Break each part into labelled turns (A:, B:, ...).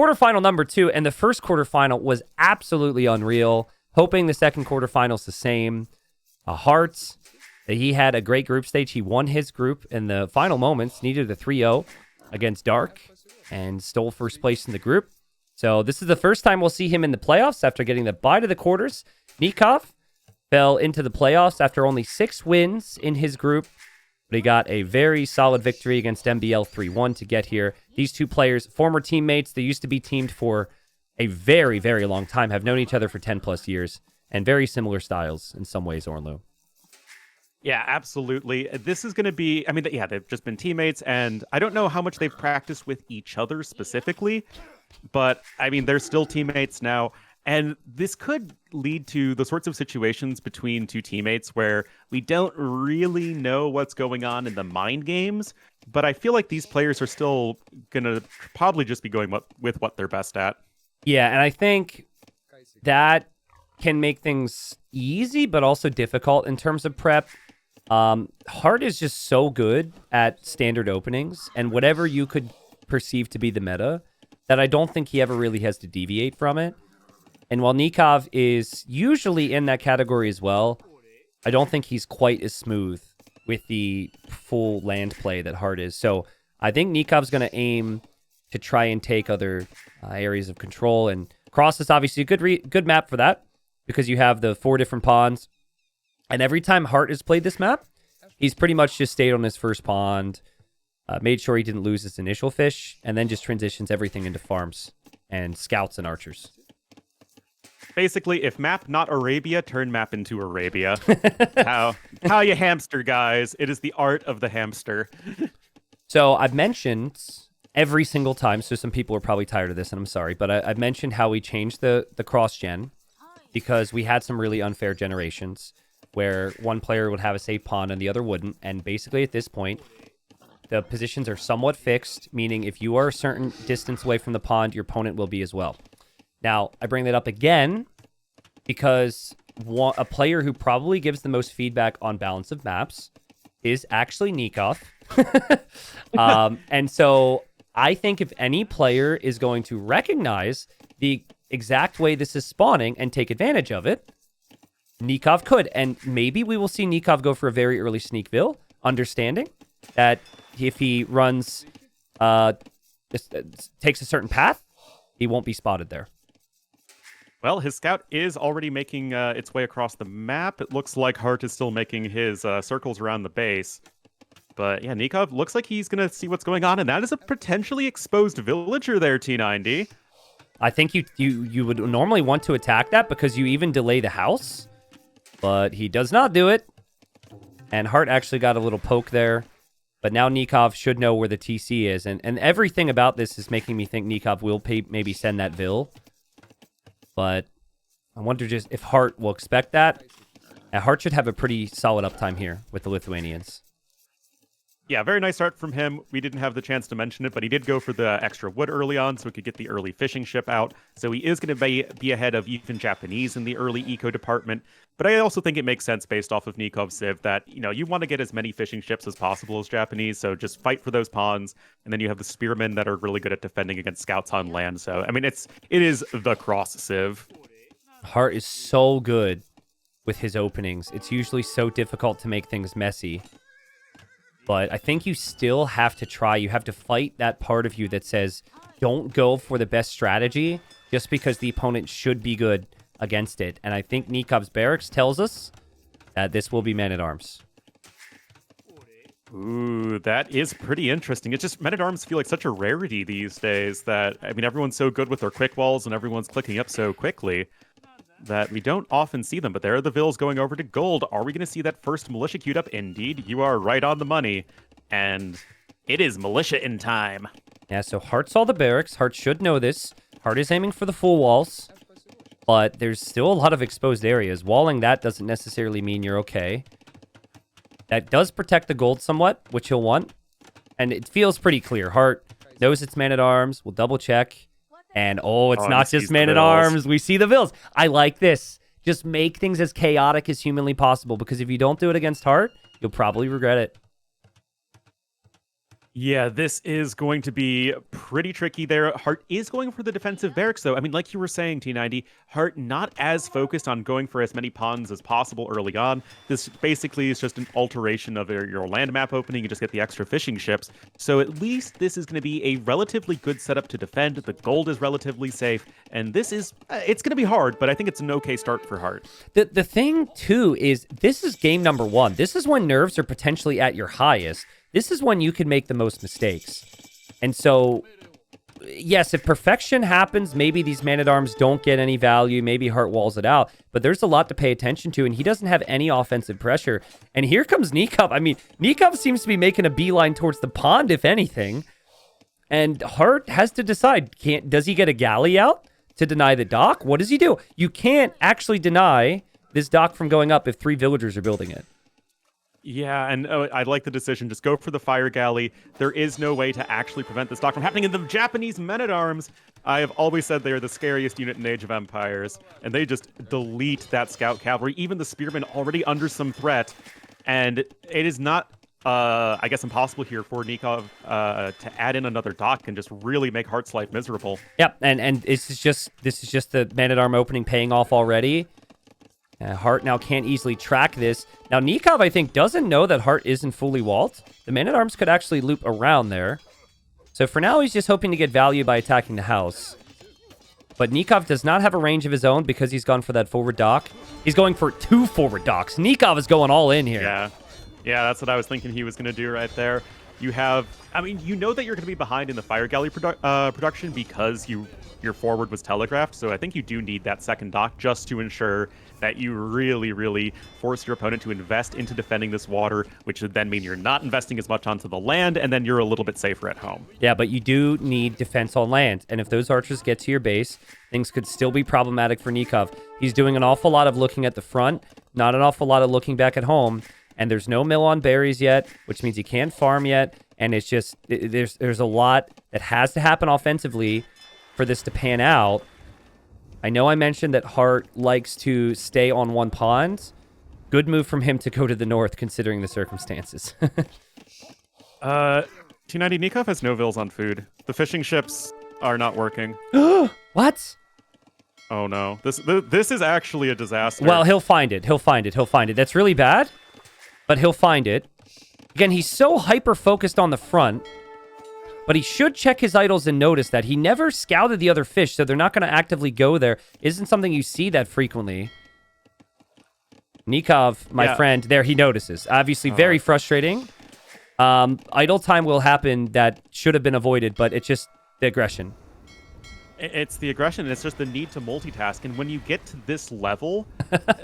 A: quarterfinal number 2, and the first quarterfinal was absolutely unreal. Hoping the second quarterfinal's the same. Hearts, he had a great group stage. He won his group in the final moments, needed a 3-0 against Dark, and stole first place in the group. So this is the first time we'll see him in the playoffs after getting the bye to the quarters. Nikov fell into the playoffs after only 6 wins in his group, but he got a very solid victory against MBL 3-1 to get here. These two players, former teammates, they used to be teamed for a very, very long time, have known each other for 10 plus years, and very similar styles in some ways, Ornlu.
B: Yeah, absolutely. This is going to be, I mean, yeah, they've just been teammates, and I don't know how much they've practiced with each other specifically, but I mean, they're still teammates now. And this could lead to the sorts of situations between two teammates where we don't really know what's going on in the mind games, but I feel like these players are still going to probably just be going with what they're best at.
A: Yeah, and I think that can make things easy, but also difficult in terms of prep. Hart is just so good at standard openings and whatever you could perceive to be the meta that I don't think he ever really has to deviate from it. And while Nikov is usually in that category as well, I don't think he's quite as smooth with the full land play that Hart is. So I think Nikov's going to aim to try and take other areas of control. And Cross is obviously a good map for that because you have the 4 different pawns. And every time Hart has played this map, he's pretty much just stayed on his first pond, made sure he didn't lose his initial fish, and then just transitions everything into farms and scouts and archers.
B: Basically, if map not Arabia, turn map into Arabia. how you hamster, guys. It is the art of the hamster.
A: So I've mentioned every single time, so some people are probably tired of this, and I'm sorry, but I've mentioned how we changed the cross-gen because we had some really unfair generations where one player would have a safe pawn and the other wouldn't, and basically at this point, the positions are somewhat fixed, meaning if you are a certain distance away from the pond, your opponent will be as well. Now, I bring that up again because a player who probably gives the most feedback on balance of maps is actually Nikov. And so I think if any player is going to recognize the exact way this is spawning and take advantage of it, Nikov could. And maybe we will see Nikov go for a very early sneakville, understanding that if he runs, takes a certain path, he won't be spotted there.
B: Well, his scout is already making its way across the map. It looks like Hart is still making his circles around the base. But yeah, Nikov looks like he's going to see what's going on, and that is a potentially exposed villager there, T90.
A: I think you would normally want to attack that because you even delay the house, but he does not do it. And Hart actually got a little poke there, but now Nikov should know where the TC is. And everything about this is making me think Nikov will maybe send that Vil. But I wonder just if Hart will expect that. And Hart should have a pretty solid uptime here with the Lithuanians.
B: Yeah, very nice start from him. We didn't have the chance to mention it, but he did go for the extra wood early on so he could get the early fishing ship out. So he is going to be ahead of even Japanese in the early eco department. But I also think it makes sense based off of Nikov's Civ that, you want to get as many fishing ships as possible as Japanese. So just fight for those pawns. And then you have the spearmen that are really good at defending against scouts on land. So, I mean, it is the cross Civ.
A: Hart is so good with his openings. It's usually so difficult to make things messy. But I think you still have to try. You have to fight that part of you that says, don't go for the best strategy just because the opponent should be good against it. And I think Nikov's barracks tells us that this will be men-at-arms.
B: Ooh, that is pretty interesting. It's just men-at-arms feel like such a rarity these days that, I mean, everyone's so good with their quick walls and everyone's clicking up so quickly that we don't often see them, but there are the Vils going over to gold. Are we going to see that first militia queued up? Indeed, you are right on the money. And it is militia in time.
A: Yeah, so Hart saw the barracks. Hart should know this. Hart is aiming for the full walls, but there's still a lot of exposed areas. Walling that doesn't necessarily mean you're okay. That does protect the gold somewhat, which he'll want. And it feels pretty clear. Hart knows it's man-at-arms. We'll double check. And, it's not just man-at-arms. We see the Vils. I like this. Just make things as chaotic as humanly possible, because if you don't do it against Hart, you'll probably regret it.
B: Yeah, this is going to be pretty tricky there. Hart is going for the defensive barracks, though. I mean, like you were saying, T90, Hart not as focused on going for as many pawns as possible early on. This basically is just an alteration of your land map opening. You just get the extra fishing ships. So at least this is going to be a relatively good setup to defend. The gold is relatively safe. And this is, it's going to be hard, but I think it's an okay start for Hart.
A: The thing, too, is this is game number 1. This is when nerves are potentially at your highest. This is when you can make the most mistakes. And so, yes, if perfection happens, maybe these Man-at-Arms don't get any value. Maybe Hart walls it out. But there's a lot to pay attention to, and he doesn't have any offensive pressure. And here comes Nikov. I mean, Nikov seems to be making a beeline towards the pond, if anything. And Hart has to decide, does he get a galley out to deny the dock? What does he do? You can't actually deny this dock from going up if 3 villagers are building it.
B: Yeah, and I like the decision. Just go for the fire galley. There is no way to actually prevent this dock from happening. And the Japanese men-at-arms, I have always said they are the scariest unit in Age of Empires. And they just delete that scout cavalry. Even the spearmen already under some threat. And it is not, I guess, impossible here for Nikov to add in another dock and just really make Hart's life miserable.
A: Yep, and this is just the man-at-arm opening paying off already. Hart now can't easily track this. Now, Nikov, I think, doesn't know that Hart isn't fully walled. The man-at-arms could actually loop around there. So for now, he's just hoping to get value by attacking the house. But Nikov does not have a range of his own because he's gone for that forward dock. He's going for 2 forward docks. Nikov is going all in here.
B: Yeah, that's what I was thinking he was going to do right there. You have, I mean, you know that you're going to be behind in the fire galley production because your forward was telegraphed. So I think you do need that second dock just to ensure that you really, really force your opponent to invest into defending this water, which would then mean you're not investing as much onto the land, and then you're a little bit safer at home.
A: Yeah, but you do need defense on land. And if those archers get to your base, things could still be problematic for Nikov. He's doing an awful lot of looking at the front, not an awful lot of looking back at home. And there's no mill on berries yet, which means he can't farm yet. And it's just, there's a lot that has to happen offensively for this to pan out. I know I mentioned that Hart likes to stay on one pond. Good move from him to go to the north, considering the circumstances.
B: T90 Nikov has no vills on food. The fishing ships are not working.
A: What?
B: Oh no, this is actually a disaster.
A: Well, he'll find it. He'll find it. He'll find it. That's really bad, but he'll find it. Again, he's so hyper-focused on the front, but he should check his idols and notice that he never scouted the other fish, so they're not going to actively go there. Isn't something you see that frequently. Nikov, my friend, there he notices. Obviously, very frustrating. Idle time will happen that should have been avoided, but it's just the aggression.
B: It's the aggression, and it's just the need to multitask. And when you get to this level,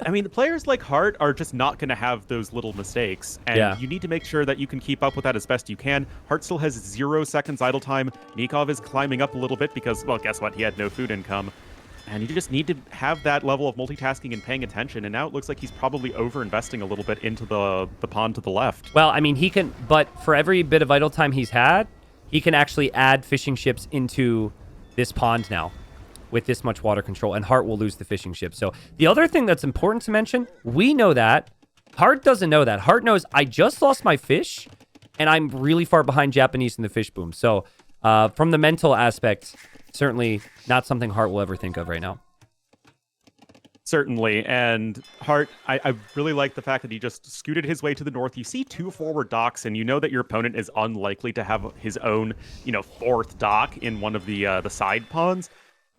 B: I mean, the players like Hart are just not going to have those little mistakes. And you need to make sure that you can keep up with that as best you can. Hart still has 0 seconds idle time. Nikov is climbing up a little bit because, well, guess what? He had no food income. And you just need to have that level of multitasking and paying attention. And now it looks like he's probably over-investing a little bit into the pond to the left.
A: Well, I mean, he can, but for every bit of idle time he's had, he can actually add fishing ships into this pond now with this much water control, and Hart will lose the fishing ship. So the other thing that's important to mention, we know that. Hart doesn't know that. Hart knows I just lost my fish, and I'm really far behind Japanese in the fish boom. So from the mental aspect, certainly not something Hart will ever think of right now.
B: Certainly, and Hart, I really like the fact that he just scooted his way to the north. You see 2 forward docks, and you know that your opponent is unlikely to have his own, 4th dock in one of the side ponds.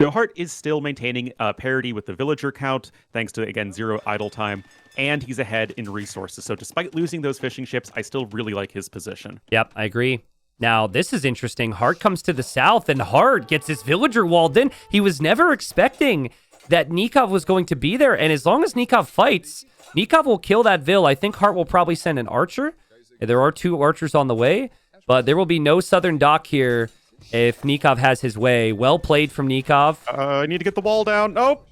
B: So Hart is still maintaining parity with the villager count, thanks to, again, 0 idle time, and he's ahead in resources. So despite losing those fishing ships, I still really like his position.
A: Yep, I agree. Now, this is interesting. Hart comes to the south, and Hart gets his villager walled in. He was never expecting that Nikov was going to be there, and as long as Nikov fights, Nikov will kill that Vil. I think Hart will probably send an archer. There are 2 archers on the way, but there will be no southern dock here if Nikov has his way. Well played from Nikov.
B: I need to get the wall down. Nope.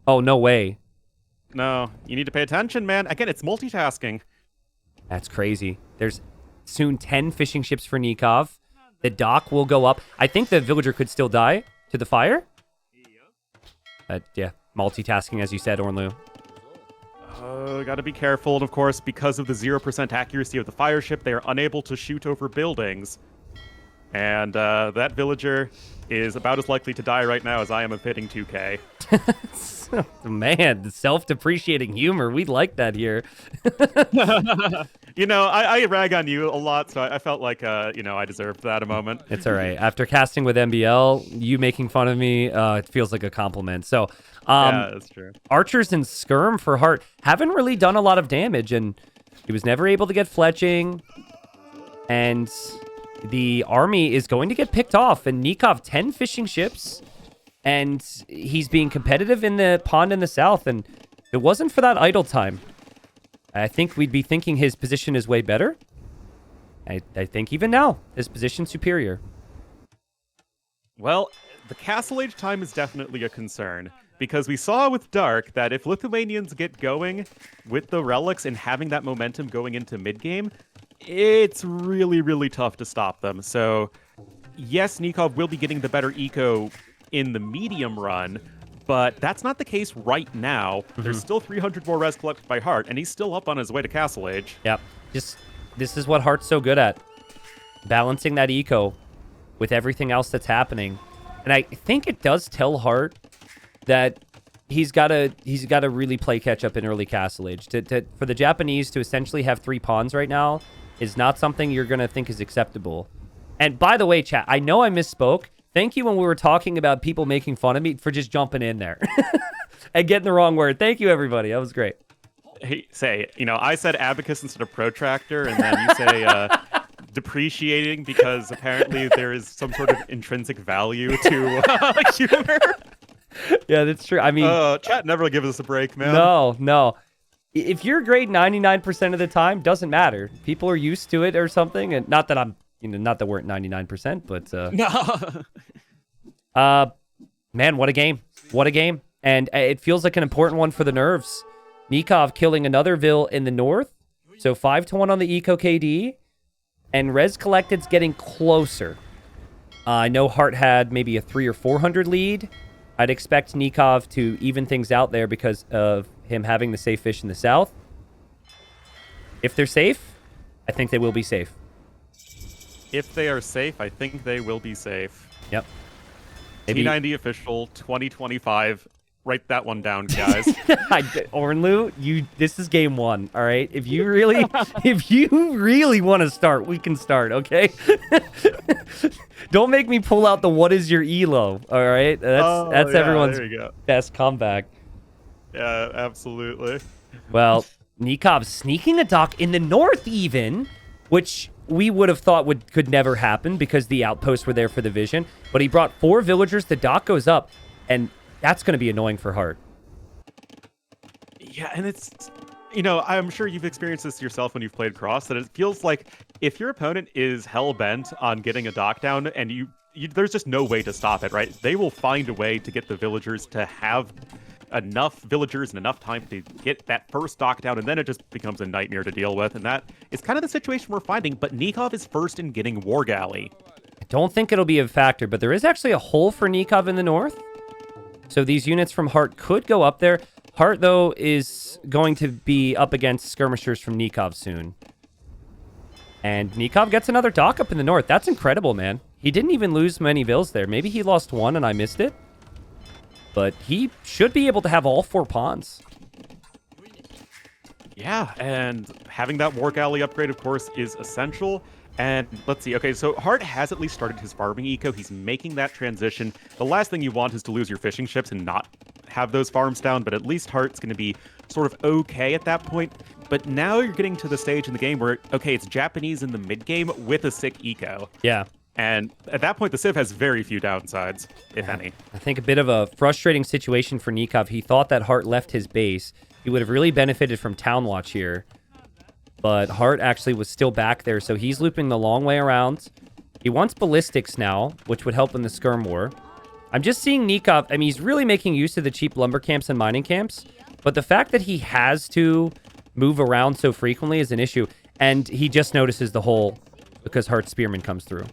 A: Oh, no way.
B: No, you need to pay attention, man. Again, it's multitasking.
A: That's crazy. There's soon 10 fishing ships for Nikov. The dock will go up. I think the villager could still die to the fire. Yeah, multitasking, as you said, Ornlu.
B: Gotta be careful. And of course, because of the 0% accuracy of the fire ship, they are unable to shoot over buildings. And that villager is about as likely to die right now as I am of hitting 2K.
A: Man, the self-depreciating humor. We like that here.
B: You know, I rag on you a lot, so I felt like, you know, I deserved that a moment.
A: It's all right. After casting with MBL, you making fun of me, it feels like a compliment. So,
B: Yeah, that's true.
A: Archers and Skirm for Hart haven't really done a lot of damage, and he was never able to get fletching. And the army is going to get picked off, and Nikov 10 fishing ships, and he's being competitive in the pond in the south, and if it wasn't for that idle time, I think we'd be thinking his position is way better. I think even now, his position's superior.
B: Well, the Castle Age time is definitely a concern, because we saw with Dark that if Lithuanians get going with the relics and having that momentum going into mid-game, it's really, really tough to stop them. So, yes, Nikov will be getting the better eco in the medium run, but that's not the case right now. There's still 300 more res collected by Hart, and he's still up on his way to Castle Age.
A: Yep. This is what Hart's so good at. Balancing that eco with everything else that's happening. And I think it does tell Hart that he's got to really play catch up in early Castle Age. For the Japanese to essentially have 3 pawns right now is not something you're going to think is acceptable. And by the way, chat, I know I misspoke. Thank you when we were talking about people making fun of me for just jumping in there and getting the wrong word. Thank you, everybody. That was great.
B: Hey, you know, I said abacus instead of protractor, and then you say depreciating because apparently there is some sort of intrinsic value to humor.
A: Yeah, that's true. I mean,
B: chat never gives us a break, man.
A: No. If you're great 99% of the time, doesn't matter. People are used to it or something, and not that I'm, not that we're at 99%, but
B: No.
A: Man, what a game! What a game! And it feels like an important one for the nerves. Nikov killing another Vil in the north, so 5-1 on the Eco KD, and Res Collected's getting closer. I know Hart had maybe a 300 or 400 lead. I'd expect Nikov to even things out there because of him having the safe fish in the south. If they're safe, I think they will be safe.
B: If they are safe, I think they will be safe.
A: Yep. Maybe...
B: T90 official 2025. Write that one down, guys.
A: Ornlu, this is game 1, all right? If you really want to start, we can start, okay? Don't make me pull out the what is your elo, all right? That's everyone's best comeback.
B: Yeah, absolutely.
A: Well, Nikov sneaking a dock in the north even, which we would have thought could never happen because the outposts were there for the vision, but he brought 4 villagers, the dock goes up, and that's going to be annoying for Hart.
B: Yeah, and it's, I'm sure you've experienced this yourself when you've played Cross, that it feels like if your opponent is hell-bent on getting a dock down and there's just no way to stop it, right? They will find a way to get the villagers to have enough villagers and enough time to get that first dock down, and then it just becomes a nightmare to deal with, and that is kind of the situation we're finding, but Nikov is first in getting War Galley.
A: I don't think it'll be a factor, but there is actually a hole for Nikov in the north. So these units from Hart could go up there. Hart, though, is going to be up against skirmishers from Nikov soon. And Nikov gets another dock up in the north. That's incredible, man. He didn't even lose many vills there. Maybe he lost 1 and I missed it. But he should be able to have all 4 pawns.
B: Yeah, and having that War Galley upgrade, of course, is essential. And let's see. Okay, so Hart has at least started his farming eco. He's making that transition. The last thing you want is to lose your fishing ships and not have those farms down, but at least Hart's going to be sort of okay at that point. But now you're getting to the stage in the game where, okay, it's Japanese in the mid-game with a sick eco.
A: Yeah.
B: And at that point, the Civ has very few downsides, if any.
A: I think a bit of a frustrating situation for Nikov. He thought that Hart left his base. He would have really benefited from Town Watch here. But Hart actually was still back there, so he's looping the long way around. He wants ballistics now, which would help in the skirm war. I'm just seeing Nikov, I mean, he's really making use of the cheap lumber camps and mining camps, but the fact that he has to move around so frequently is an issue, and he just notices the hole because Hart's spearman comes through.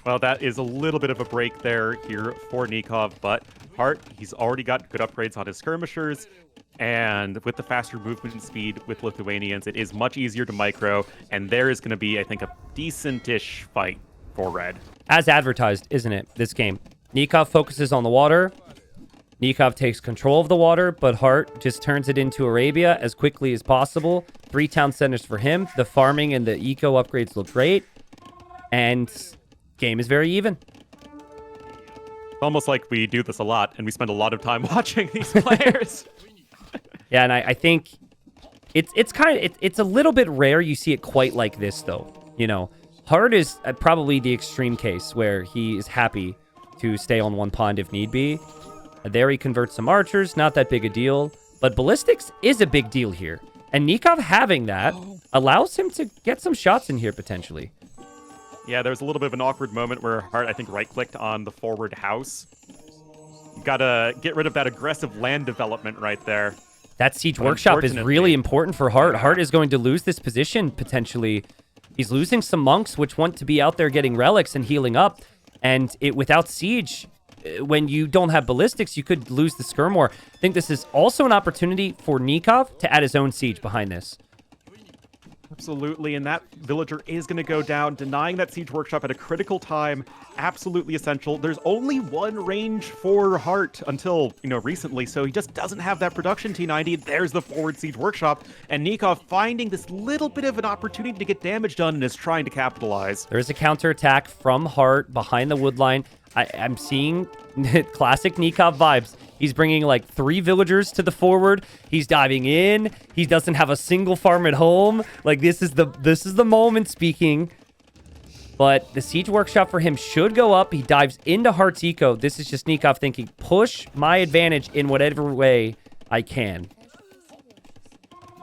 B: Well, that is a little bit of a break there here for Nikov, but Hart, he's already got good upgrades on his skirmishers. And with the faster movement speed with Lithuanians, it is much easier to micro, and there is going to be, I think, a decent-ish fight for red.
A: As advertised, isn't it, this game? Nikov focuses on the water. Nikov takes control of the water, but Hart just turns it into Arabia as quickly as possible. 3 town centers for him. The farming and the eco upgrades look great. And game is very even.
B: Almost like we do this a lot, and we spend a lot of time watching these players.
A: Yeah, and I think it's a little bit rare you see it quite like this, though. You know, Hart is probably the extreme case where he is happy to stay on one pond if need be. There he converts some archers, not that big a deal. But ballistics is a big deal here. And Nikov having that allows him to get some shots in here, potentially.
B: Yeah, there was a little bit of an awkward moment where Hart, I think, right-clicked on the forward house. You gotta get rid of that aggressive land development right there.
A: That siege workshop is really important for Hart. Hart is going to lose this position, potentially. He's losing some monks, which want to be out there getting relics and healing up. And without siege, when you don't have ballistics, you could lose the skirm war. I think this is also an opportunity for Nikov to add his own siege behind this.
B: Absolutely, and that villager is going to go down, denying that siege workshop at a critical time. Absolutely essential. There's only one range for Hart until, recently, so he just doesn't have that production T90. There's the forward siege workshop, and Nikov finding this little bit of an opportunity to get damage done and is trying to capitalize.
A: There's a counterattack from Hart behind the wood line. I'm seeing classic Nikov vibes. He's bringing like 3 villagers to the forward. He's diving in. He doesn't have a single farm at home. Like this is the moment speaking. But the siege workshop for him should go up. He dives into Hart's eco. This is just Nikov thinking, push my advantage in whatever way I can.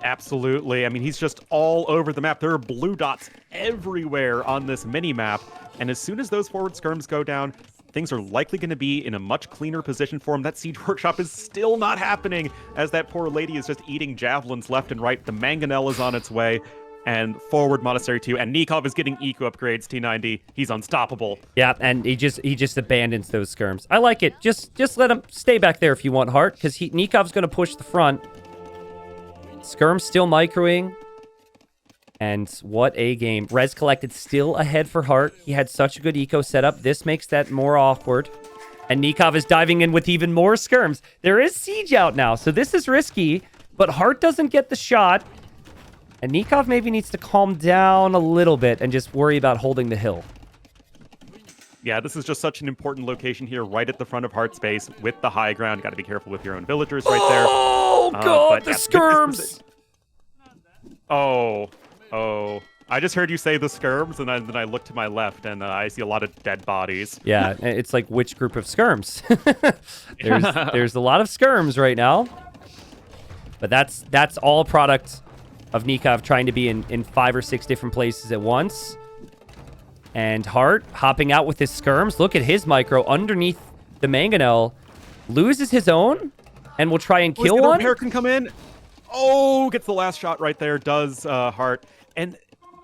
B: Absolutely. I mean, he's just all over the map. There are blue dots everywhere on this mini-map. And as soon as those forward skirms go down, things are likely going to be in a much cleaner position for him. That siege workshop is still not happening, as that poor lady is just eating javelins left and right. The mangonel is on its way, and forward monastery too. And Nikov is getting eco upgrades. T90, he's unstoppable.
A: Yeah, and he just abandons those skirms. I like it. Just let him stay back there if you want, Hart, because Nikov's going to push the front. Skirm's still microing. And what a game. Res collected still ahead for Hart. He had such a good eco setup. This makes that more awkward. And Nikov is diving in with even more skirms. There is siege out now, so this is risky. But Hart doesn't get the shot. And Nikov maybe needs to calm down a little bit and just worry about holding the hill.
B: Yeah, this is just such an important location here, right at the front of Hart's base with the high ground. Got to be careful with your own villagers right there.
A: Oh, God, the skirms!
B: Oh, I just heard you say the skirms, and then I look to my left, and I see a lot of dead bodies.
A: Yeah, it's like which group of skirms? there's a lot of skirms right now. But that's all product of Nikov trying to be in 5 or 6 different places at once. And Hart hopping out with his skirms. Look at his micro underneath the mangonel. Loses his own, and will try and kill one.
B: Repair can come in. Oh, gets the last shot right there, does Hart. And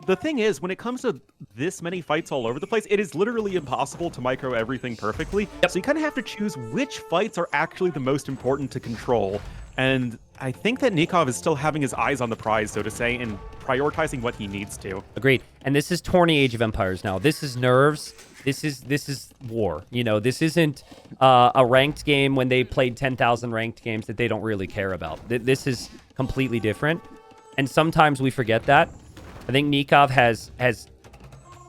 B: the thing is, when it comes to this many fights all over the place, it is literally impossible to micro everything perfectly. Yep. So you kind of have to choose which fights are actually the most important to control. And I think that Nikov is still having his eyes on the prize, so to say, and prioritizing what he needs to.
A: Agreed. And this is tourney Age of Empires now. This is nerves. This is war. This isn't a ranked game when they played 10,000 ranked games that they don't really care about. This is completely different. And sometimes we forget that. I think Nikov has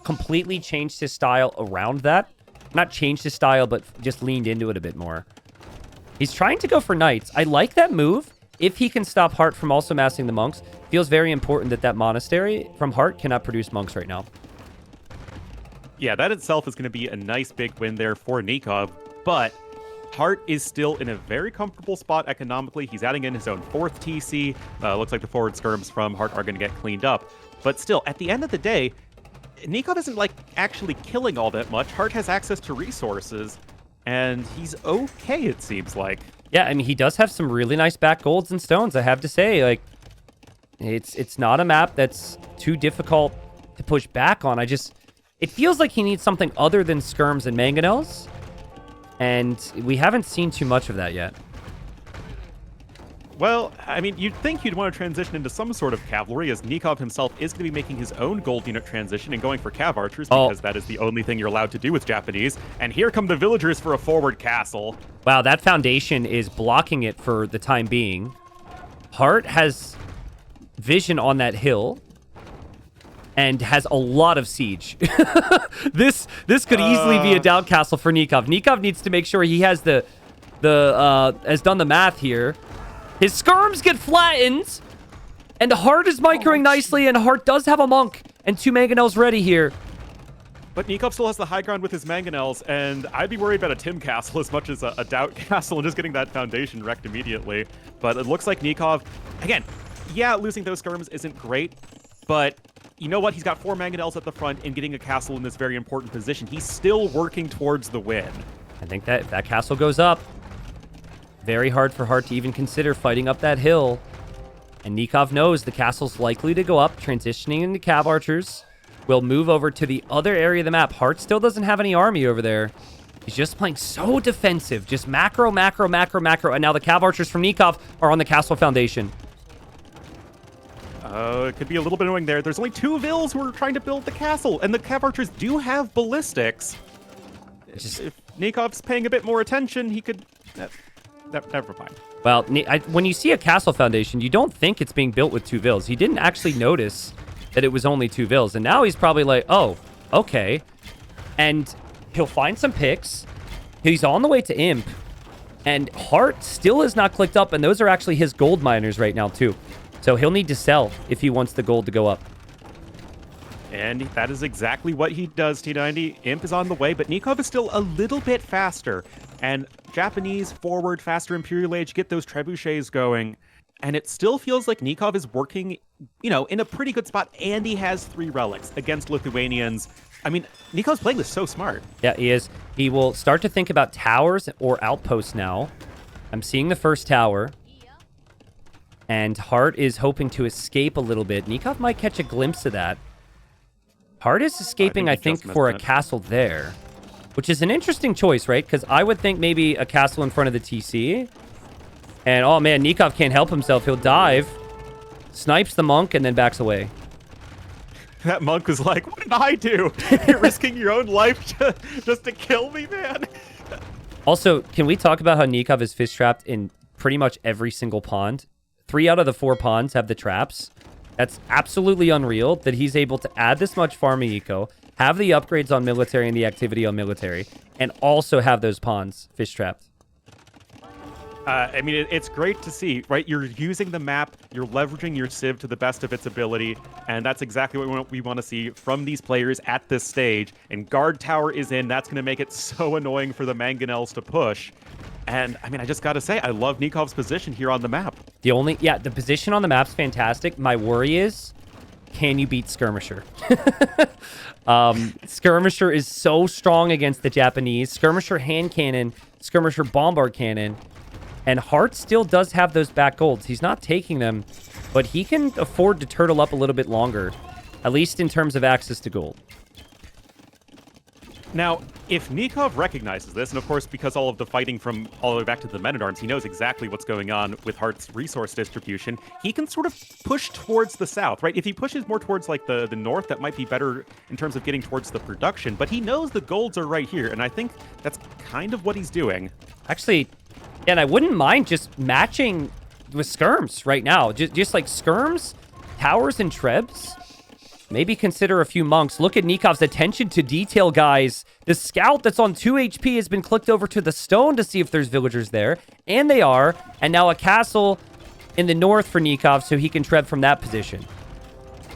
A: completely changed his style around that. Not changed his style, but just leaned into it a bit more. He's trying to go for knights. I like that move. If he can stop Hart from also massing the monks, feels very important that monastery from Hart cannot produce monks right now.
B: Yeah, that itself is going to be a nice big win there for Nikov, but Hart is still in a very comfortable spot economically. He's adding in his own 4th TC. Looks like the forward skirms from Hart are going to get cleaned up. But still, at the end of the day, Nikov isn't actually killing all that much. Hart has access to resources, and he's okay, it seems like.
A: Yeah, I mean, he does have some really nice back golds and stones, I have to say. It's not a map that's too difficult to push back on. It feels like he needs something other than skirms and mangonels, and we haven't seen too much of that yet.
B: Well, I mean, you'd think you'd want to transition into some sort of cavalry, as Nikov himself is going to be making his own gold unit transition and going for cav archers, because that is the only thing you're allowed to do with Japanese. And here come the villagers for a forward castle.
A: Wow, that foundation is blocking it for the time being. Hart has vision on that hill and has a lot of siege. This could easily be a down castle for Nikov. Nikov needs to make sure he has has done the math here. His skirms get flattened, and Hart is microing nicely, and Hart does have a monk and 2 mangonels ready here.
B: But Nikov still has the high ground with his mangonels, and I'd be worried about a Tim castle as much as a doubt castle and just getting that foundation wrecked immediately. But it looks like Nikov, again, yeah, losing those skirms isn't great, but you know what? He's got 4 mangonels at the front and getting a castle in this very important position. He's still working towards the win.
A: I think that if that castle goes up, very hard for Hart to even consider fighting up that hill. And Nikov knows the castle's likely to go up, transitioning into cav archers. Will move over to the other area of the map. Hart still doesn't have any army over there. He's just playing so defensive. Just macro, macro, macro, macro. And now the cav archers from Nikov are on the castle foundation.
B: It could be a little bit annoying there. There's only 2 vills who are trying to build the castle, and the cav archers do have ballistics. If Nikov's paying a bit more attention, he could... Never mind.
A: Well, when you see a castle foundation, you don't think it's being built with 2 vills. He didn't actually notice that it was only 2 vills. And now he's probably like, oh, okay. And he'll find some picks. He's on the way to Imp. And Hart still is not clicked up. And those are actually his gold miners right now, too. So he'll need to sell if he wants the gold to go up.
B: And that is exactly what he does, T90. Imp is on the way, but Nikov is still a little bit faster. And Japanese forward, faster Imperial Age, get those trebuchets going. And it still feels like Nikov is working, in a pretty good spot. And he has 3 relics against Lithuanians. I mean, Nikov's playing this so smart.
A: Yeah, he is. He will start to think about towers or outposts now. I'm seeing the first tower. And Hart is hoping to escape a little bit. Nikov might catch a glimpse of that. Hart is escaping, I think for a castle there. Which is an interesting choice, right? Because I would think maybe a castle in front of the TC. And, oh man, Nikov can't help himself. He'll dive, snipes the monk, and then backs away.
B: That monk was like, what did I do? You're risking your own life just to kill me, man.
A: Also, can we talk about how Nikov is fish trapped in pretty much every single pond? 3 out of the 4 ponds have the traps. That's absolutely unreal that he's able to add this much farming eco, have the upgrades on military and the activity on military, and also have those ponds fish trapped.
B: I mean, it's great to see, right? You're using the map, you're leveraging your civ to the best of its ability, and that's exactly what we want to see from these players at this stage. And guard tower is in. That's going to make it so annoying for the mangonels to push. And, I mean, I just got to say, I love Nikov's position here on the map.
A: The position on the map's fantastic. My worry is, can you beat Skirmisher? Skirmisher is so strong against the Japanese. Skirmisher hand cannon, Skirmisher bombard cannon. And Hart still does have those back golds. He's not taking them, but he can afford to turtle up a little bit longer, at least in terms of access to gold.
B: Now, if Nikov recognizes this, and of course, because all of the fighting from all the way back to the Men-at-Arms, he knows exactly what's going on with Hart's resource distribution, he can sort of push towards the south, right? If he pushes more towards, like, the north, that might be better in terms of getting towards the production, but he knows the golds are right here, and I think that's kind of what he's doing.
A: Actually, and I wouldn't mind just matching with skirms right now. Just like skirms, towers, and trebs. Maybe consider a few monks. Look at Nikov's attention to detail, guys. The scout that's on 2 HP has been clicked over to the stone to see if there's villagers there. And they are. And now a castle in the north for Nikov so he can treb from that position.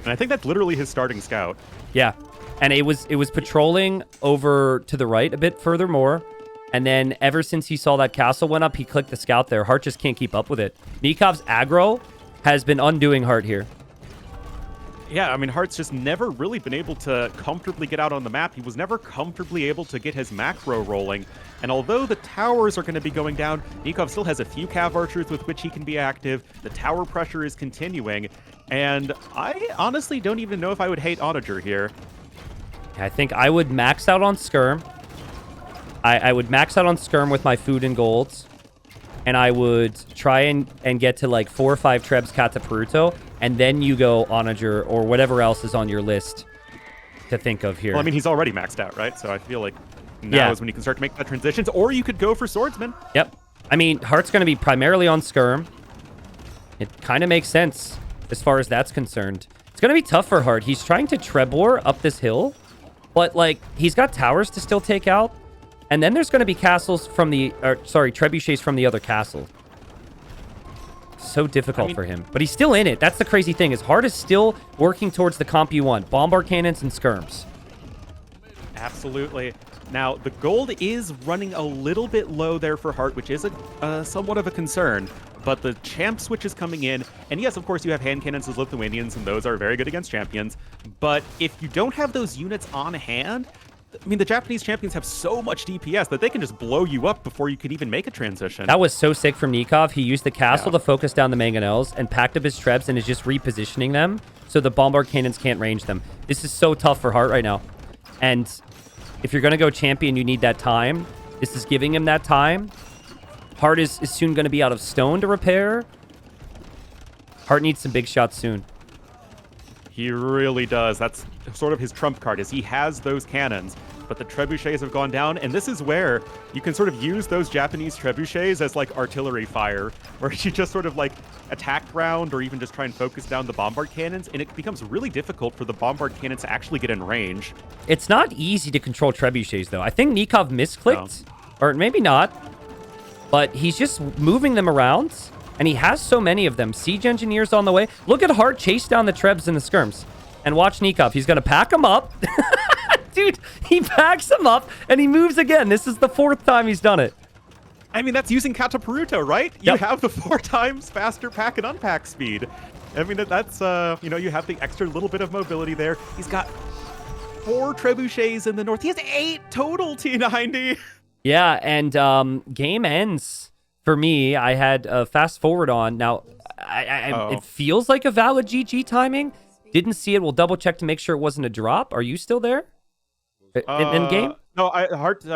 B: And I think that's literally his starting scout.
A: Yeah. And it was patrolling over to the right a bit furthermore. And then ever since he saw that castle went up, he clicked the scout there. Hart just can't keep up with it. Nikov's aggro has been undoing Hart here.
B: Yeah, I mean, Hart's just never really been able to comfortably get out on the map. He was never comfortably able to get his macro rolling. And although the towers are going to be going down, Nikov still has a few cav archers with which he can be active. The tower pressure is continuing. And I honestly don't even know if I would hate Onager here.
A: I think I would max out on Skirm. I would max out on Skirm with my food and golds. and I would try and get to like 4 or 5 Trebs Catapuruto, and then you go Onager or whatever else is on your list to think of here.
B: Well, I mean, he's already maxed out, right? So I feel like now is when you can start to make that transitions, or you could go for Swordsman.
A: Yep. I mean, Heart's going to be primarily on Skirm. It kind of makes sense as far as that's concerned. It's going to be tough for Heart. He's trying to Trebor up this hill, but, like, he's got towers to still take out. And then there's going to be castles from trebuchets from the other castle. So difficult for him. But he's still in it. That's the crazy thing. His Heart is still working towards the comp you want. Bombard cannons and skirms.
B: Absolutely. Now, the gold is running a little bit low there for Heart, which is somewhat of a concern. But the champ switch is coming in. And yes, of course, you have hand cannons as Lithuanians, and those are very good against champions. But if you don't have those units on hand, I mean, the Japanese champions have so much DPS that they can just blow you up before you can even make a transition.
A: That was so sick from Nikov. He used the castle to focus down the mangonels and packed up his trebs and is just repositioning them so the bombard cannons can't range them. This is so tough for Heart right now. And if you're going to go champion, you need that time. This is giving him that time. Heart is soon going to be out of stone to repair. Heart needs some big shots soon.
B: He really does. That's sort of his trump card, is he has those cannons, but the trebuchets have gone down, and this is where you can sort of use those Japanese trebuchets as like artillery fire, where you just sort of like attack round or even just try and focus down the bombard cannons, and it becomes really difficult for the bombard cannons to actually get in range.
A: It's not easy to control trebuchets, though. I think Nikov misclicked, or maybe not, but he's just moving them around. And he has so many of them. Siege engineers on the way. Look at Heart chase down the trebs and the skirms. And watch Nikov. He's going to pack them up. Dude, he packs them up and he moves again. This is the 4th time he's done it.
B: I mean, that's using Catapuruto, right?
A: Yep.
B: You have the 4 times faster pack and unpack speed. I mean, that's, you know, you have the extra little bit of mobility there. He's got 4 trebuchets in the north. He has 8 total T90.
A: Yeah, and game ends. For me, I had a fast forward on. Now, it feels like a valid GG timing. Didn't see it. We'll double check to make sure it wasn't a drop. Are you still there? In game?
B: No, Heart,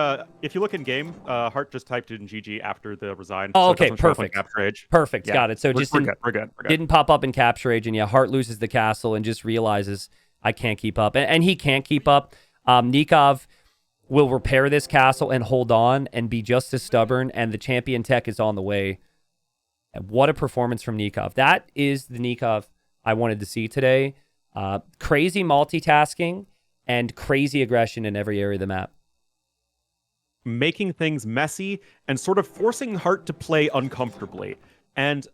B: if you look in game, Heart just typed in GG after the resign.
A: Oh,
B: so
A: okay, perfect.
B: Capture Age.
A: Perfect,
B: Yeah.
A: got it. So
B: We're good.
A: Didn't pop up in Capture Age, and yeah, Heart loses the castle and just realizes, I can't keep up. And he can't keep up. Nikov will repair this castle and hold on and be just as stubborn, and the champion tech is on the way. And what a performance from Nikov. That is the Nikov I wanted to see today. Crazy multitasking and crazy aggression in every area of the map.
B: Making things messy and sort of forcing Heart to play uncomfortably. And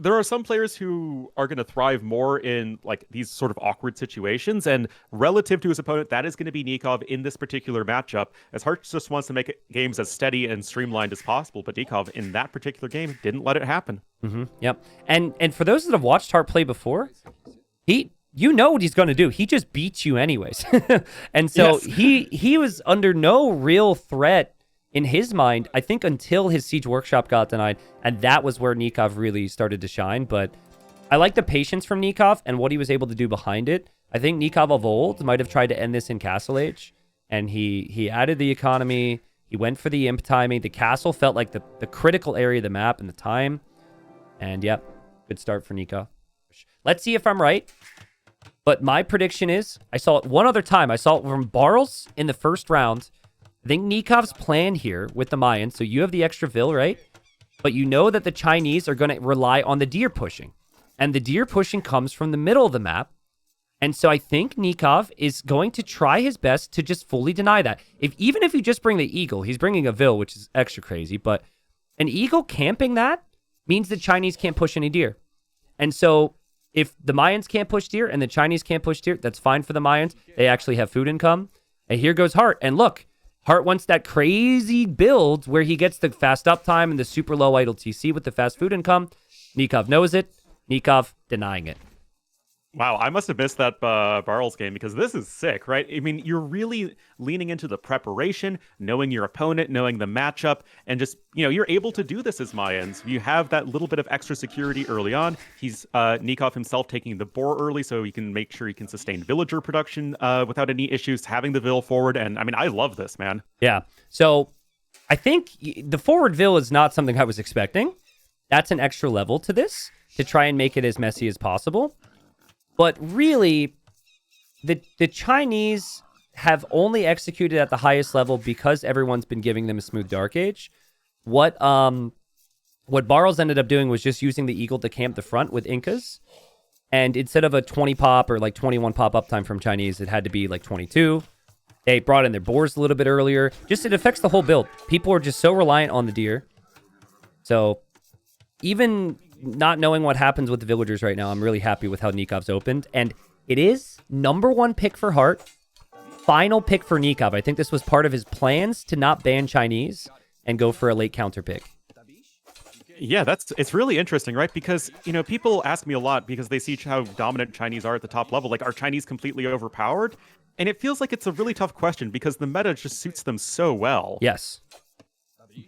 B: there are some players who are going to thrive more in like these sort of awkward situations, and relative to his opponent, that is going to be Nikov in this particular matchup, as Heart just wants to make games as steady and streamlined as possible, but Nikov in that particular game didn't let it happen.
A: Yep. And for those that have watched Heart play before, you know what he's going to do. He just beats you anyways. And so he was under no real threat in his mind, I think, until his Siege Workshop got denied, and that was where Nikov really started to shine. But I like the patience from Nikov and what he was able to do behind it. I think Nikov of old might have tried to end this in Castle Age, and he added the economy. He went for the imp timing. The castle felt like the critical area of the map and the time. And yep, good start for Nikov. Let's see if I'm right. But my prediction is, I saw it one other time. I saw it from Barles in the first round. I think Nikov's plan here with the Mayans, so you have the extra Vil, right? But you know that the Chinese are going to rely on the deer pushing. And the deer pushing comes from the middle of the map. And so I think Nikov is going to try his best to just fully deny that. Even if you just bring the eagle, he's bringing a Vil, which is extra crazy. But an eagle camping that means the Chinese can't push any deer. And so if the Mayans can't push deer and the Chinese can't push deer, that's fine for the Mayans. They actually have food income. And here goes Heart. And look, Heart wants that crazy build where he gets the fast uptime and the super low idle TC with the fast food income. Nikov knows it. Nikov denying it.
B: Wow, I must have missed that Barles game, because this is sick, right? I mean, you're really leaning into the preparation, knowing your opponent, knowing the matchup, and just, you know, you're able to do this as Mayans. You have that little bit of extra security early on. He's Nikov himself taking the boar early so he can make sure he can sustain villager production without any issues, having the Vil forward. And I mean, I love this, man.
A: Yeah. So I think the forward Vil is not something I was expecting. That's an extra level to this to try and make it as messy as possible. But really, the Chinese have only executed at the highest level because everyone's been giving them a smooth Dark Age. What Barles ended up doing was just using the Eagle to camp the front with Incas. And instead of a 20 pop or like 21 pop uptime from Chinese, it had to be like 22. They brought in their boars a little bit earlier. Just it affects the whole build. People are just so reliant on the deer. So even not knowing what happens with the villagers right now, I'm really happy with how Nikov's opened. And it is #1 pick for Hart. Final pick for Nikov. I think this was part of his plans to not ban Chinese and go for a late counter pick.
B: Yeah, it's really interesting, right? Because, people ask me a lot because they see how dominant Chinese are at the top level. Like, are Chinese completely overpowered? And it feels like it's a really tough question because the meta just suits them so well.
A: Yes.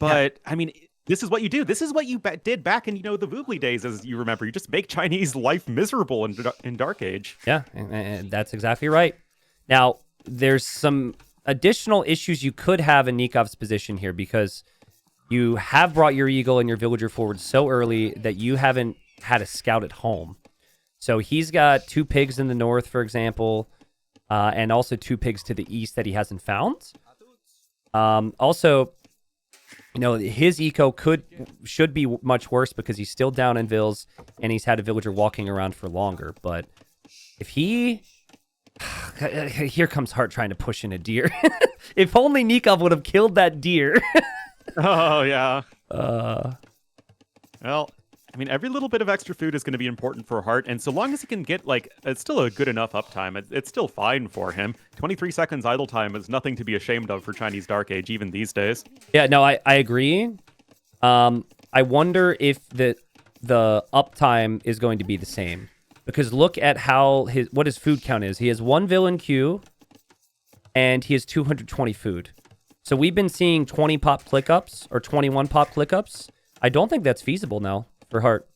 B: But, I mean, this is what you do. This is what you did back in, the Voobly days, as you remember. You just make Chinese life miserable in Dark Age.
A: Yeah, and that's exactly right. Now, there's some additional issues you could have in Nikov's position here because you have brought your Eagle and your Villager forward so early that you haven't had a scout at home. So he's got 2 pigs in the north, for example, and also 2 pigs to the east that he hasn't found. Also, his eco should be much worse because he's still down in Vils and he's had a Villager walking around for longer. But if he... Here comes Hart trying to push in a deer. If only Nikov would have killed that deer.
B: Oh, yeah. Well, I mean, every little bit of extra food is going to be important for Hart, and so long as he can get, it's still a good enough uptime. It's still fine for him. 23 seconds idle time is nothing to be ashamed of for Chinese Dark Age, even these days.
A: Yeah, no, I agree. I wonder if the uptime is going to be the same. Because look at what his food count is. He has 1 villain queue, and he has 220 food. So we've been seeing 20 pop clickups or 21 pop clickups. I don't think that's feasible now for Hart.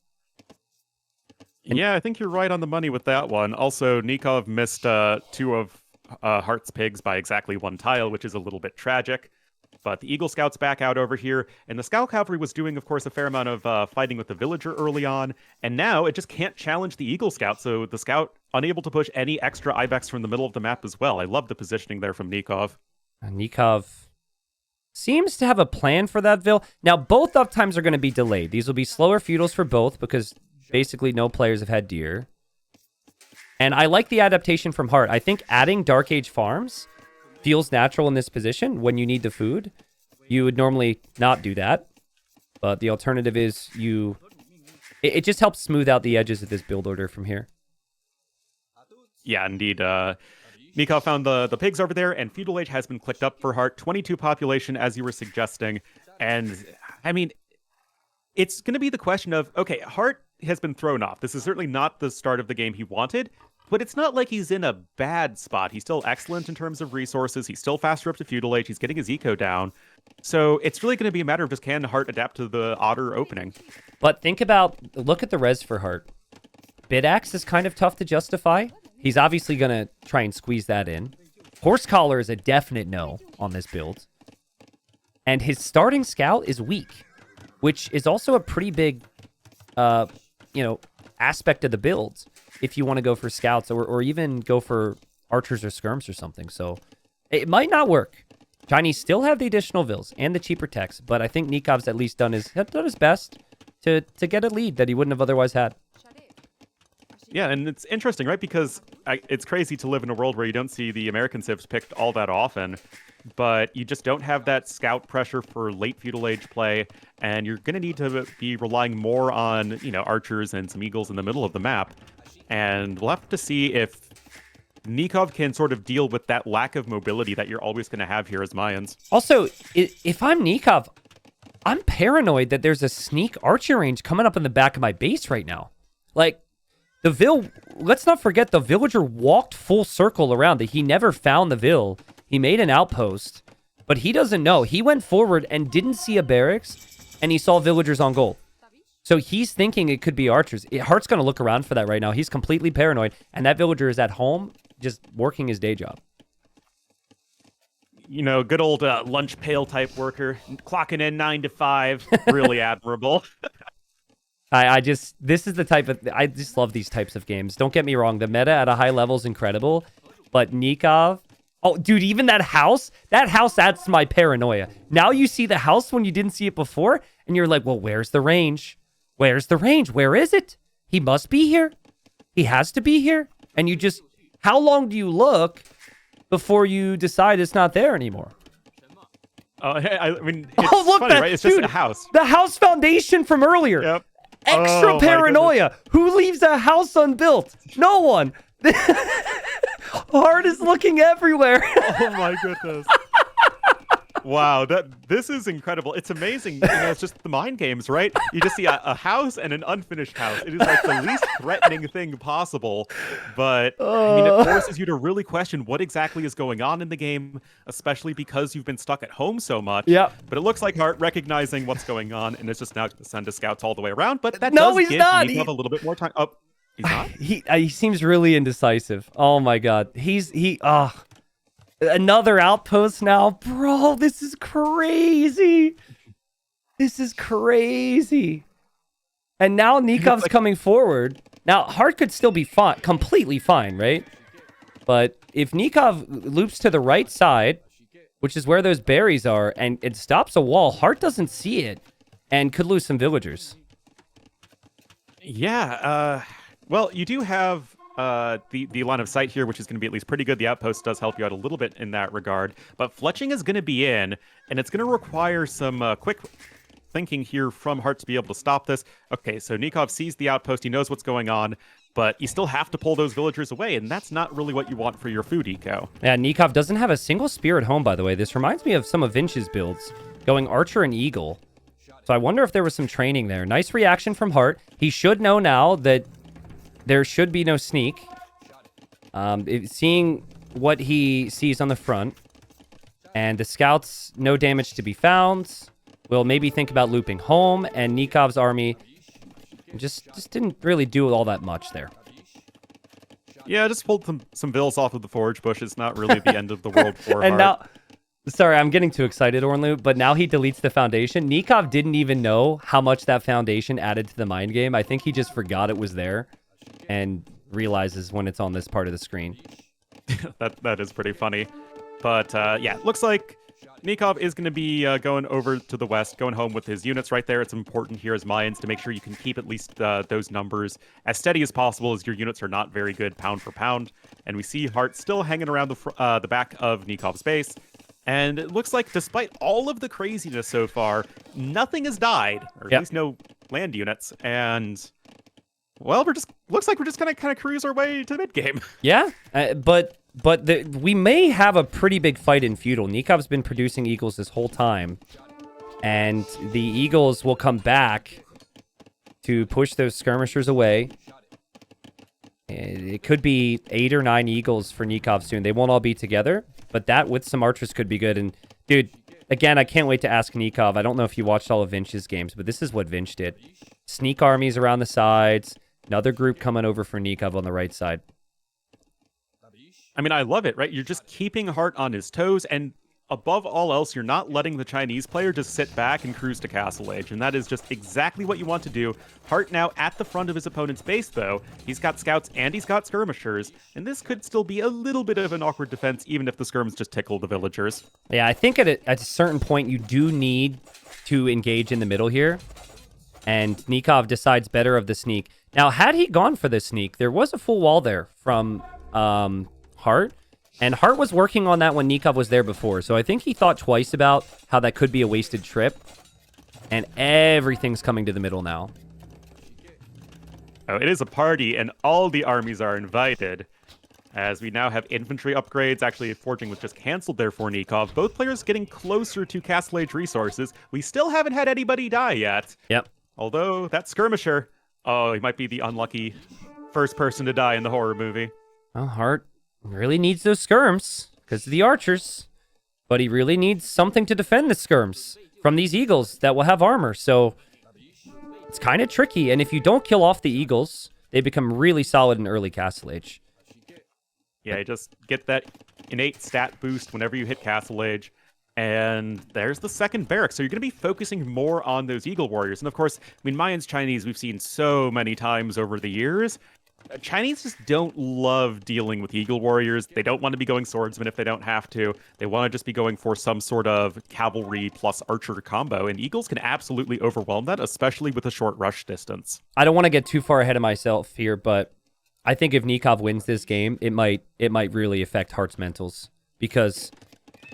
B: Yeah, I think you're right on the money with that one. Also, Nikov missed 2 of Hart's pigs by exactly 1 tile, which is a little bit tragic. But the Eagle Scout's back out over here, and the Scout Cavalry was doing, of course, a fair amount of fighting with the Villager early on, and now it just can't challenge the Eagle Scout, so the Scout unable to push any extra Ibex from the middle of the map as well. I love the positioning there from Nikov.
A: Nikov seems to have a plan for that Vil. Now, both uptimes are going to be delayed. These will be slower feudals for both because basically no players have had deer. And I like the adaptation from Hart. I think adding Dark Age farms feels natural in this position when you need the food. You would normally not do that. But the alternative is it just helps smooth out the edges of this build order from here.
B: Yeah, indeed. Nikov found the pigs over there, and Feudal Age has been clicked up for Hart. 22 population, as you were suggesting. And, I mean, it's going to be the question of, okay, Hart has been thrown off. This is certainly not the start of the game he wanted, but it's not like he's in a bad spot. He's still excellent in terms of resources. He's still faster up to Feudal Age. He's getting his eco down. So it's really going to be a matter of just can Hart adapt to the Otter opening.
A: But look at the res for Hart. Bidaxe is kind of tough to justify. He's obviously going to try and squeeze that in. Horse Collar is a definite no on this build. And his starting scout is weak, which is also a pretty big, aspect of the build if you want to go for scouts or even go for archers or skirms or something. So it might not work. Chinese still have the additional Vils and the cheaper techs, but I think Nikov's at least done his best to get a lead that he wouldn't have otherwise had.
B: Yeah, and it's interesting, right? Because it's crazy to live in a world where you don't see the American civs picked all that often, but you just don't have that scout pressure for late Feudal Age play, and you're going to need to be relying more on, archers and some eagles in the middle of the map. And we'll have to see if Nikov can sort of deal with that lack of mobility that you're always going to have here as Mayans.
A: Also, if I'm Nikov, I'm paranoid that there's a sneak archer range coming up in the back of my base right now. Like, let's not forget the Villager walked full circle around it. He never found the Vil. He made an outpost, but he doesn't know. He went forward and didn't see a barracks, and he saw villagers on goal. So he's thinking it could be archers. Hart's going to look around for that right now. He's completely paranoid, and that Villager is at home just working his day job.
B: good old lunch pail type worker, clocking in 9 to 5. Really admirable.
A: This is the type of, I just love these types of games. Don't get me wrong. The meta at a high level is incredible, but Nikov, oh, dude, even that house adds to my paranoia. Now you see the house when you didn't see it before, and you're like, well, where's the range? Where's the range? Where is it? He must be here. He has to be here. And you just, how long do you look before you decide it's not there anymore?
B: I mean, it's funny, right? It's just a house.
A: The house foundation from earlier.
B: Yep.
A: Extra paranoia. Who leaves a house unbuilt? No one. Heart is looking everywhere.
B: Oh my goodness. Wow, this is incredible. It's amazing. It's just the mind games, right? You just see a house and an unfinished house. It is like the least threatening thing possible. But I mean, it forces you to really question what exactly is going on in the game, especially because you've been stuck at home so much.
A: Yeah.
B: But it looks like Hart recognizing what's going on, and it's just now to send his scouts all the way around. But that does give Nikov a little bit more time. Oh, he's not?
A: He seems really indecisive. Oh my god. Another outpost now. Bro, this is crazy. This is crazy. And now Nikov's coming forward. Now, Hart could still be fine, completely fine, right? But if Nikov loops to the right side, which is where those berries are, and it stops a wall, Hart doesn't see it and could lose some villagers.
B: Yeah, well, you do have the line of sight here, which is going to be at least pretty good. The outpost does help you out a little bit in that regard. But fletching is going to be in, and it's going to require some quick thinking here from Hart to be able to stop this. Okay, so Nikov sees the outpost. He knows what's going on, but you still have to pull those villagers away, and that's not really what you want for your food eco.
A: Yeah, Nikov doesn't have a single spear at home, by the way. This reminds me of some of Vinch's builds, going Archer and Eagle. So I wonder if there was some training there. Nice reaction from Hart. He should know now that there should be no sneak. Seeing what he sees on the front. And the scouts, no damage to be found. Will maybe think about looping home. And Nikov's army just didn't really do all that much there.
B: Yeah, just pulled some vills off of the forage bush. It's not really the end of the world for
A: And
B: Hart.
A: now, sorry, I'm getting too excited, Ornlu, but now he deletes the foundation. Nikov didn't even know how much that foundation added to the mind game. I think he just forgot it was there and realizes when it's on this part of the screen.
B: That is pretty funny. But yeah, looks like Nikov is going to be going over to the west, going home with his units right there. It's important here as Mayans to make sure you can keep at least those numbers as steady as possible, as your units are not very good pound for pound. And we see Hart still hanging around the back of Nikov's base. And it looks like, despite all of the craziness so far, nothing has died, or at least no land units. And well, looks like we're just gonna kind of cruise our way to mid game.
A: Yeah, but we may have a pretty big fight in feudal. Nikov's been producing eagles this whole time, and the eagles will come back to push those skirmishers away. It could be 8 or 9 eagles for Nikov soon. They won't all be together, but that with some archers could be good. And dude, again, I can't wait to ask Nikov. I don't know if you watched all of Vinch's games, but this is what Vinch did. Sneak armies around the sides. Another group coming over for Nikov on the right side.
B: I mean, I love it, right? You're just keeping Hart on his toes, and above all else, you're not letting the Chinese player just sit back and cruise to Castle Age, and that is just exactly what you want to do. Hart now at the front of his opponent's base, though. He's got scouts and he's got skirmishers, and this could still be a little bit of an awkward defense, even if the skirms just tickle the villagers.
A: Yeah, I think at a certain point, you do need to engage in the middle here, and Nikov decides better of the sneak. Now, had he gone for the sneak, there was a full wall there from Hart, and Hart was working on that when Nikov was there before, so I think he thought twice about how that could be a wasted trip, and everything's coming to the middle now.
B: Oh, it is a party, and all the armies are invited, as we now have infantry upgrades. Actually, forging was just canceled there for Nikov. Both players getting closer to Castle Age resources. We still haven't had anybody die yet.
A: Yep.
B: Although, that skirmisher, oh, he might be the unlucky first person to die in the horror movie.
A: Well, Hart really needs those skirms because of the archers, but he really needs something to defend the skirms from these eagles that will have armor, so it's kind of tricky. And if you don't kill off the eagles, they become really solid in early Castle Age.
B: Yeah, you just get that innate stat boost whenever you hit Castle Age. And there's the second barracks. So you're going to be focusing more on those Eagle Warriors. And of course, I mean, Mayans Chinese, we've seen so many times over the years. Chinese just don't love dealing with Eagle Warriors. They don't want to be going swordsmen if they don't have to. They want to just be going for some sort of cavalry plus archer combo. And Eagles can absolutely overwhelm that, especially with a short rush distance.
A: I don't want to get too far ahead of myself here, but I think if Nikov wins this game, it might really affect Hart's mentals, because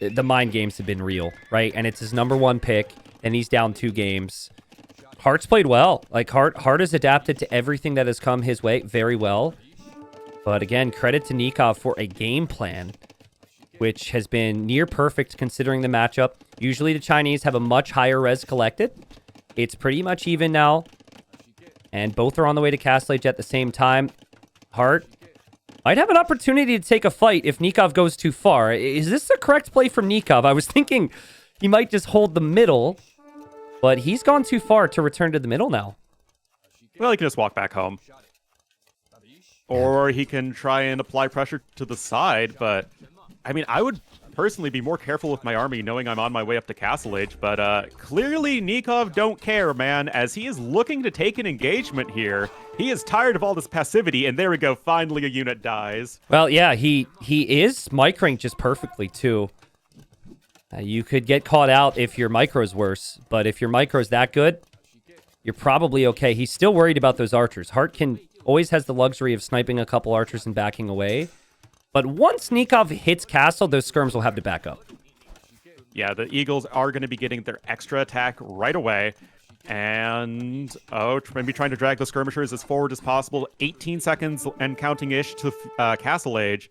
A: the mind games have been real, right? And it's his #1 pick, and he's down 2 games. Hart's played well. Like, Hart has adapted to everything that has come his way very well. But again, credit to Nikov for a game plan, which has been near perfect considering the matchup. Usually the Chinese have a much higher res collected. It's pretty much even now. And both are on the way to Castle Age at the same time. Hart might have an opportunity to take a fight if Nikov goes too far. Is this the correct play from Nikov? I was thinking he might just hold the middle, but he's gone too far to return to the middle now.
B: Well, he can just walk back home. Or he can try and apply pressure to the side, but I mean, I would personally be more careful with my army knowing I'm on my way up to Castle Age, but clearly Nikov don't care, man, as he is looking to take an engagement here. He is tired of all this passivity, and there we go, finally a unit dies.
A: Well, yeah, he is microing just perfectly, too. You could get caught out if your micro's worse, but if your micro's that good, you're probably okay. He's still worried about those archers. Hart always has the luxury of sniping a couple archers and backing away. But once Nikov hits Castle, those skirms will have to back up.
B: Yeah, the Eagles are going to be getting their extra attack right away. And, maybe trying to drag the skirmishers as forward as possible. 18 seconds and counting-ish to Castle Age.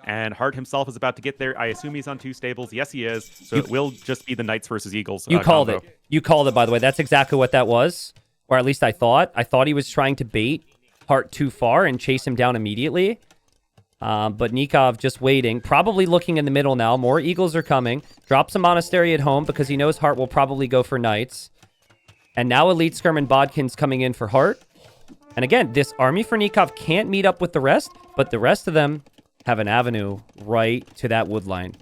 B: And Hart himself is about to get there. I assume he's on 2 stables. Yes, he is. So it will just be the Knights versus Eagles.
A: You called
B: combo.
A: it. You called it, by the way. That's exactly what that was. Or at least I thought. I thought he was trying to bait Hart too far and chase him down immediately. But Nikov just waiting, probably looking in the middle now. More Eagles are coming. Drops a monastery at home because he knows Hart will probably go for Knights. And now Elite Skirm and Bodkin's coming in for Hart. And again, this army for Nikov can't meet up with the rest, but the rest of them have an avenue right to that wood line.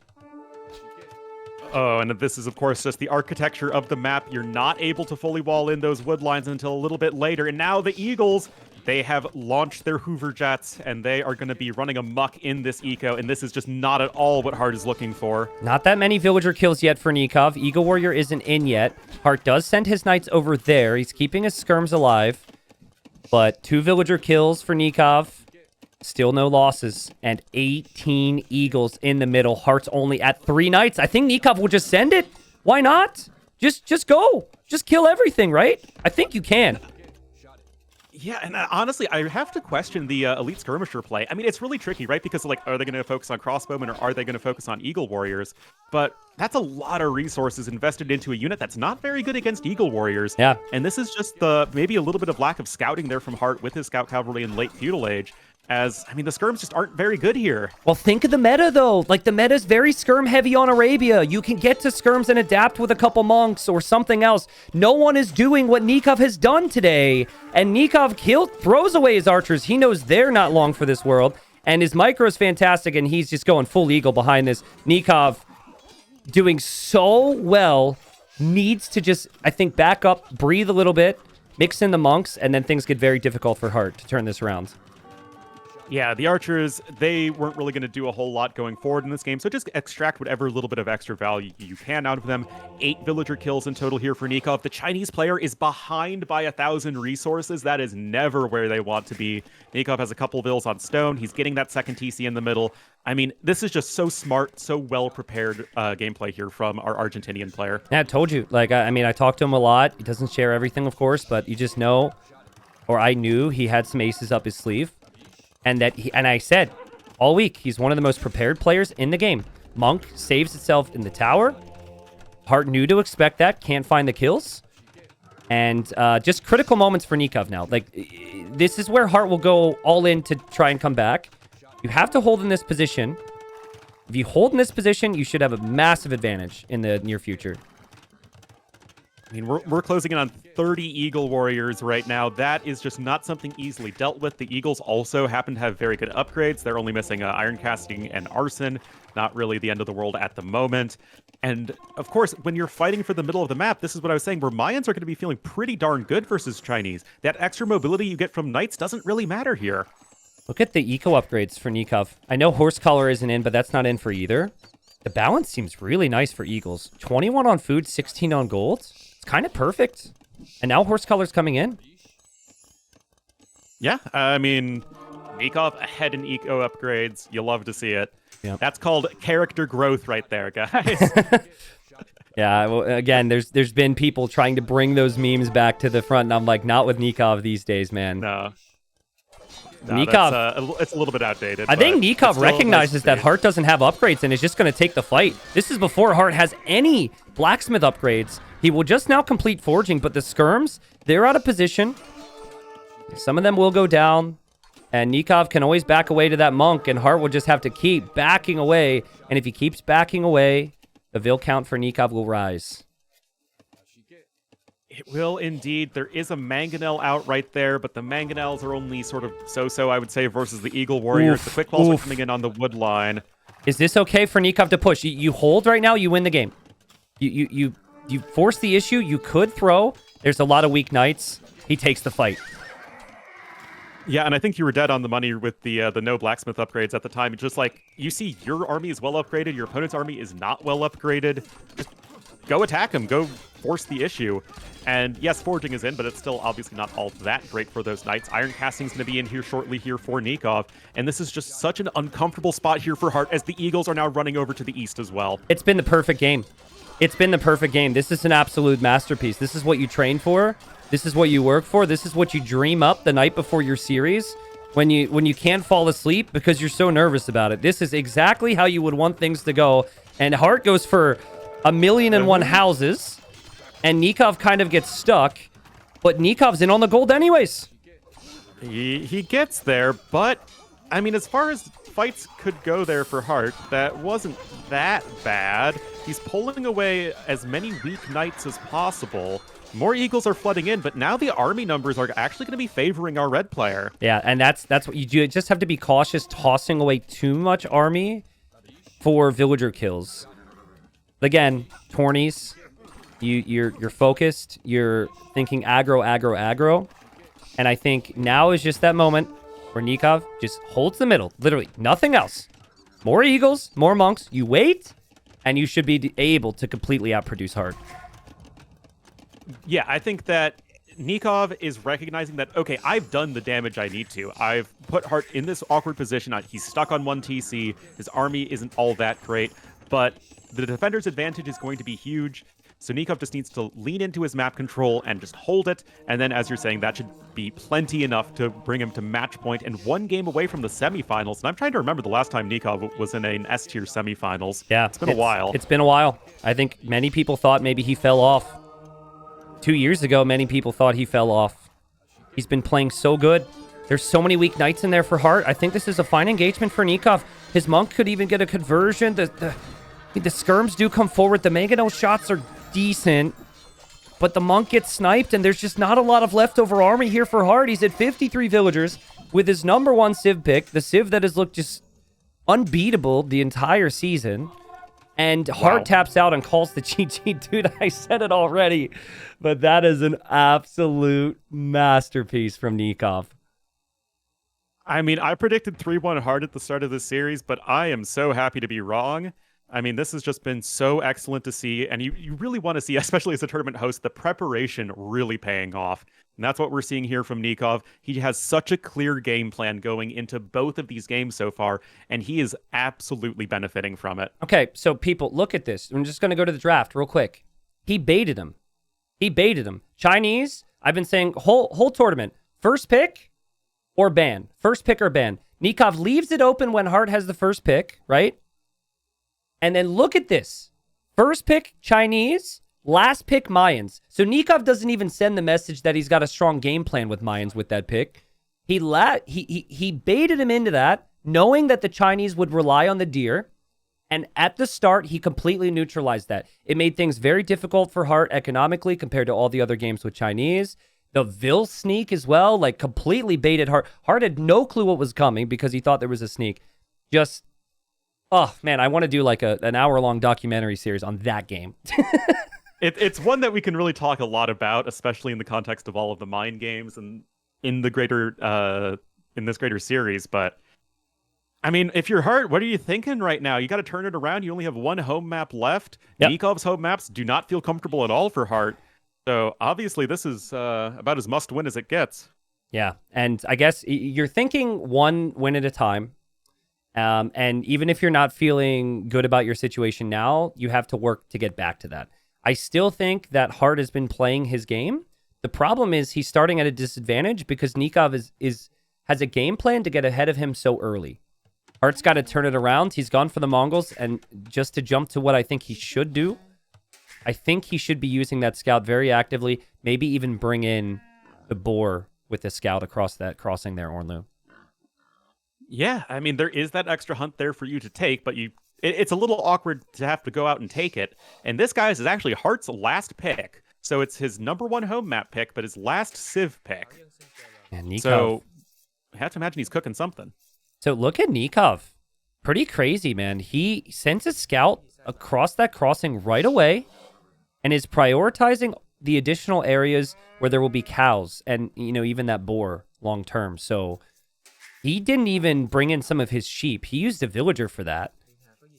B: Oh, and this is, of course, just the architecture of the map. You're not able to fully wall in those wood lines until a little bit later. And now the Eagles, they have launched their Hoover jets, and they are going to be running amok in this eco. And this is just not at all what Hart is looking for.
A: Not that many villager kills yet for Nikov. Eagle Warrior isn't in yet. Hart does send his knights over there. He's keeping his skirms alive. But 2 villager kills for Nikov. Still no losses. And 18 Eagles in the middle. Hart's only at 3 knights. I think Nikov will just send it. Why not? Just go. Just kill everything, right? I think you can.
B: Yeah, and honestly, I have to question the Elite Skirmisher play. I mean, it's really tricky, right? Because, like, are they going to focus on crossbowmen or are they going to focus on Eagle Warriors? But that's a lot of resources invested into a unit that's not very good against Eagle Warriors.
A: Yeah.
B: And this is just maybe a little bit of lack of scouting there from Hart with his Scout Cavalry in late Feudal Age. As, I mean, the skirms just aren't very good here.
A: Well, think of the meta, though. Like, the meta's very skirm heavy on Arabia. You can get to skirms and adapt with a couple monks or something else. No one is doing what Nikov has done today. And Nikov throws away his archers. He knows they're not long for this world. And his micro is fantastic, and he's just going full eagle behind this. Nikov doing so well, needs to just, I think, back up, breathe a little bit, mix in the monks, and then things get very difficult for Hart to turn this around.
B: Yeah, the archers, they weren't really going to do a whole lot going forward in this game, so just extract whatever little bit of extra value you can out of them. 8 villager kills in total here for Nikov. The Chinese player is behind by 1,000 resources. That is never where they want to be. Nikov has a couple vills on stone. He's getting that second TC in the middle. I mean, this is just so smart, so well-prepared gameplay here from our Argentinian player.
A: Yeah, I told you. Like, I mean, I talked to him a lot. He doesn't share everything, of course, but you just know, or I knew he had some aces up his sleeve. And I said all week, he's one of the most prepared players in the game. Monk saves itself in the tower. Hart knew to expect that. Can't find the kills. And just critical moments for Nikov now. Like, this is where Hart will go all in to try and come back. You have to hold in this position. If you hold in this position, you should have a massive advantage in the near future.
B: I mean, we're closing in on 30 Eagle Warriors right now. That is just not something easily dealt with. The Eagles also happen to have very good upgrades. They're only missing Iron Casting and Arson. Not really the end of the world at the moment. And, of course, when you're fighting for the middle of the map, this is what I was saying, where Mayans are going to be feeling pretty darn good versus Chinese. That extra mobility you get from Knights doesn't really matter here.
A: Look at the eco upgrades for Nikov. I know Horse Collar isn't in, but that's not in for either. The balance seems really nice for Eagles. 21 on food, 16 on gold. It's kind of perfect. And now Horse Collar's coming in.
B: Yeah, I mean, Nikov ahead in eco upgrades. You love to see it.
A: Yep.
B: That's called character growth right there, guys.
A: Yeah, well, again, there's been people trying to bring those memes back to the front, and I'm like, not with Nikov these days, man.
B: No,
A: Nikov,
B: it's a little bit outdated.
A: I think Nikov recognizes that Hart doesn't have upgrades and is just going to take the fight. This is before Hart has any blacksmith upgrades. He will just now complete forging, but the skirms, they're out of position. Some of them will go down, and Nikov can always back away to that monk, and Hart will just have to keep backing away. And if he keeps backing away, the Vil count for Nikov will rise.
B: It will indeed. There is a Mangonel out right there, but the Mangonels are only sort of so-so, I would say, versus the Eagle Warriors. The quick balls are coming in on the wood line.
A: Is this okay for Nikov to push? You hold right now, you win the game. You force the issue. You could throw. There's a lot of weak knights. He takes the fight.
B: Yeah, and I think you were dead on the money with the no blacksmith upgrades at the time. It's just like, you see your army is well upgraded, your opponent's army is not well upgraded. Just go attack him. Go force the issue. And yes, forging is in, but it's still obviously not all that great for those knights. Iron Casting's going to be in here shortly here for Nikov. And this is just such an uncomfortable spot here for Hart as the Eagles are now running over to the east as well.
A: It's been the perfect game. It's been the perfect game. This is an absolute masterpiece. This is what you train for. This is what you work for. This is what you dream up the night before your series when you can't fall asleep because you're so nervous about it. This is exactly how you would want things to go. And Hart goes for 1,000,001 houses, and Nikov kind of gets stuck, but Nikov's in on the gold anyways.
B: He gets there, but, I mean, as far as fights could go there for Hart, that wasn't that bad. He's pulling away as many weak knights as possible. More Eagles are flooding in, but now the army numbers are actually going to be favoring our red player.
A: Yeah, and that's what you do. You just have to be cautious tossing away too much army for villager kills. Again, tourneys, you're focused. You're thinking aggro, aggro, aggro. And I think now is just that moment where Nikov just holds the middle. Literally, nothing else. More Eagles, more monks. You wait, and you should be able to completely outproduce Hart.
B: Yeah, I think that Nikov is recognizing that, okay, I've done the damage I need to. I've put Hart in this awkward position. He's stuck on 1 TC. His army isn't all that great, but the defender's advantage is going to be huge. So Nikov just needs to lean into his map control and just hold it. And then, as you're saying, that should be plenty enough to bring him to match point and 1 game away from the semifinals. And I'm trying to remember the last time Nikov was in an S-tier semifinals.
A: Yeah.
B: It's been a while.
A: It's been a while. I think many people thought maybe he fell off. 2 years ago, many people thought he fell off. He's been playing so good. There's so many weak knights in there for Hart. I think this is a fine engagement for Nikov. His monk could even get a conversion. The skirms do come forward. The Mangonel shots are decent, but the monk gets sniped, and there's just not a lot of leftover army here for Hart. He's at 53 villagers with his #1 Civ pick, the Civ that has looked just unbeatable the entire season. And Hart taps out and calls the GG. Dude, I said it already, but that is an absolute masterpiece from Nikov.
B: I mean, I predicted 3-1 Hart at the start of this series, but I am so happy to be wrong. I mean, this has just been so excellent to see, and you really want to see, especially as a tournament host, the preparation really paying off. And that's what we're seeing here from Nikov. He has such a clear game plan going into both of these games so far, and he is absolutely benefiting from it.
A: Okay, so people, look at this. I'm just going to go to the draft real quick. He baited him. He baited him. Chinese, I've been saying whole tournament, first pick or ban. First pick or ban. Nikov leaves it open when Hart has the first pick, right? And then look at this. First pick, Chinese. Last pick, Mayans. So Nikov doesn't even send the message that he's got a strong game plan with Mayans with that pick. He baited him into that, knowing that the Chinese would rely on the deer. And at the start, he completely neutralized that. It made things very difficult for Hart economically compared to all the other games with Chinese. The Vil sneak as well, like completely baited Hart. Hart had no clue what was coming because he thought there was a sneak. Just, oh man, I want to do like an hour-long documentary series on that game.
B: It's one that we can really talk a lot about, especially in the context of all of the mind games and in the greater in this greater series. But I mean, if you're Hart, what are you thinking right now? You got to turn it around. You only have one home map left.
A: Yep.
B: Nikov's home maps do not feel comfortable at all for Hart. So obviously, this is about as must-win as it gets.
A: Yeah, and I guess you're thinking one win at a time. And even if you're not feeling good about your situation now, you have to work to get back to that. I still think that Hart has been playing his game. The problem is he's starting at a disadvantage because Nikov has a game plan to get ahead of him so early. Hart's got to turn it around. He's gone for the Mongols, and just to jump to what I think he should do, I think he should be using that scout very actively, maybe even bring in the boar with the scout across that crossing there, Ornlu.
B: Yeah, I mean, there is that extra hunt there for you to take, but it's a little awkward to have to go out and take it. And this guy's is actually Hart's last pick. So it's his number one home map pick, but his last Civ pick.
A: And Nikov.
B: So I have to imagine he's cooking something.
A: So look at Nikov. Pretty crazy, man. He sends a scout across that crossing right away and is prioritizing the additional areas where there will be cows and, even that boar long term. So he didn't even bring in some of his sheep. He used a villager for that.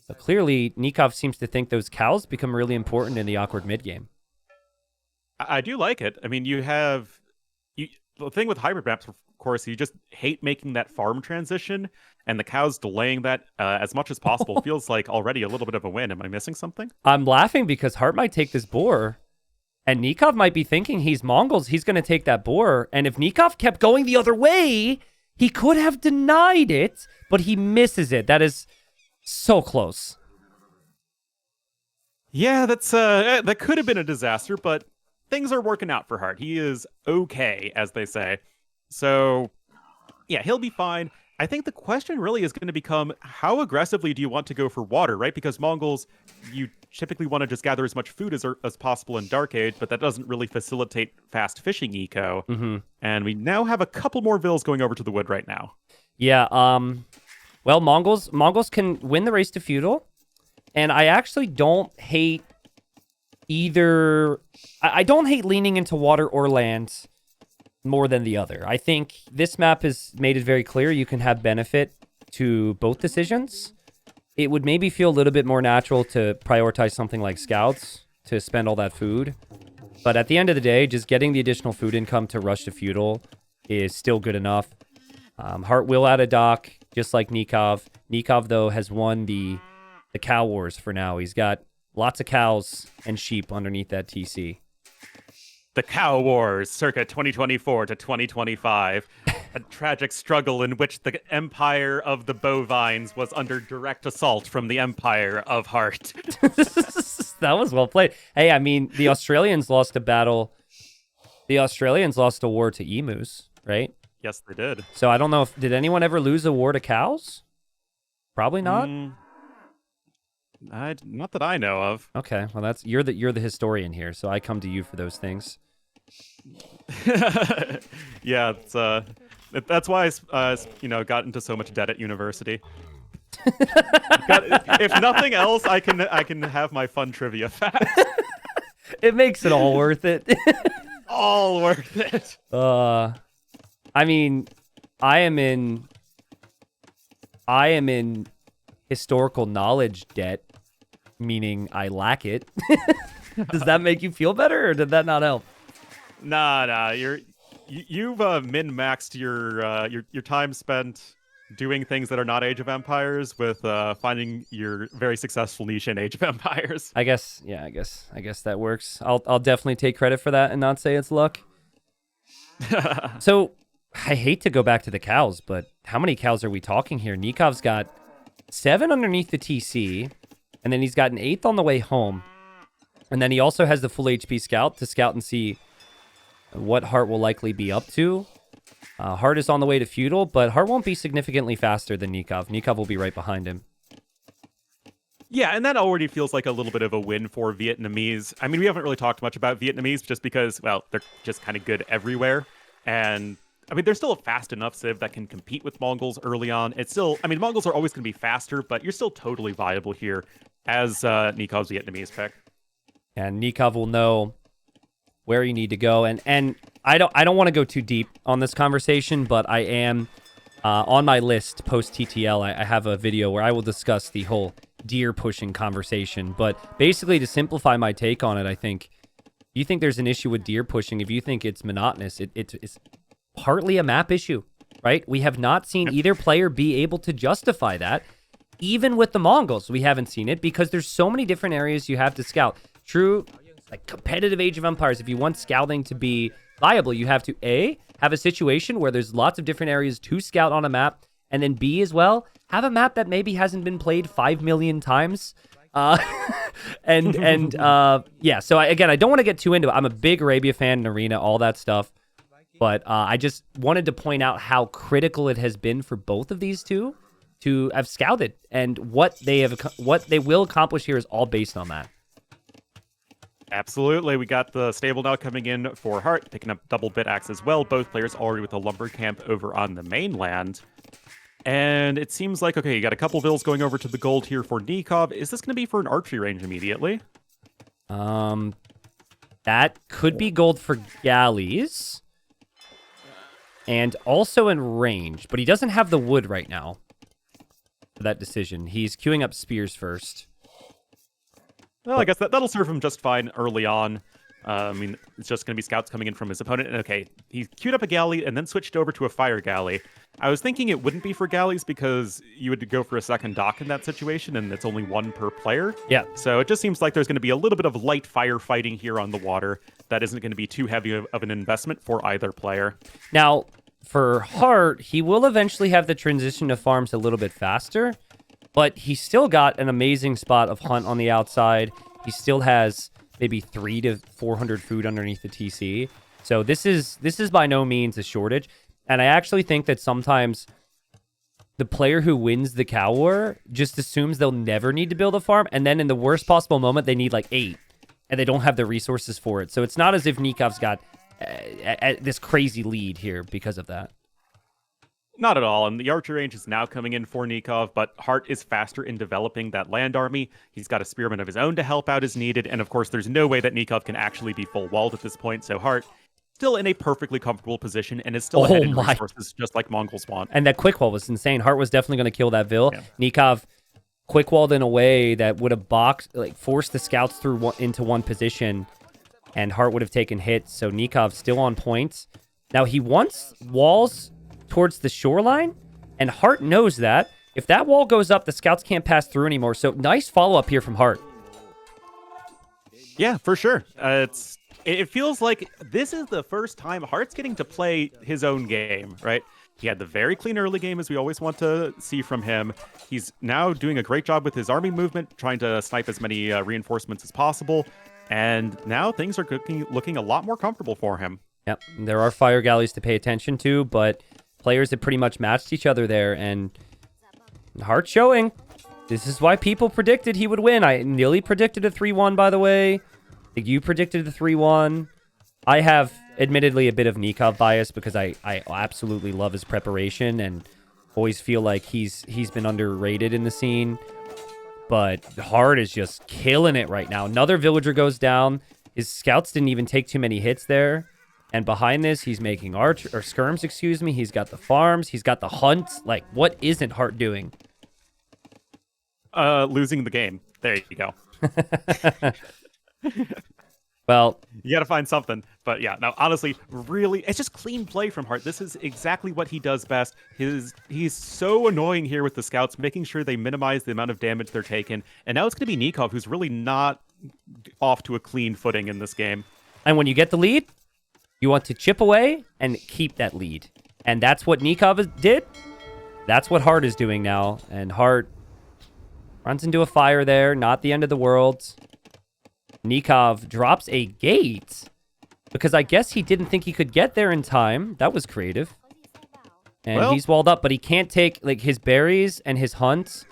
A: So clearly, Nikov seems to think those cows become really important in the awkward mid game.
B: I do like it. I mean, the thing with hybrid maps, of course, you just hate making that farm transition, and the cows delaying that as much as possible feels like already a little bit of a win. Am I missing something?
A: I'm laughing because Hart might take this boar, and Nikov might be thinking he's Mongols. He's going to take that boar, and if Nikov kept going the other way, he could have denied it, but he misses it. That is so close.
B: Yeah, that could have been a disaster, but things are working out for Hart. He is okay, as they say. So, yeah, he'll be fine. I think the question really is going to become, how aggressively do you want to go for water, right? Because Mongols, you typically want to just gather as much food as possible in Dark Age, but that doesn't really facilitate fast fishing eco.
A: Mm-hmm.
B: And we now have a couple more vills going over to the wood right now.
A: Yeah, well, Mongols can win the race to feudal, and I actually don't hate either. I don't hate leaning into water or land more than the other. I think this map has made it very clear you can have benefit to both decisions. It would maybe feel a little bit more natural to prioritize something like scouts to spend all that food. But at the end of the day, just getting the additional food income to rush to feudal is still good enough. Hart will add a dock, just like Nikov. Nikov, though, has won the cow wars for now. He's got lots of cows and sheep underneath that TC.
B: The Cow Wars, circa 2024 to 2025. A tragic struggle in which the Empire of the Bovines was under direct assault from the Empire of Hart.
A: That was well played. Hey, I mean, the Australians lost a battle. The Australians lost a war to emus, right?
B: Yes, they did.
A: So I don't know did anyone ever lose a war to cows? Probably not.
B: Not that I know of.
A: Okay, well you're the historian here, so I come to you for those things.
B: Yeah, that's why I got into so much debt at university. If nothing else, I can have my fun trivia facts.
A: It makes it all worth it.
B: All worth it.
A: I mean, I am in historical knowledge debt, meaning I lack it. Does that make you feel better, or did that not help?
B: Nah. You've min-maxed your time spent doing things that are not Age of Empires with finding your very successful niche in Age of Empires.
A: I guess that works. I'll definitely take credit for that and not say it's luck. So I hate to go back to the cows, but how many cows are we talking here? Nikov's got 7 underneath the TC, and then he's got an 8th on the way home. And then he also has the full HP scout to scout and see what Hart will likely be up to. Hart is on the way to feudal, but Hart won't be significantly faster than Nikov. Nikov will be right behind him.
B: Yeah, and that already feels like a little bit of a win for Vietnamese. I mean, we haven't really talked much about Vietnamese just because, well, they're just kind of good everywhere. And I mean, they're still a fast enough civ that can compete with Mongols early on. It's still, I mean, Mongols are always going to be faster, but you're still totally viable here as Nikov's Vietnamese pick.
A: And Nikov will know where you need to go. And I don't want to go too deep on this conversation, but I am on my list post TTL. I have a video where I will discuss the whole deer pushing conversation. But basically, to simplify my take on it, I think you think there's an issue with deer pushing. If you think it's monotonous, it's partly a map issue, right? We have not seen either player be able to justify that. Even with the Mongols, we haven't seen it because there's so many different areas you have to scout. True, like competitive Age of Empires, if you want scouting to be viable, you have to A, have a situation where there's lots of different areas to scout on a map, and then B as well, have a map that maybe hasn't been played 5 million times. Yeah, so again, I don't want to get too into it. I'm a big Arabia fan in Arena, all that stuff. But I just wanted to point out how critical it has been for both of these two to have scouted, and what they will accomplish here is all based on that.
B: Absolutely. We got the stable now coming in for Hart, picking up double bit axe as well. Both players already with a lumber camp over on the mainland. And it seems like, okay, you got a couple vills going over to the gold here for Nikov. Is this going to be for an archery range immediately?
A: That could be gold for galleys. And also in range, but he doesn't have the wood right now for that decision. He's queuing up spears first.
B: Well, I guess that'll serve him just fine early on. I mean, it's just going to be scouts coming in from his opponent. And okay, he queued up a galley and then switched over to a fire galley. I was thinking it wouldn't be for galleys because you would go for a second dock in that situation, and it's only one per player.
A: Yeah.
B: So it just seems like there's going to be a little bit of light firefighting here on the water that isn't going to be too heavy of an investment for either player.
A: Now, for Hart, he will eventually have the transition to farms a little bit faster, but he's still got an amazing spot of hunt on the outside. He still has maybe 300 to 400 food underneath the TC. So this is by no means a shortage. And I actually think that sometimes the player who wins the cow war just assumes they'll never need to build a farm, and then in the worst possible moment, they need like 8, and they don't have the resources for it. So it's not as if Nikov's got this crazy lead here because of that.
B: Not at all, and the archer range is now coming in for Nikov, but Hart is faster in developing that land army. He's got a spearman of his own to help out as needed, and of course there's no way that Nikov can actually be full walled at this point, so Hart still in a perfectly comfortable position and is still ahead in resources just like Mongols want.
A: And that quick wall was insane. Hart was definitely going to kill that Vil. Yeah. Nikov quick walled in a way that would have forced the scouts through into one position, and Hart would have taken hits, so Nikov still on points. Now he wants walls towards the shoreline, and Hart knows that. If that wall goes up, the scouts can't pass through anymore, so nice follow-up here from Hart.
B: Yeah, for sure. It feels like this is the first time Hart's getting to play his own game, right? He had the very clean early game, as we always want to see from him. He's now doing a great job with his army movement, trying to snipe as many reinforcements as possible. And now things are looking a lot more comfortable for him.
A: Yep, there are fire galleys to pay attention to, but players have pretty much matched each other there, and Hart showing. This is why people predicted he would win. I nearly predicted a 3-1, by the way. I think you predicted a 3-1. I have, admittedly, a bit of Nikov bias because I absolutely love his preparation and always feel like he's been underrated in the scene. But Hart is just killing it right now. Another villager goes down. His scouts didn't even take too many hits there. And behind this, he's making skirms, excuse me. He's got the farms. He's got the hunt. Like, what isn't Hart doing?
B: Losing the game. There you go.
A: Well,
B: you got to find something. But yeah, no, honestly, really, it's just clean play from Hart. This is exactly what he does best. He's so annoying here with the scouts, making sure they minimize the amount of damage they're taking. And now it's going to be Nikov, who's really not off to a clean footing in this game.
A: And when you get the lead, you want to chip away and keep that lead. And that's what Nikov did. That's what Hart is doing now. And Hart runs into a fire there. Not the end of the world. Nikov drops a gate because I guess he didn't think he could get there in time. That was creative. And he's walled up, but he can't take like his berries and his hunts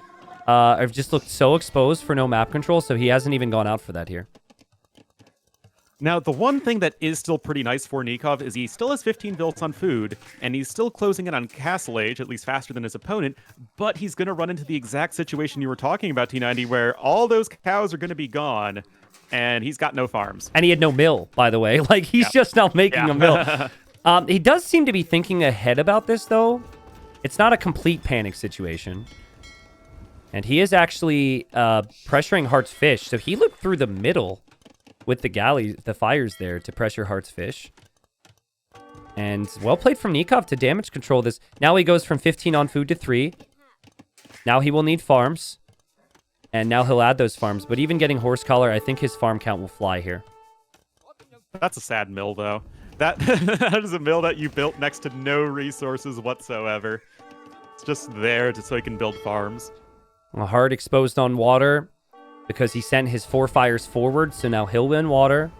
A: have just looked so exposed for no map control, so he hasn't even gone out for that here.
B: Now, the one thing that is still pretty nice for Nikov is he still has 15 builds on food, and he's still closing in on Castle Age, at least faster than his opponent, but he's going to run into the exact situation you were talking about, T90, where all those cows are going to be gone, and he's got no farms.
A: And he had no mill, by the way. Like, he's just now making a mill. He does seem to be thinking ahead about this, though. It's not a complete panic situation. And he is actually pressuring Heart's fish, so he looked through the middle with the galleys, the fires there to pressure Heart's fish. And well played from Nikov to damage control this. Now he goes from 15 on food to 3. Now he will need farms. And now he'll add those farms. But even getting horse collar, I think his farm count will fly here.
B: That's a sad mill, though. That is a mill that you built next to no resources whatsoever. It's just there just so he can build farms.
A: Hard exposed on water because he sent his 4 fires forward, so now he'll win water.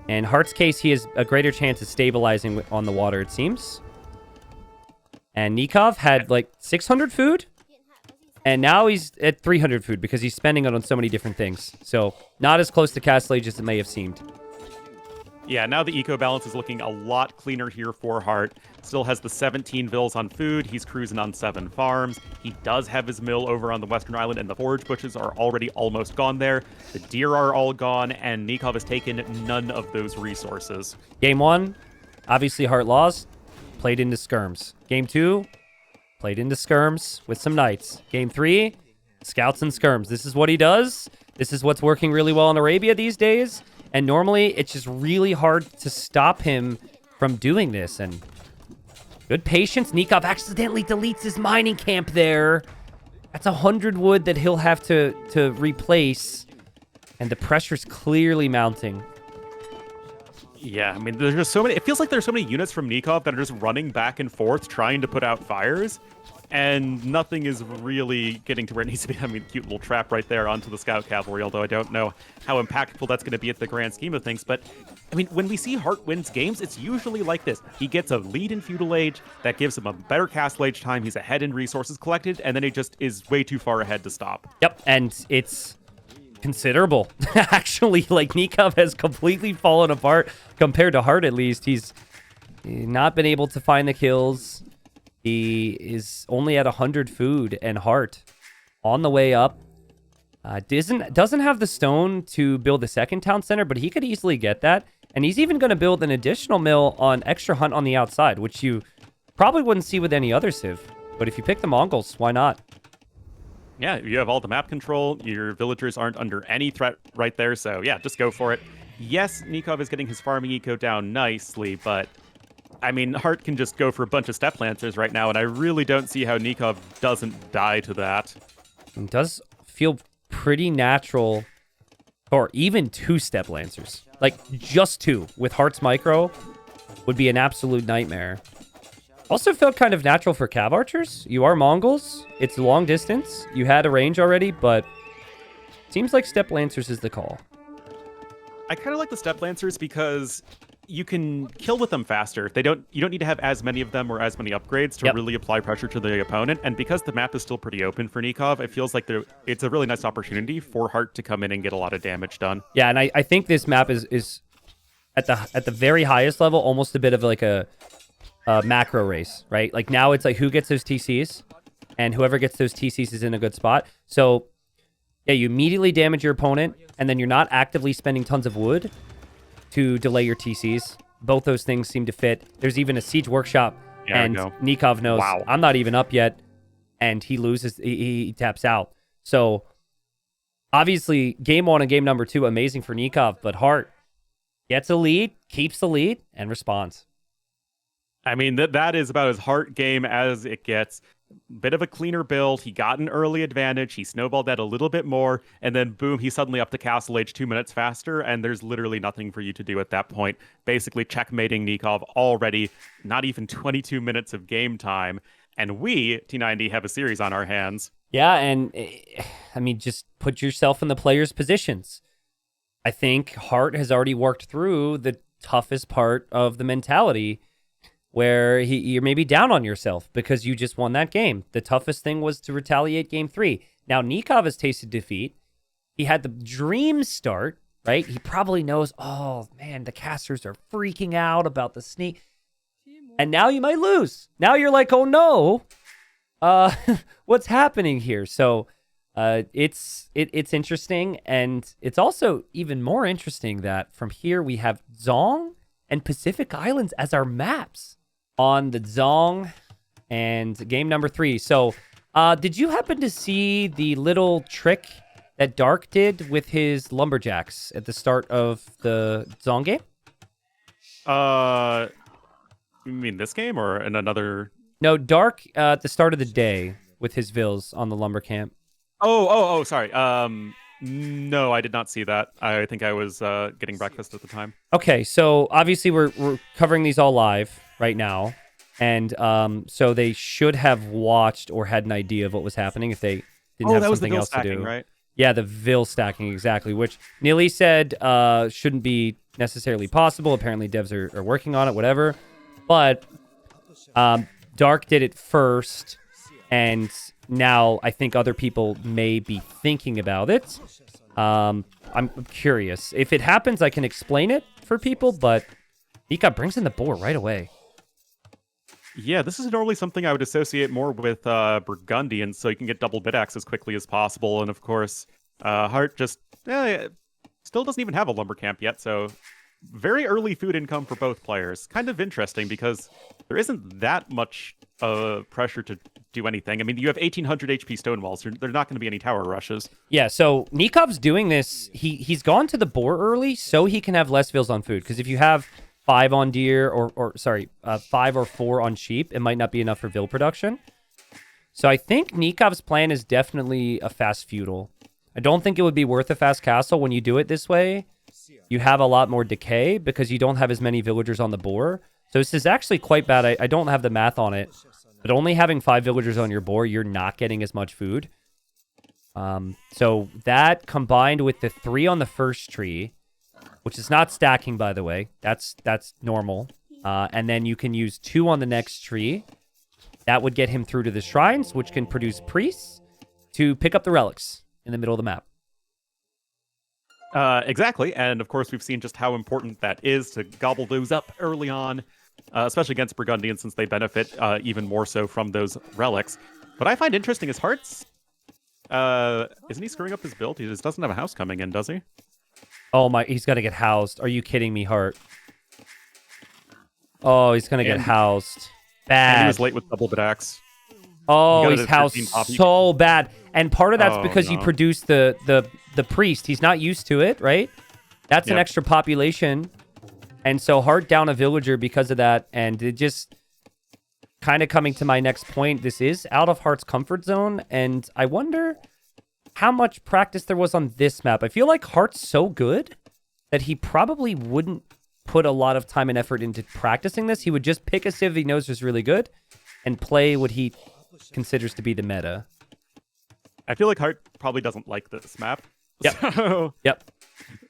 A: In Heart's case, he has a greater chance of stabilizing on the water, it seems. And Nikov had like 600 food, and now he's at 300 food because he's spending it on so many different things. So not as close to Castle Age as it may have seemed.
B: Yeah, now the eco balance is looking a lot cleaner here for Hart. Still has the 17 vills on food. He's cruising on 7 farms. He does have his mill over on the western island, and the forage bushes are already almost gone there. The deer are all gone, and Nikov has taken none of those resources.
A: Game 1, obviously Hart lost. Played into skirms. Game 2, played into skirms with some knights. Game 3, scouts and skirms. This is what he does. This is what's working really well in Arabia these days. And normally, it's just really hard to stop him from doing this. And good patience. Nikov accidentally deletes his mining camp there. That's 100 wood that he'll have to replace. And the pressure's clearly mounting.
B: Yeah, I mean, there's just so many... It feels like there's so many units from Nikov that are just running back and forth, trying to put out fires. And nothing is really getting to where it needs to be. I mean, cute little trap right there onto the scout cavalry, although I don't know how impactful that's going to be at the grand scheme of things. But, I mean, when we see Hart wins games, it's usually like this. He gets a lead in feudal age that gives him a better castle age time. He's ahead in resources collected, and then he just is way too far ahead to stop.
A: Yep, and it's considerable. Actually, like, Nikov has completely fallen apart compared to Hart, at least. He's not been able to find the kills. He is only at 100 food, and Hart on the way up. Doesn't have the stone to build the second town center, but he could easily get that. And he's even going to build an additional mill on extra hunt on the outside, which you probably wouldn't see with any other civ. But if you pick the Mongols, why not?
B: Yeah, you have all the map control. Your villagers aren't under any threat right there, so yeah, just go for it. Yes, Nikov is getting his farming eco down nicely, but... I mean, Hart can just go for a bunch of step lancers right now, and I really don't see how Nikov doesn't die to that.
A: It does feel pretty natural, or even 2 step lancers. Like, just 2 with Hart's micro would be an absolute nightmare. Also felt kind of natural for cav archers. You are Mongols. It's long distance. You had a range already, but seems like step lancers is the call.
B: I kind of like the step lancers because you can kill with them faster. You don't need to have as many of them or as many upgrades to really apply pressure to the opponent. And because the map is still pretty open for Nikov, it feels like it's a really nice opportunity for Hart to come in and get a lot of damage done.
A: Yeah, and I think this map is at the very highest level almost a bit of like a macro race, right? Like now it's like who gets those TCs, and whoever gets those TCs is in a good spot. So yeah, you immediately damage your opponent, and then you're not actively spending tons of wood to delay your TCs. Both those things seem to fit. There's even a siege workshop, and Nikov knows, I'm not even up yet, and he loses, he taps out. So obviously, game 1 and game number 2, amazing for Nikov, but Hart gets a lead, keeps the lead, and responds.
B: I mean, that is about as Hart game as it gets. Bit of a cleaner build. He got an early advantage. He snowballed that a little bit more, and then boom, he's suddenly up to castle age 2 minutes faster, and there's literally nothing for you to do at that point. Basically checkmating Nikov already, not even 22 minutes of game time, and we, T90, have a series on our hands.
A: Yeah, and I mean, just put yourself in the players' positions. I think Hart has already worked through the toughest part of the mentality, where you're maybe down on yourself because you just won that game. The toughest thing was to retaliate game 3. Now, Nikov has tasted defeat. He had the dream start, right? He probably knows, oh, man, the casters are freaking out about the sneak. And now you might lose. Now you're like, oh, no. What's happening here? So it's interesting. And it's also even more interesting that from here we have Zong and Pacific Islands as our maps on the Zong and game number 3. So did you happen to see the little trick that Dark did with his lumberjacks at the start of the Zong game?
B: You mean this game or in another?
A: No, Dark at the start of the day with his vills on the lumber camp.
B: Oh, sorry. No, I did not see that. I think I was getting breakfast at the time.
A: Okay, so obviously we're covering these all live right now. And so they should have watched or had an idea of what was happening if they didn't have something else to do.
B: Right?
A: Yeah, the Vil stacking, exactly, which Neely said shouldn't be necessarily possible. Apparently devs are working on it, whatever. But Dark did it first, and now I think other people may be thinking about it. I'm curious. If it happens, I can explain it for people, but Nika brings in the boar right away.
B: Yeah, this is normally something I would associate more with Burgundian, so you can get double bit-axe as quickly as possible. And of course, Hart just still doesn't even have a lumber camp yet, so very early food income for both players. Kind of interesting because there isn't that much pressure to do anything. I mean, you have 1,800 HP stone walls. There's not going to be any tower rushes.
A: Yeah, so Nikov's doing this. He's gone to the boar early so he can have less vills on food. Because if you have 5 on deer, or 5 or 4 on sheep, it might not be enough for vil production. So I think Nikov's plan is definitely a fast feudal. I don't think it would be worth a fast castle when you do it this way. You have a lot more decay because you don't have as many villagers on the boar. So this is actually quite bad. I don't have the math on it, but only having 5 villagers on your boar, you're not getting as much food. So that combined with the 3 on the first tree, which is not stacking, by the way. That's normal. And then you can use 2 on the next tree. That would get him through to the shrines, which can produce priests to pick up the relics in the middle of the map.
B: Exactly. And of course, we've seen just how important that is to gobble those up early on, especially against Burgundian, since they benefit even more so from those relics. What I find interesting is Hearts. Isn't he screwing up his build? He just doesn't have a house coming in, does he?
A: Oh my, he's going to get housed. Are you kidding me, Hart? Oh, he's going to get housed. Bad.
B: And he was late with double bit-axe.
A: Oh, he's housed so bad. And part of that's because you produce the priest. He's not used to it, right? That's an extra population. And so Hart down a villager because of that. And it just kind of coming to my next point. This is out of Hart's comfort zone. And I wonder how much practice there was on this map. I feel like Hart's so good that he probably wouldn't put a lot of time and effort into practicing this. He would just pick a civ he knows is really good and play what he considers to be the meta.
B: I feel like Hart probably doesn't like this map.
A: Yep.
B: So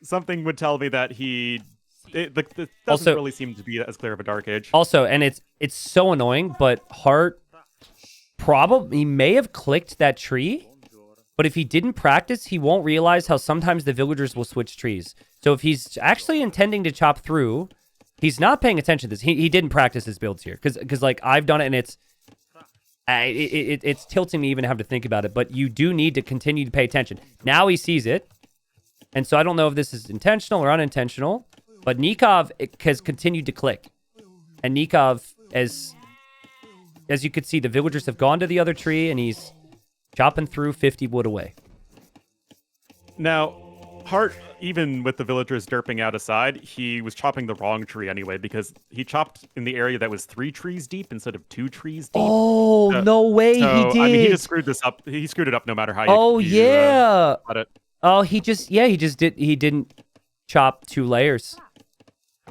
B: something would tell me that it doesn't
A: also,
B: really seem to be as clear of a Dark Age.
A: Also, and it's so annoying, but Hart he may have clicked that tree, but if he didn't practice, he won't realize how sometimes the villagers will switch trees. So if he's actually intending to chop through, he's not paying attention to this. He didn't practice his builds here because like I've done it and it's tilting me even to have to think about it, but you do need to continue to pay attention. Now he sees it, and so I don't know if this is intentional or unintentional, but Nikov has continued to click. And Nikov, as you could see, the villagers have gone to the other tree, and he's chopping through 50 wood away.
B: Now, Hart, even with the villagers derping out aside, he was chopping the wrong tree anyway, because he chopped in the area that was 3 trees deep instead of 2 trees deep.
A: Oh, no way, he did.
B: I mean, he just screwed this up. He screwed it up no matter how
A: you
B: cut it.
A: Oh, he didn't chop 2 layers.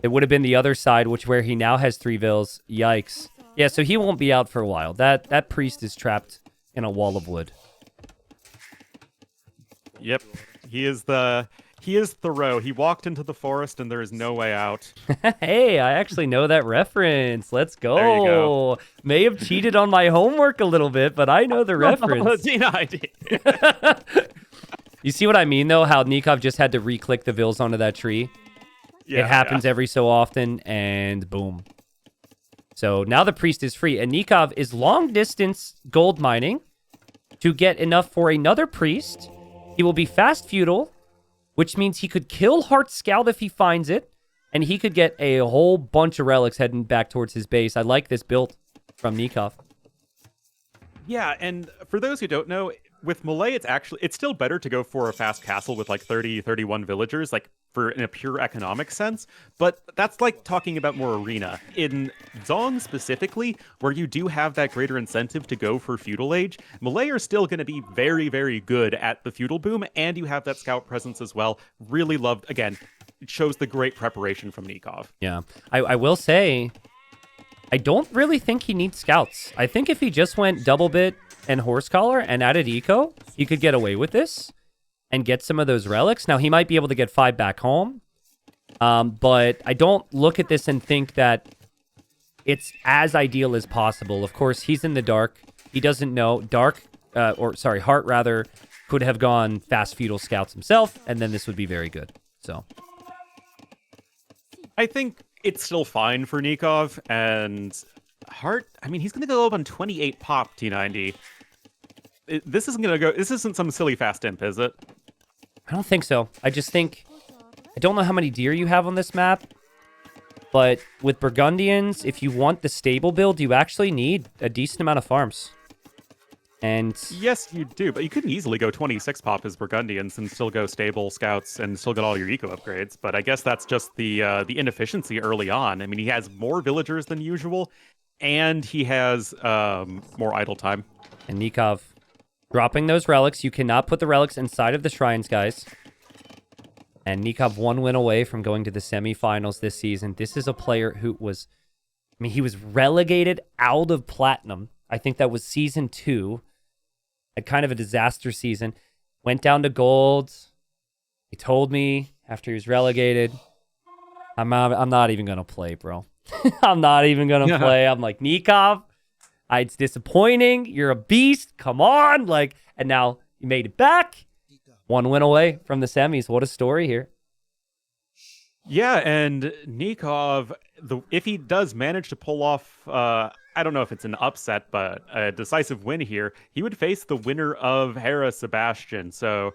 A: It would have been the other side, where he now has 3 vills. Yikes. Yeah, so he won't be out for a while. That priest is trapped in a wall of wood.
B: Yep. He is Thoreau. He walked into the forest and there is no way out.
A: Hey, I actually know that reference. Let's go.
B: There you go.
A: May have cheated on my homework a little bit, but I know the reference. You see what I mean, though? How Nikov just had to re-click the Vils onto that tree?
B: Yeah,
A: it happens every so often, and boom. So now the priest is free, and Nikov is long-distance gold mining to get enough for another priest. He will be fast feudal, which means he could kill Heart Scout if he finds it, and he could get a whole bunch of relics heading back towards his base. I like this build from Nikov.
B: Yeah, and for those who don't know, with Malay, it's still better to go for a fast castle with like 30, 31 villagers, like in a pure economic sense. But that's like talking about more arena. In Zong specifically, where you do have that greater incentive to go for feudal age, Malay are still going to be very, very good at the feudal boom, and you have that scout presence as well. Really loved, again, it shows the great preparation from Nikov.
A: Yeah, I will say, I don't really think he needs scouts. I think if he just went double bit and horse collar and added eco, he could get away with this and get some of those relics. Now, he might be able to get 5 back home, but I don't look at this and think that it's as ideal as possible. Of course, he's in the dark. He doesn't know. Hart rather, could have gone fast feudal scouts himself, and then this would be very good. So
B: I think it's still fine for Nikov, and Hart, I mean, he's going to go up on 28 pop T90. This isn't some silly fast imp, is it?
A: I don't think so. I just think, I don't know how many deer you have on this map, but with Burgundians, if you want the stable build, you actually need a decent amount of farms. And
B: yes, you do, but you could easily go 26 pop as Burgundians and still go stable scouts and still get all your eco upgrades. But I guess that's just the inefficiency early on. I mean, he has more villagers than usual, and he has more idle time.
A: And Nikov dropping those relics. You cannot put the relics inside of the shrines, guys. And Nikov 1 win away from going to the semifinals this season. This is a player who was, I mean, he was relegated out of Platinum. I think that was season 2. A kind of a disaster season. Went down to gold. He told me after he was relegated, I'm not even going to play, bro. I'm not even going to play. I'm like, Nikov, it's disappointing. You're a beast. Come on. And now you made it back. 1 win away from the semis. What a story here.
B: Yeah, and Nikov, if he does manage to pull off, I don't know if it's an upset, but a decisive win here, he would face the winner of Hera Sebastian. So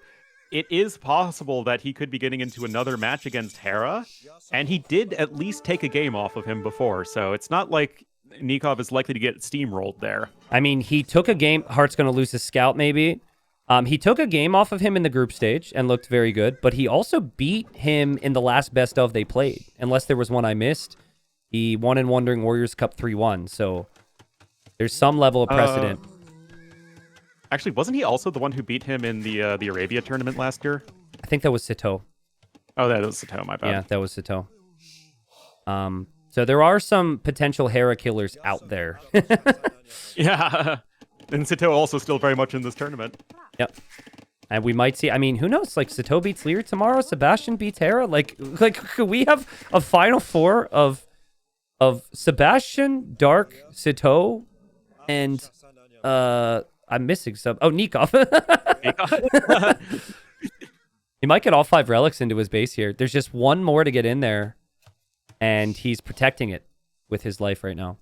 B: it is possible that he could be getting into another match against Hera, and he did at least take a game off of him before. So it's not like Nikov is likely to get steamrolled there. I
A: mean, he took a game. Hart's going to lose his scout, maybe. He took a game off of him in the group stage and looked very good, but he also beat him in the last best of they played, unless there was one I missed. He won in Wandering Warriors Cup 3-1, so there's some level of precedent.
B: Actually, wasn't he also the one who beat him in the Arabia tournament last year?
A: I think that was Sito.
B: Oh, that was Sito, my bad.
A: Yeah, that was Sito. So there are some potential Hera killers out there.
B: Yeah, and Sito also still very much in this tournament.
A: Yep. And we might see, I mean, who knows? Like, Sito beats Lear tomorrow, Sebastian beats Hera. Like, could we have a final 4 of Sebastian, Dark, Sito, and I'm missing some. Oh, Nikov. He might get all 5 relics into his base here. There's just 1 more to get in there, and he's protecting it with his life right now.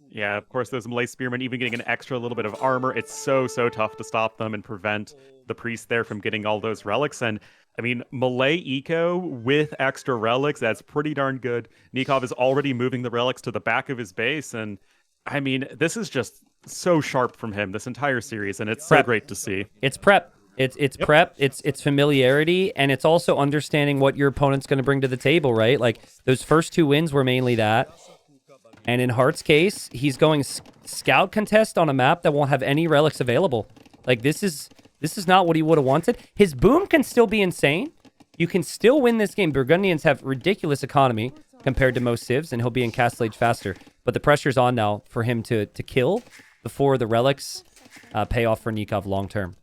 B: Yeah, of course, those Malay Spearmen, even getting an extra little bit of armor, it's so tough to stop them and prevent the priest there from getting all those relics. And, I mean, Malay Eco with extra relics, that's pretty darn good. Nikov is already moving the relics to the back of his base, and, I mean, this is just so sharp from him this entire series, and it's so great to see.
A: It's prep. It's prep, it's familiarity, and it's also understanding what your opponent's going to bring to the table, right? Like, those first 2 wins were mainly that. And in Hart's case, he's going scout contest on a map that won't have any relics available. Like, this is not what he would have wanted. His boom can still be insane. You can still win this game. Burgundians have ridiculous economy compared to most civs, and he'll be in Castle Age faster. But the pressure's on now for him to kill before the relics pay off for Nikov long term.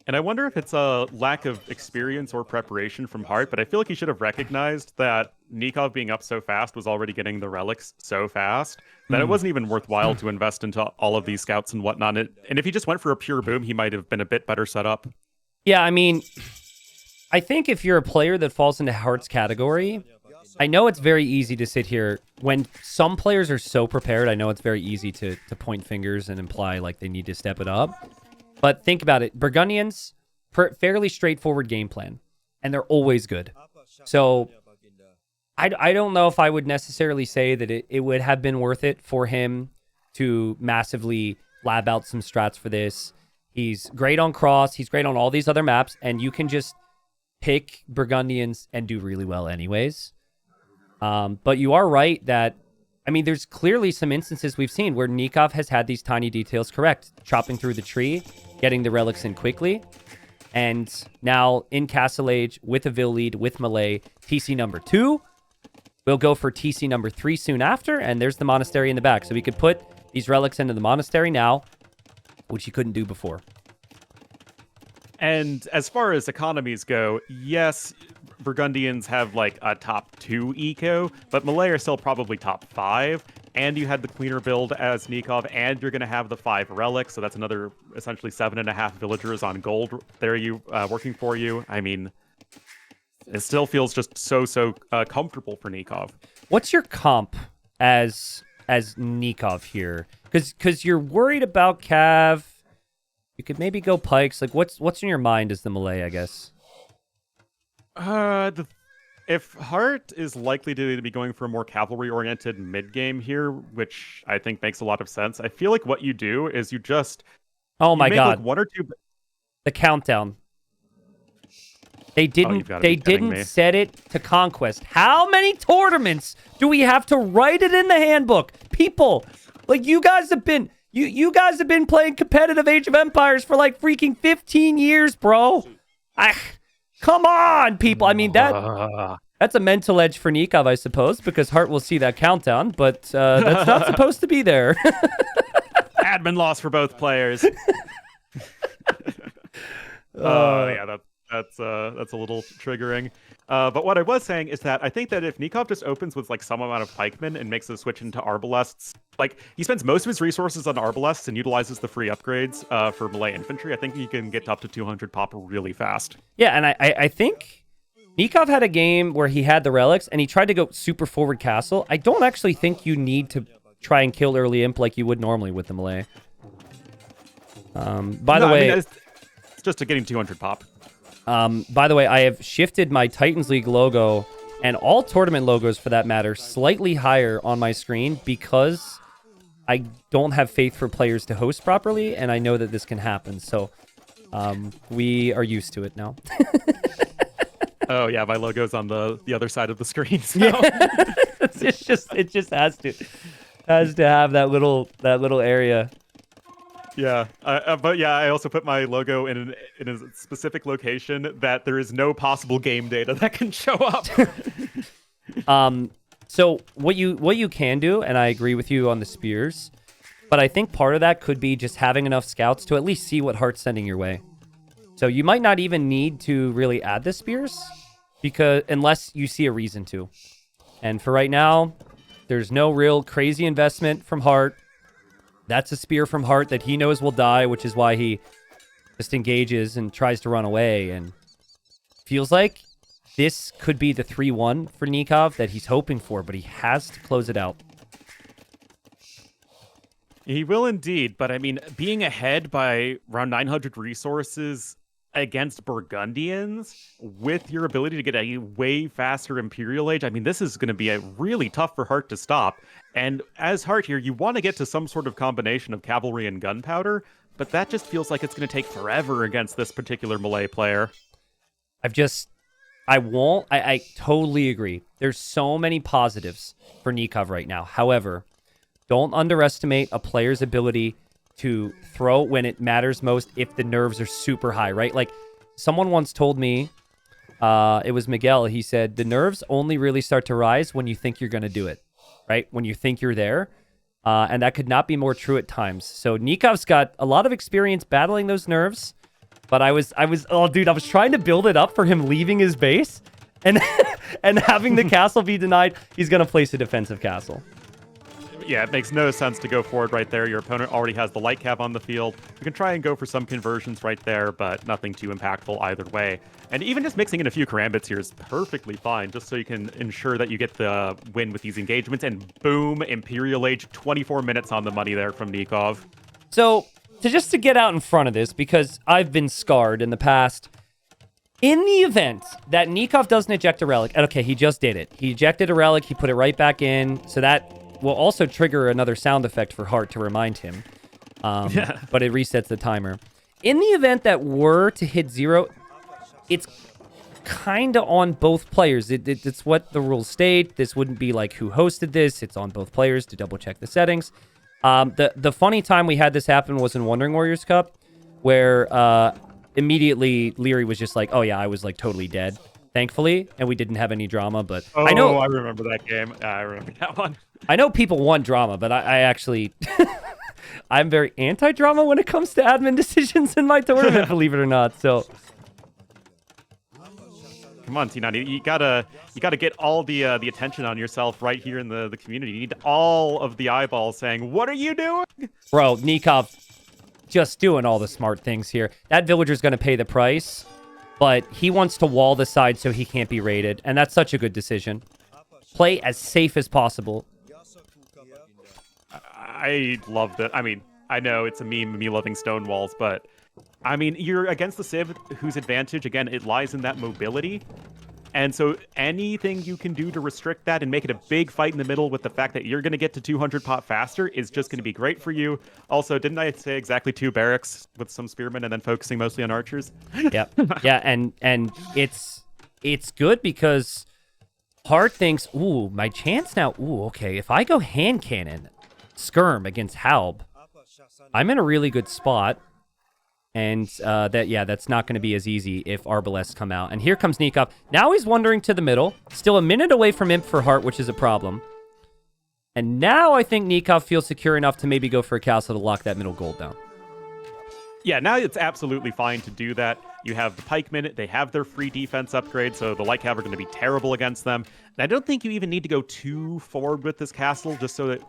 B: And I wonder if it's a lack of experience or preparation from Hart, but I feel like he should have recognized that Nikov being up so fast was already getting the relics so fast that it wasn't even worthwhile to invest into all of these scouts and whatnot. And if he just went for a pure boom, he might have been a bit better set up.
A: Yeah, I mean, I think if you're a player that falls into Hart's category, I know it's very easy to sit here. When some players are so prepared, I know it's very easy to point fingers and imply like they need to step it up. But think about it. Burgundians, fairly straightforward game plan, and they're always good. So I don't know if I would necessarily say that it would have been worth it for him to massively lab out some strats for this. He's great on Cross. He's great on all these other maps, and you can just pick Burgundians and do really well anyways. But you are right that, I mean, there's clearly some instances we've seen where Nikov has had these tiny details correct. Chopping through the tree, getting the relics in quickly. And now in Castle Age, with a Vil lead, with Malay, TC number 2. We'll go for TC number 3 soon after, and there's the monastery in the back. So we could put these relics into the monastery now, which he couldn't do before.
B: And as far as economies go, yes, Burgundians have like a top 2 eco, but Malay are still probably top 5. And you had the cleaner build as Nikov, and you're going to have the 5 relics, so that's another essentially 7.5 villagers on gold there working for you. I mean, it still feels just so comfortable for Nikov.
A: What's your comp as Nikov here? Because you're worried about Cav. You could maybe go Pikes. Like, what's in your mind as the Malay, I guess?
B: If Hart is likely to be going for a more cavalry-oriented mid-game here, which I think makes a lot of sense, I feel like what you do is you just...
A: Oh my god.
B: Like 1 or 2...
A: The countdown. They didn't set it to Conquest. How many tournaments do we have to write it in the handbook? People, like, you guys have been... You guys have been playing competitive Age of Empires for like freaking 15 years, bro. Come on, people. I mean, that's a mental edge for Nikov, I suppose, because Hart will see that countdown, but that's not supposed to be there.
B: Admin loss for both players. Yeah, that's a little triggering. But what I was saying is that I think that if Nikov just opens with like some amount of pikemen and makes a switch into arbalests, like he spends most of his resources on arbalests and utilizes the free upgrades for Malay infantry, I think he can get up to 200 pop really fast.
A: Yeah, and I think Nikov had a game where he had the relics and he tried to go super forward castle. I don't actually think you need to try and kill early imp like you would normally with the Malay. By the way,
B: it's just to getting 200 pop.
A: By the way, I have shifted my Titans League logo and all tournament logos for that matter slightly higher on my screen because I don't have faith for players to host properly, and I know that this can happen. So we are used to it now.
B: Oh yeah, my logo's on the other side of the screen. So.
A: Yeah. it just has to have that little area.
B: Yeah, but yeah, I also put my logo in a specific location that there is no possible game data that can show up.
A: So what you can do, and I agree with you on the spears, but I think part of that could be just having enough scouts to at least see what Hart's sending your way. So you might not even need to really add the spears, because unless you see a reason to. And for right now, there's no real crazy investment from Hart. That's a spear from Hart that he knows will die, which is why he just engages and tries to run away. And feels like this could be the 3-1 for Nikov that he's hoping for, but he has to close it out.
B: He will indeed, but I mean, being ahead by around 900 resources against Burgundians with your ability to get a way faster Imperial Age, I mean, this is going to be a really tough for Hart to stop. And as Hart here, you want to get to some sort of combination of cavalry and gunpowder, but that just feels like it's going to take forever against this particular Malay player.
A: I totally agree. There's so many positives for Nikov right now. However, don't underestimate a player's ability to throw when it matters most if the nerves are super high, right? Like, someone once told me, it was Miguel, he said, the nerves only really start to rise when you think you're going to do it, right? When you think you're there. And that could not be more true at times. So Nikov's got a lot of experience battling those nerves. But oh, dude, I was trying to build it up for him leaving his base and and having the castle be denied. He's going to place a defensive castle.
B: Yeah, it makes no sense to go forward right there. Your opponent already has the light cab on the field. You can try and go for some conversions right there, but nothing too impactful either way. And even just mixing in a few karambits here is perfectly fine, just so you can ensure that you get the win with these engagements. And boom, Imperial Age, 24 minutes on the money there from Nikov.
A: So, to get out in front of this, because I've been scarred in the past, in the event that Nikov doesn't eject a relic, and okay, he just did it. He ejected a relic, he put it right back in, so that will also trigger another sound effect for Hart to remind him. But it resets the timer. In the event that we're to hit 0, it's kind of on both players. It's what the rules state. This wouldn't be like who hosted this. It's on both players to double check the settings. The funny time we had this happen was in Wandering Warriors Cup, where immediately Leary was just like, oh yeah, I was like totally dead, thankfully, and we didn't have any drama. But I know
B: I remember that game. I remember that one.
A: I know people want drama, but I actually I'm very anti-drama when it comes to admin decisions in my tournament, believe it or not. So
B: come on, T90, you gotta get all the attention on yourself right here in the community. You need all of the eyeballs saying, "What are you doing?"
A: Bro, Nikov just doing all the smart things here. That villager's gonna pay the price, but he wants to wall the side so he can't be raided, and that's such a good decision. Play as safe as possible.
B: I loved it. I mean, I know it's a meme, me loving stone walls, but I mean, you're against the Civ, whose advantage, again, it lies in that mobility. And so anything you can do to restrict that and make it a big fight in the middle with the fact that you're going to get to 200 pop faster is just going to be great for you. Also, didn't I say exactly 2 barracks with some spearmen and then focusing mostly on archers?
A: Yep. Yeah, and it's good because Hart thinks, ooh, my chance now. Ooh, okay, if I go hand cannon, skirm against Halb, I'm in a really good spot. And that's not going to be as easy if Arbalests come out. And here comes Nikov. Now he's wandering to the middle. Still a minute away from Imp for Hart, which is a problem. And now I think Nikov feels secure enough to maybe go for a castle to lock that middle gold down.
B: Yeah, now it's absolutely fine to do that. You have the pikemen, they have their free defense upgrade, so the light cav are going to be terrible against them. And I don't think you even need to go too forward with this castle just so it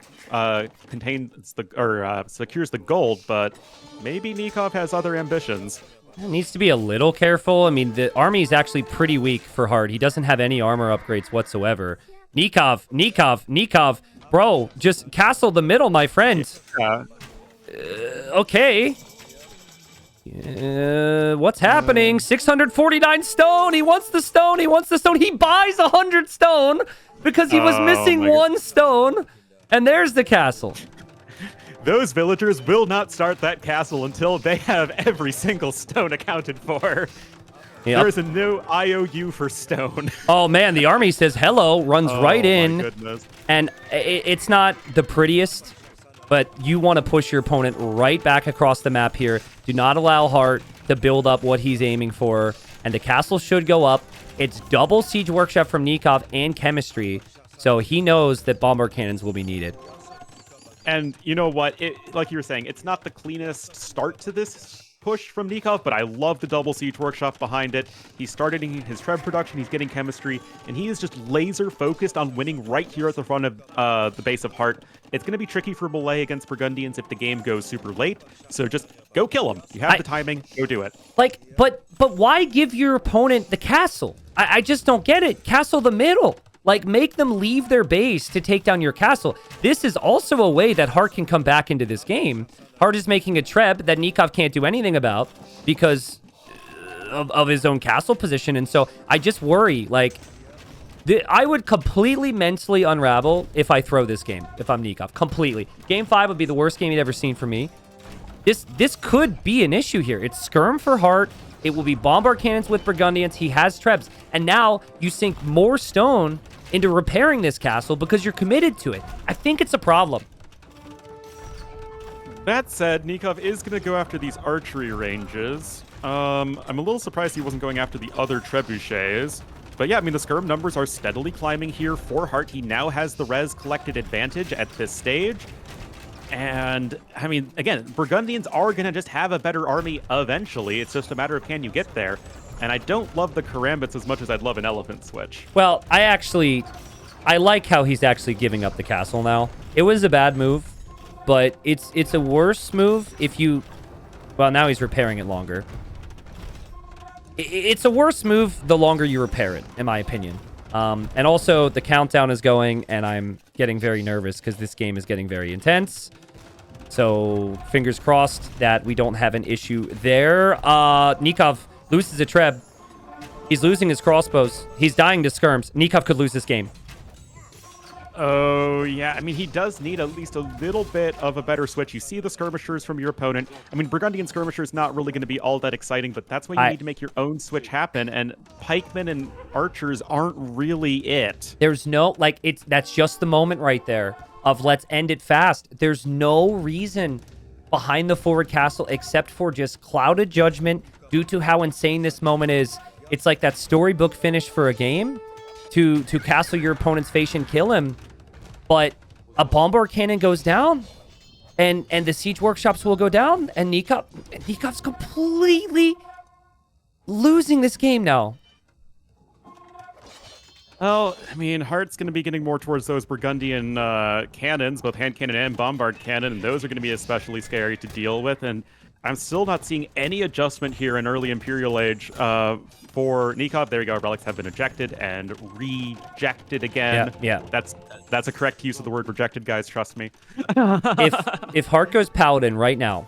B: secures the gold, but maybe Nikov has other ambitions.
A: He needs to be a little careful. I mean, the army is actually pretty weak for Hart. He doesn't have any armor upgrades whatsoever. Nikov, bro, just castle the middle, my friend. Okay. What's happening? 649 stone. He wants the stone. He buys 100 stone because he was missing 1 stone. And there's the castle.
B: Those villagers will not start that castle until they have every single stone accounted for. Yep. There is a no IOU for stone.
A: Oh, man. The army says hello, runs right in.
B: My goodness.
A: And it's not the prettiest, but you want to push your opponent right back across the map here. Do not allow Hart to build up what he's aiming for. And the castle should go up. It's double Siege Workshop from Nikov and Chemistry. So he knows that bombard cannons will be needed.
B: And you know what? Like you were saying, it's not the cleanest start to this push from Nikov, but I love the double Siege Workshop behind it. He's starting his Treb production, he's getting Chemistry, and he is just laser focused on winning right here at the front of the base of Hart. It's going to be tricky for Malay against Burgundians if the game goes super late, so just go kill him. You have the timing, go do it.
A: Like, but why give your opponent the castle? I just don't get it. Castle the middle. Like, make them leave their base to take down your castle. This is also a way that Hart can come back into this game. Hart is making a Treb that Nikov can't do anything about because of his own castle position. And so I just worry, like, I would completely mentally unravel if I throw this game, if I'm Nikov. Completely. Game 5 would be the worst game you'd ever seen for me. This could be an issue here. It's skirm for Hart. It will be bombard cannons with Burgundians. He has Trebs. And now you sink more stone into repairing this castle because you're committed to it. I think it's a problem.
B: That said, Nikov is going to go after these archery ranges. I'm a little surprised he wasn't going after the other trebuchets. But yeah, I mean, the skirm numbers are steadily climbing here for Hart. He now has the res collected advantage at this stage. And, I mean, again, Burgundians are going to just have a better army eventually. It's just a matter of can you get there. And I don't love the Karambits as much as I'd love an Elephant switch.
A: Well, I like how he's actually giving up the castle now. It was a bad move, but it's a worse move if you... Well, now he's repairing it longer. It's a worse move the longer you repair it, in my opinion. And also, the countdown is going, and I'm getting very nervous because this game is getting very intense. So, fingers crossed that we don't have an issue there. Nikov loses a Treb. He's losing his crossbows. He's dying to skirms. Nikov could lose this game.
B: Oh, yeah. I mean, he does need at least a little bit of a better switch. You see the skirmishers from your opponent. I mean, Burgundian skirmishers not really going to be all that exciting, but that's when you need to make your own switch happen, and pikemen and archers aren't really it.
A: There's no, like, that's just the moment right there of let's end it fast. There's no reason behind the forward castle except for just clouded judgment due to how insane this moment is. It's like that storybook finish for a game. To castle your opponent's face and kill him, but a bombard cannon goes down, and the siege workshops will go down, and Nikov's completely losing this game now.
B: Well, I mean, Hart's going to be getting more towards those Burgundian cannons, both hand cannon and bombard cannon, and those are going to be especially scary to deal with, and I'm still not seeing any adjustment here in early Imperial Age for Nikov. There you go. Relics have been ejected and rejected again.
A: Yeah.
B: That's a correct use of the word rejected, guys. Trust me.
A: if Hart goes Paladin right now,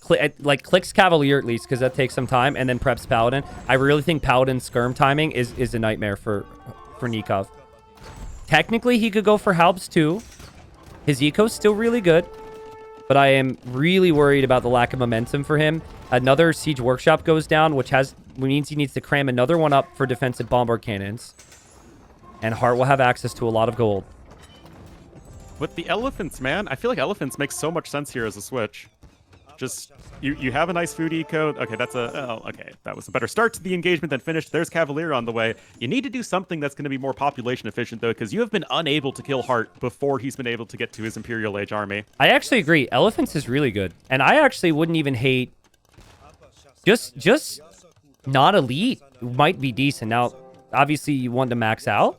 A: clicks Cavalier at least, because that takes some time, and then preps Paladin, I really think Paladin skirm timing is a nightmare for Nikov. Technically, he could go for Halbs too. His eco's still really good. But I am really worried about the lack of momentum for him. Another siege workshop goes down, which means he needs to cram another one up for defensive bombard cannons. And Hart will have access to a lot of gold.
B: With the elephants, man, I feel like elephants make so much sense here as a switch. Just, you have a nice food eco. Okay, that was a better start to the engagement than finish. There's Cavalier on the way. You need to do something that's going to be more population efficient, though, because you have been unable to kill Hart before he's been able to get to his Imperial Age army.
A: I actually agree. Elephants is really good. And I actually wouldn't even hate... Just not elite might be decent. Now, obviously, you want to max out.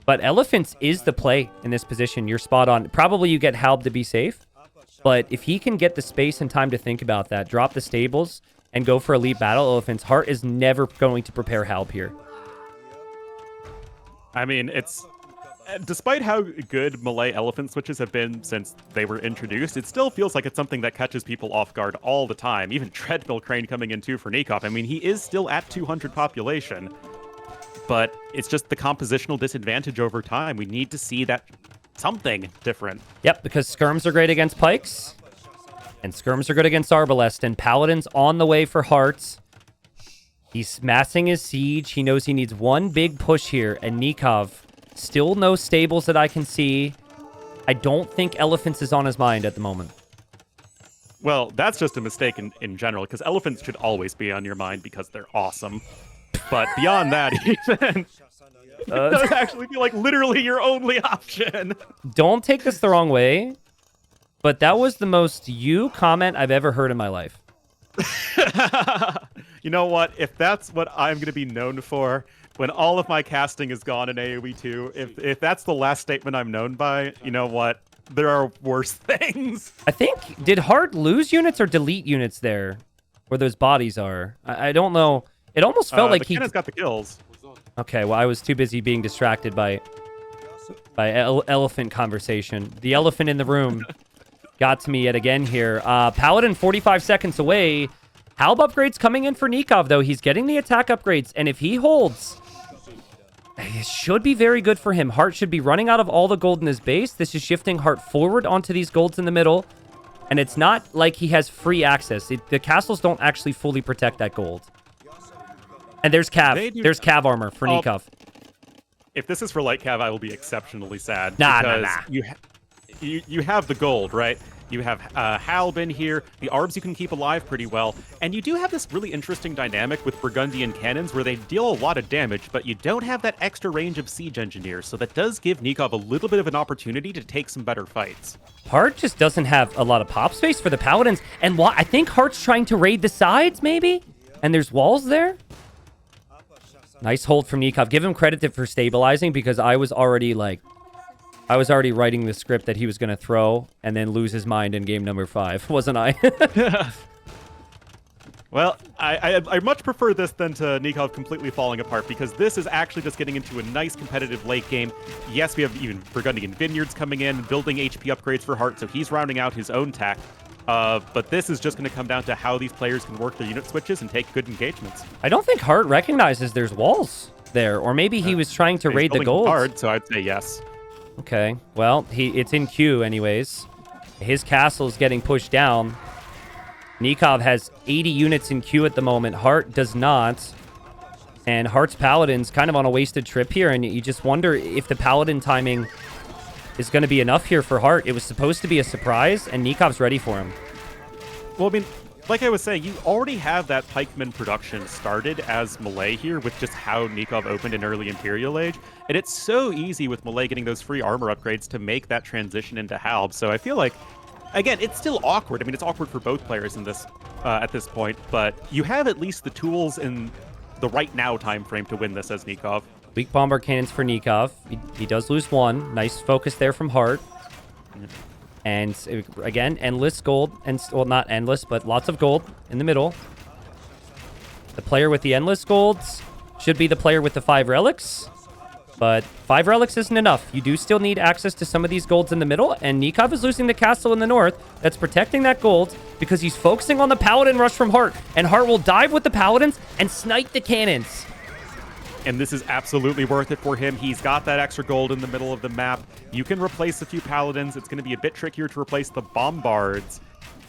A: But Elephants is the play in this position. You're spot on. Probably you get Halb to be safe. But if he can get the space and time to think about that, drop the stables, and go for elite battle elephants, Hart is never going to prepare Halb here.
B: I mean, it's... Despite how good melee elephant switches have been since they were introduced, it still feels like it's something that catches people off guard all the time. Even Treadmill Crane coming in too for Nikov. I mean, he is still at 200 population, but it's just the compositional disadvantage over time. We need to see that something different.
A: Yep, because skirms are great against pikes, and skirms are good against arbalest, and Paladin's on the way for Hearts. He's massing his siege. He knows he needs one big push here, and Nikov, still no stables that I can see. I don't think Elephants is on his mind at the moment.
B: Well, that's just a mistake in general, because elephants should always be on your mind because they're awesome. But beyond that, even... It does actually feel like literally your only option.
A: Don't take this the wrong way, but that was the most you comment I've ever heard in my life.
B: You know what? If that's what I'm going to be known for, when all of my casting is gone in AoE 2, if that's the last statement I'm known by, you know what? There are worse things.
A: I think, did Hart lose units or delete units there? Where those bodies are? I don't know. It almost felt like
B: the cannon's got the kills.
A: Okay, well, I was too busy being distracted by elephant conversation. The elephant in the room got to me yet again here. Paladin 45 seconds away. Halb upgrades coming in for Nikov, though. He's getting the attack upgrades, and if he holds, it should be very good for him. Hart should be running out of all the gold in his base. This is shifting Hart forward onto these golds in the middle, and it's not like he has free access. The castles don't actually fully protect that gold. And there's Cav. There's Cav armor for Nikov.
B: If this is for light Cav, I will be exceptionally sad.
A: Nah.
B: You have the gold, right? You have Halb in here. The Arbs you can keep alive pretty well. And you do have this really interesting dynamic with Burgundian cannons where they deal a lot of damage, but you don't have that extra range of siege engineers. So that does give Nikov a little bit of an opportunity to take some better fights.
A: Hart just doesn't have a lot of pop space for the Paladins. And I think Hart's trying to raid the sides, maybe? And there's walls there? Nice hold from Nikov. Give him credit for stabilizing because I was already writing the script that he was going to throw and then lose his mind in game number 5, wasn't I?
B: Well, I much prefer this than to Nikov completely falling apart, because this is actually just getting into a nice competitive late game. Yes, we have even Burgundian Vineyards coming in, building HP upgrades for Hart, so he's rounding out his own tack. But this is just going to come down to how these players can work their unit switches and take good engagements.
A: I don't think Hart recognizes there's walls there, or maybe he was trying to raid the gold.
B: Hard, so I'd say yes.
A: Okay, well, it's in queue anyways. His castle is getting pushed down. Nikov has 80 units in queue at the moment. Hart does not. And Hart's Paladin's kind of on a wasted trip here, and you just wonder if the Paladin timing is going to be enough here for Hart. It was supposed to be a surprise, and Nikov's ready for him.
B: Well, I mean, like I was saying, you already have that pikeman production started as Malay here with just how Nikov opened in early Imperial Age. And it's so easy with Malay getting those free armor upgrades to make that transition into Halb. So I feel like, again, it's still awkward. I mean, it's awkward for both players in this at this point, but you have at least the tools in the right now time frame to win this as Nikov.
A: Weak bombard cannons for Nikov. He does lose one. Nice focus there from Hart. And again, endless gold, and well, not endless, but lots of gold in the middle. The player with the endless golds should be the player with the 5 relics, but 5 relics isn't enough. You do still need access to some of these golds in the middle, and Nikov is losing the castle in the north that's protecting that gold because he's focusing on the Paladin rush from Hart, and Hart will dive with the Paladins and snipe the cannons.
B: And this is absolutely worth it for him. He's got that extra gold in the middle of the map. You can replace a few Paladins. It's going to be a bit trickier to replace the Bombards.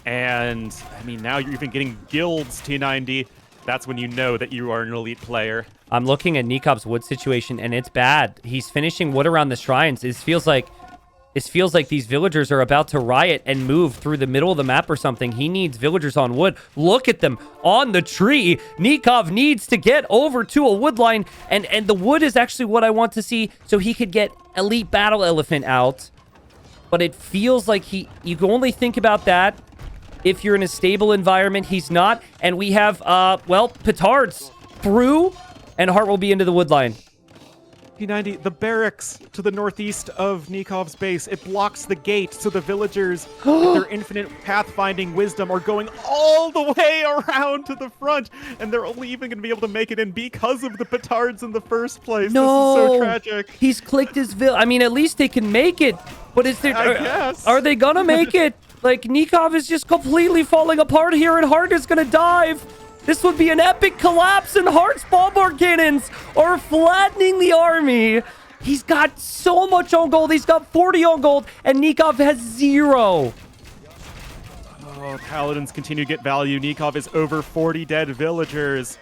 B: And, I mean, now you're even getting guilds T90. That's when you know that you are an elite player.
A: I'm looking at Nikov's wood situation, and it's bad. He's finishing wood around the shrines. It feels like these villagers are about to riot and move through the middle of the map or something. He needs villagers on wood. Look at them on the tree. Nikov needs to get over to a wood line, and the wood is actually what I want to see so he could get Elite Battle Elephant out. But it feels like you can only think about that if you're in a stable environment. He's not, and we have, well, petards through, and Hart will be into the wood line.
B: P90, the barracks to the northeast of Nikov's base, it blocks the gate, so the villagers, with their infinite pathfinding wisdom, are going all the way around to the front, and they're only even going to be able to make it in because of the petards in the first place.
A: No,
B: this is so tragic.
A: He's clicked his I mean, at least they can make it, but is there?
B: I guess.
A: Are they gonna make it? Like, Nikov is just completely falling apart here, and Hart is gonna dive. This would be an epic collapse, and Hart's bombard cannons are flattening the army. He's got so much on gold. He's got 40 on gold, and Nikov has 0.
B: Oh, Paladins continue to get value. Nikov is over 40 dead villagers.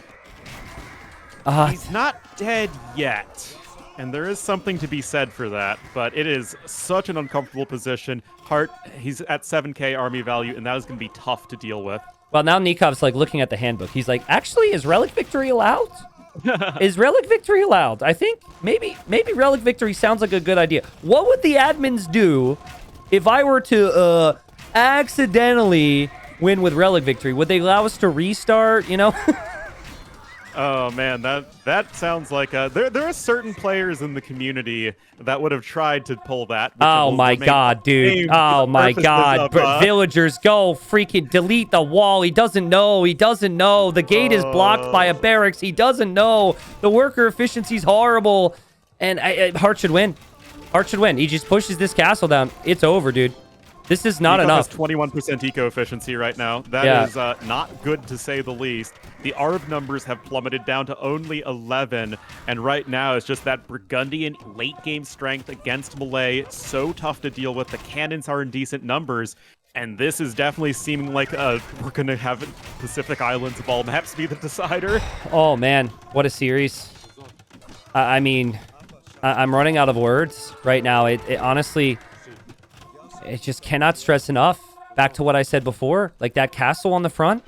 B: He's not dead yet. And there is something to be said for that, but it is such an uncomfortable position. Hart, he's at 7k army value, and that is going to be tough to deal with.
A: Well, now Nikov's like looking at the handbook. He's like, actually, is Relic Victory allowed? Is Relic Victory allowed? I think maybe Relic Victory sounds like a good idea. What would the admins do if I were to accidentally win with Relic Victory? Would they allow us to restart, you know?
B: Oh man, that sounds like there are certain players in the community that would have tried to pull that.
A: Oh my god, dude! Oh my god! Villagers, go freaking delete the wall. He doesn't know. He doesn't know. The gate is blocked by a barracks. He doesn't know. The worker efficiency is horrible, and Hart should win. Hart should win. He just pushes this castle down. It's over, dude. This is not enough.
B: Has 21% eco efficiency right now. That is not good to say the least. The ARV numbers have plummeted down to only 11, and right now it's just that Burgundian late game strength against Malay. It's so tough to deal with. The cannons are in decent numbers, and this is definitely seeming like we're going to have Pacific Islands of all maps be the decider.
A: Oh man, what a series. I mean, I'm running out of words right now. It honestly... It just cannot stress enough back to what I said before, like that castle on the front,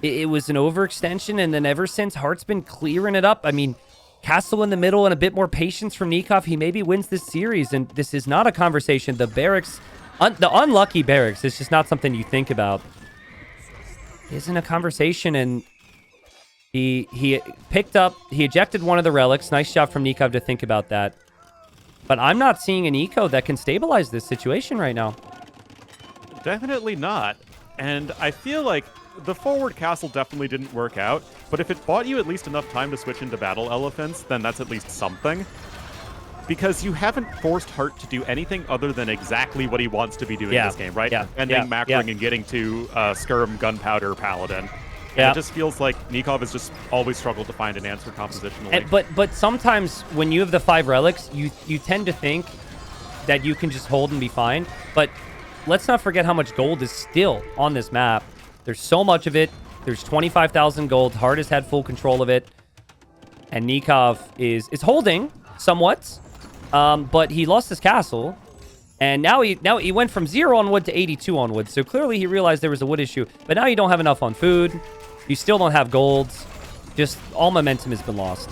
A: it was an overextension, and then ever since, Hart's been clearing it up. I mean, castle in the middle and a bit more patience from Nikov, he maybe wins this series, and this is not a conversation. The barracks, the unlucky barracks is just not something you think about. Isn't a conversation, and he ejected one of the relics. Nice job from Nikov to think about that. But I'm not seeing an eco that can stabilize this situation right now.
B: Definitely not. And I feel like the forward castle definitely didn't work out, but if it bought you at least enough time to switch into battle elephants, then that's at least something. Because you haven't forced Hart to do anything other than exactly what he wants to be doing in this game, right? Ending, macroing, and getting to Skirm, Gunpowder, Paladin. And it just feels like Nikov has just always struggled to find an answer compositionally.
A: But sometimes when you have the 5 relics, you tend to think that you can just hold and be fine. But let's not forget how much gold is still on this map. There's so much of it. There's 25,000 gold. Hart has had full control of it. And Nikov is holding somewhat. But he lost his castle. And now he went from 0 on wood to 82 on wood. So clearly he realized there was a wood issue. But now you don't have enough on food. You still don't have gold. Just all momentum has been lost.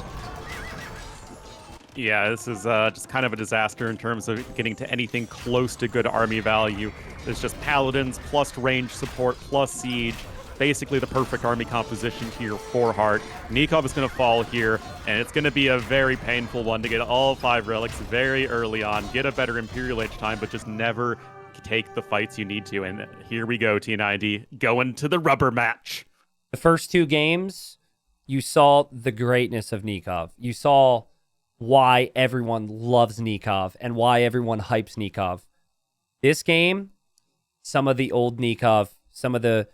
B: Yeah, this is just kind of a disaster in terms of getting to anything close to good army value. There's just paladins plus range support plus siege. Basically the perfect army composition here for Hart. Nikov is going to fall here, and it's going to be a very painful one to get all 5 relics very early on, get a better Imperial Age time, but just never take the fights you need to. And here we go, T90, going to the rubber match.
A: The first 2 games, you saw the greatness of Nikov. You saw why everyone loves Nikov and why everyone hypes Nikov. This game, some of the old Nikov, some of the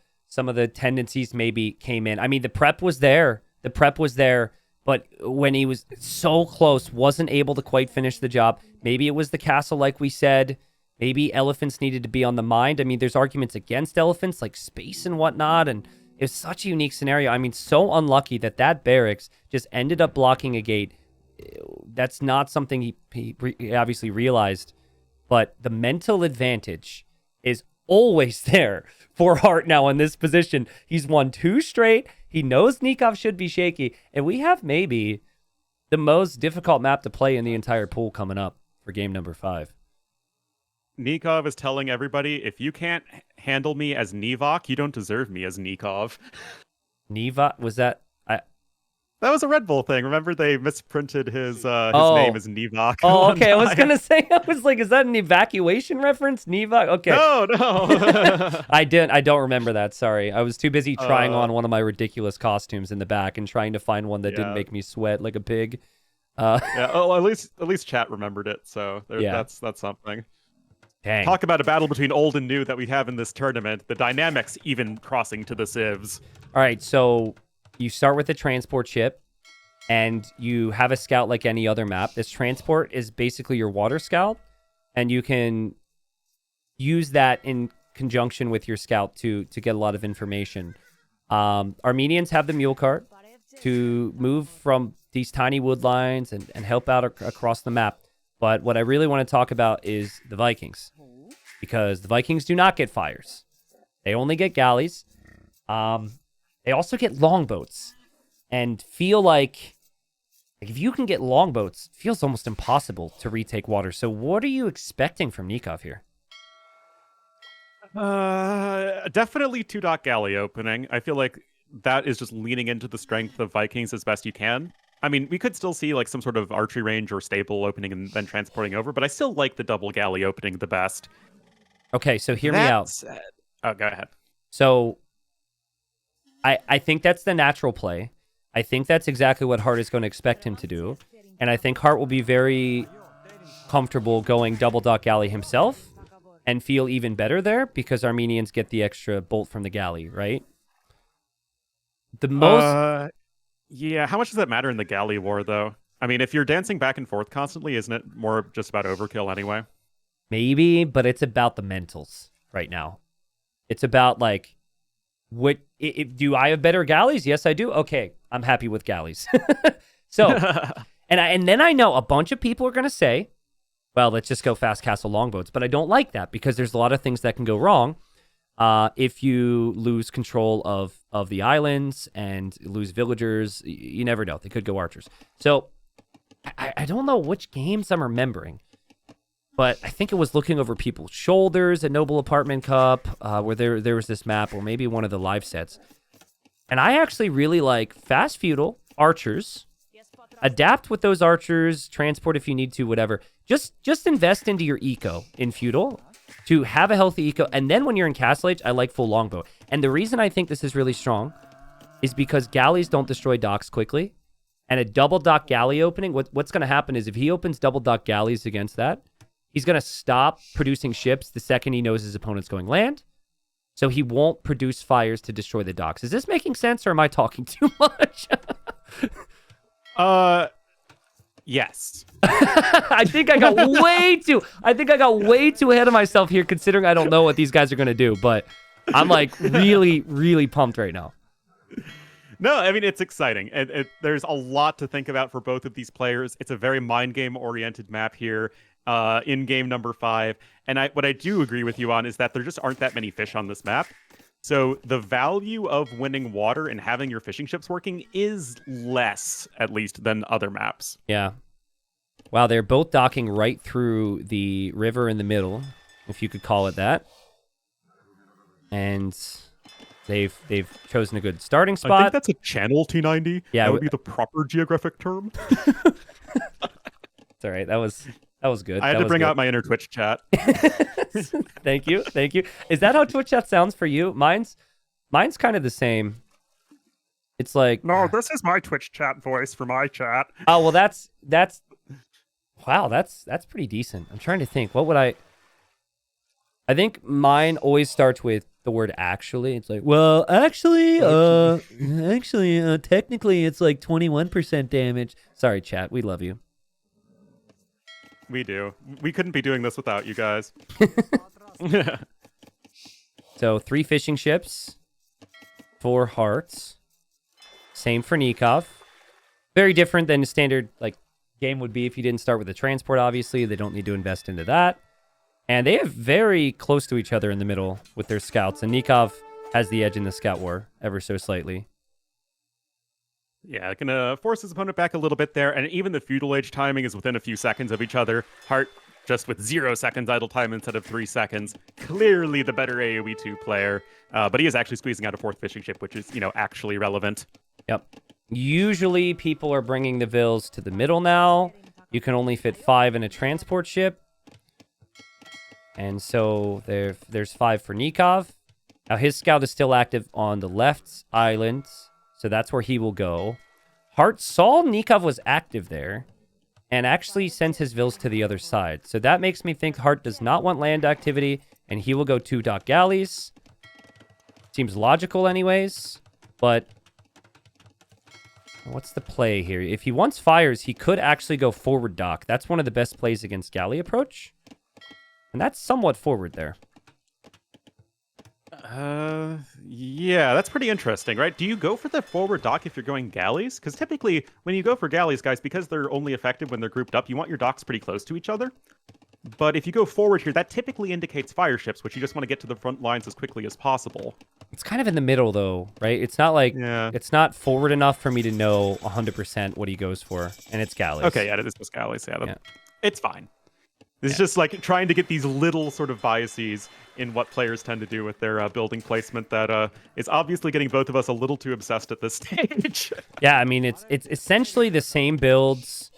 A: tendencies maybe came in. I mean, the prep was there. But when he was so close, wasn't able to quite finish the job. Maybe it was the castle, like we said. Maybe elephants needed to be on the mind. I mean, there's arguments against elephants, like space and whatnot, and it's such a unique scenario. I mean, so unlucky that barracks just ended up blocking a gate. That's not something he obviously realized, but the mental advantage is always there for Hart now in this position. He's won 2 straight. He knows Nikov should be shaky, and we have maybe the most difficult map to play in the entire pool coming up for game number 5.
B: Nikov is telling everybody, if you can't handle me as Nivok, you don't deserve me as Nikov.
A: Nivok, was that?
B: That was a Red Bull thing. Remember, they misprinted his name as Nivok.
A: Oh, okay. I was gonna say, I was like, is that an evacuation reference? Nivok? Okay.
B: No.
A: I don't remember that. Sorry. I was too busy trying on one of my ridiculous costumes in the back and trying to find one that didn't make me sweat like a pig.
B: Yeah. Oh, at least chat remembered it. So that's something.
A: Dang.
B: Talk about a battle between old and new that we have in this tournament. The dynamics even crossing to the civs.
A: All right. So you start with a transport ship, and you have a scout like any other map. This transport is basically your water scout, and you can use that in conjunction with your scout to get a lot of information. Armenians have the mule cart to move from these tiny wood lines and help out across the map. But what I really want to talk about is the Vikings, because the Vikings do not get fires. They only get galleys. They also get longboats, and feel like if you can get longboats, it feels almost impossible to retake water. So what are you expecting from Nikov here?
B: Definitely 2-dot galley opening. I feel like that is just leaning into the strength of Vikings as best you can. I mean, we could still see like some sort of archery range or staple opening and then transporting over, but I still like the double galley opening the best.
A: Okay, so hear me out.
B: Oh, go ahead.
A: So I think that's the natural play. I think that's exactly what Hart is going to expect him to do. And I think Hart will be very comfortable going double dot galley himself and feel even better there because Armenians get the extra bolt from the galley, right? The most...
B: yeah, how much does that matter in the galley war, though? I mean, if you're dancing back and forth constantly, isn't it more just about overkill anyway?
A: Maybe, but it's about the mentals right now. It's about, like, do I have better galleys? Yes, I do. Okay, I'm happy with galleys. So, and then I know a bunch of people are going to say, well, let's just go fast castle longboats. But I don't like that because there's a lot of things that can go wrong. If you lose control of the islands and lose villagers, you never know. They could go archers. So I don't know which games I'm remembering, but I think it was looking over people's shoulders at Noble Apartment Cup, where there was this map, or maybe one of the live sets. And I actually really like fast feudal archers. Adapt with those archers, transport if you need to, whatever. Just invest into your eco in feudal to have a healthy eco. And then when you're in Castle Age, I like full longbow. And the reason I think this is really strong is because galleys don't destroy docks quickly. And a double dock galley opening, what's going to happen is if he opens double dock galleys against that, he's going to stop producing ships the second he knows his opponent's going land. So he won't produce fires to destroy the docks. Is this making sense, or am I talking too much?
B: Yes.
A: I think I got way too ahead of myself here, considering I don't know what these guys are going to do. But I'm like really, really pumped right now.
B: No, I mean, it's exciting. There's a lot to think about for both of these players. It's a very mind game oriented map here in game number 5. And what I do agree with you on is that there just aren't that many fish on this map. So the value of winning water and having your fishing ships working is less, at least, than other maps.
A: Yeah. Wow, they're both docking right through the river in the middle, if you could call it that. And they've chosen a good starting spot.
B: I think that's a channel T90.
A: Yeah,
B: that would be the proper geographic term.
A: It's all right. That was good.
B: I had to bring out my inner Twitch chat.
A: Thank you. Is that how Twitch chat sounds for you? Mine's kind of the same. It's like,
C: no, this is my Twitch chat voice for my chat.
A: Oh well, that's wow, that's pretty decent. I'm trying to think. What would I think mine always starts with the word actually. It's like, well, actually, technically, it's like 21% damage. Sorry, chat. We love you.
B: We do. We couldn't be doing this without you guys.
A: So 3 fishing ships, 4 hearts. Same for Nikov. Very different than a standard game would be if you didn't start with the transport, obviously. They don't need to invest into that. And they have very close to each other in the middle with their scouts. And Nikov has the edge in the scout war, ever so slightly.
B: Yeah, gonna force his opponent back a little bit there, and even the feudal age timing is within a few seconds of each other. Hart just with 0 seconds idle time instead of 3 seconds. Clearly the better AoE 2 player, but he is actually squeezing out a 4th fishing ship, which is, actually relevant.
A: Yep. Usually people are bringing the vills to the middle now. You can only fit 5 in a transport ship. And so there's 5 for Nikov. Now his scout is still active on the left island. So that's where he will go. Hart saw Nikov was active there and actually sends his vills to the other side. So that makes me think Hart does not want land activity, and he will go 2 dock galleys. Seems logical anyways, but what's the play here? If he wants fires, he could actually go forward dock. That's one of the best plays against galley approach. And that's somewhat forward there.
B: Yeah, that's pretty interesting, right? Do you go for the forward dock if you're going galleys? Because typically, when you go for galleys, guys, because they're only effective when they're grouped up, you want your docks pretty close to each other. But if you go forward here, that typically indicates fire ships, which you just want to get to the front lines as quickly as possible.
A: It's kind of in the middle, though, right? It's not like, It's not forward enough for me to know 100% what he goes for, and it's galleys.
B: Okay, yeah, it is just galleys, yeah. It's fine. It's just like trying to get these little sort of biases in what players tend to do with their building placement that is obviously getting both of us a little too obsessed at this stage.
A: Yeah, I mean, it's essentially the same builds.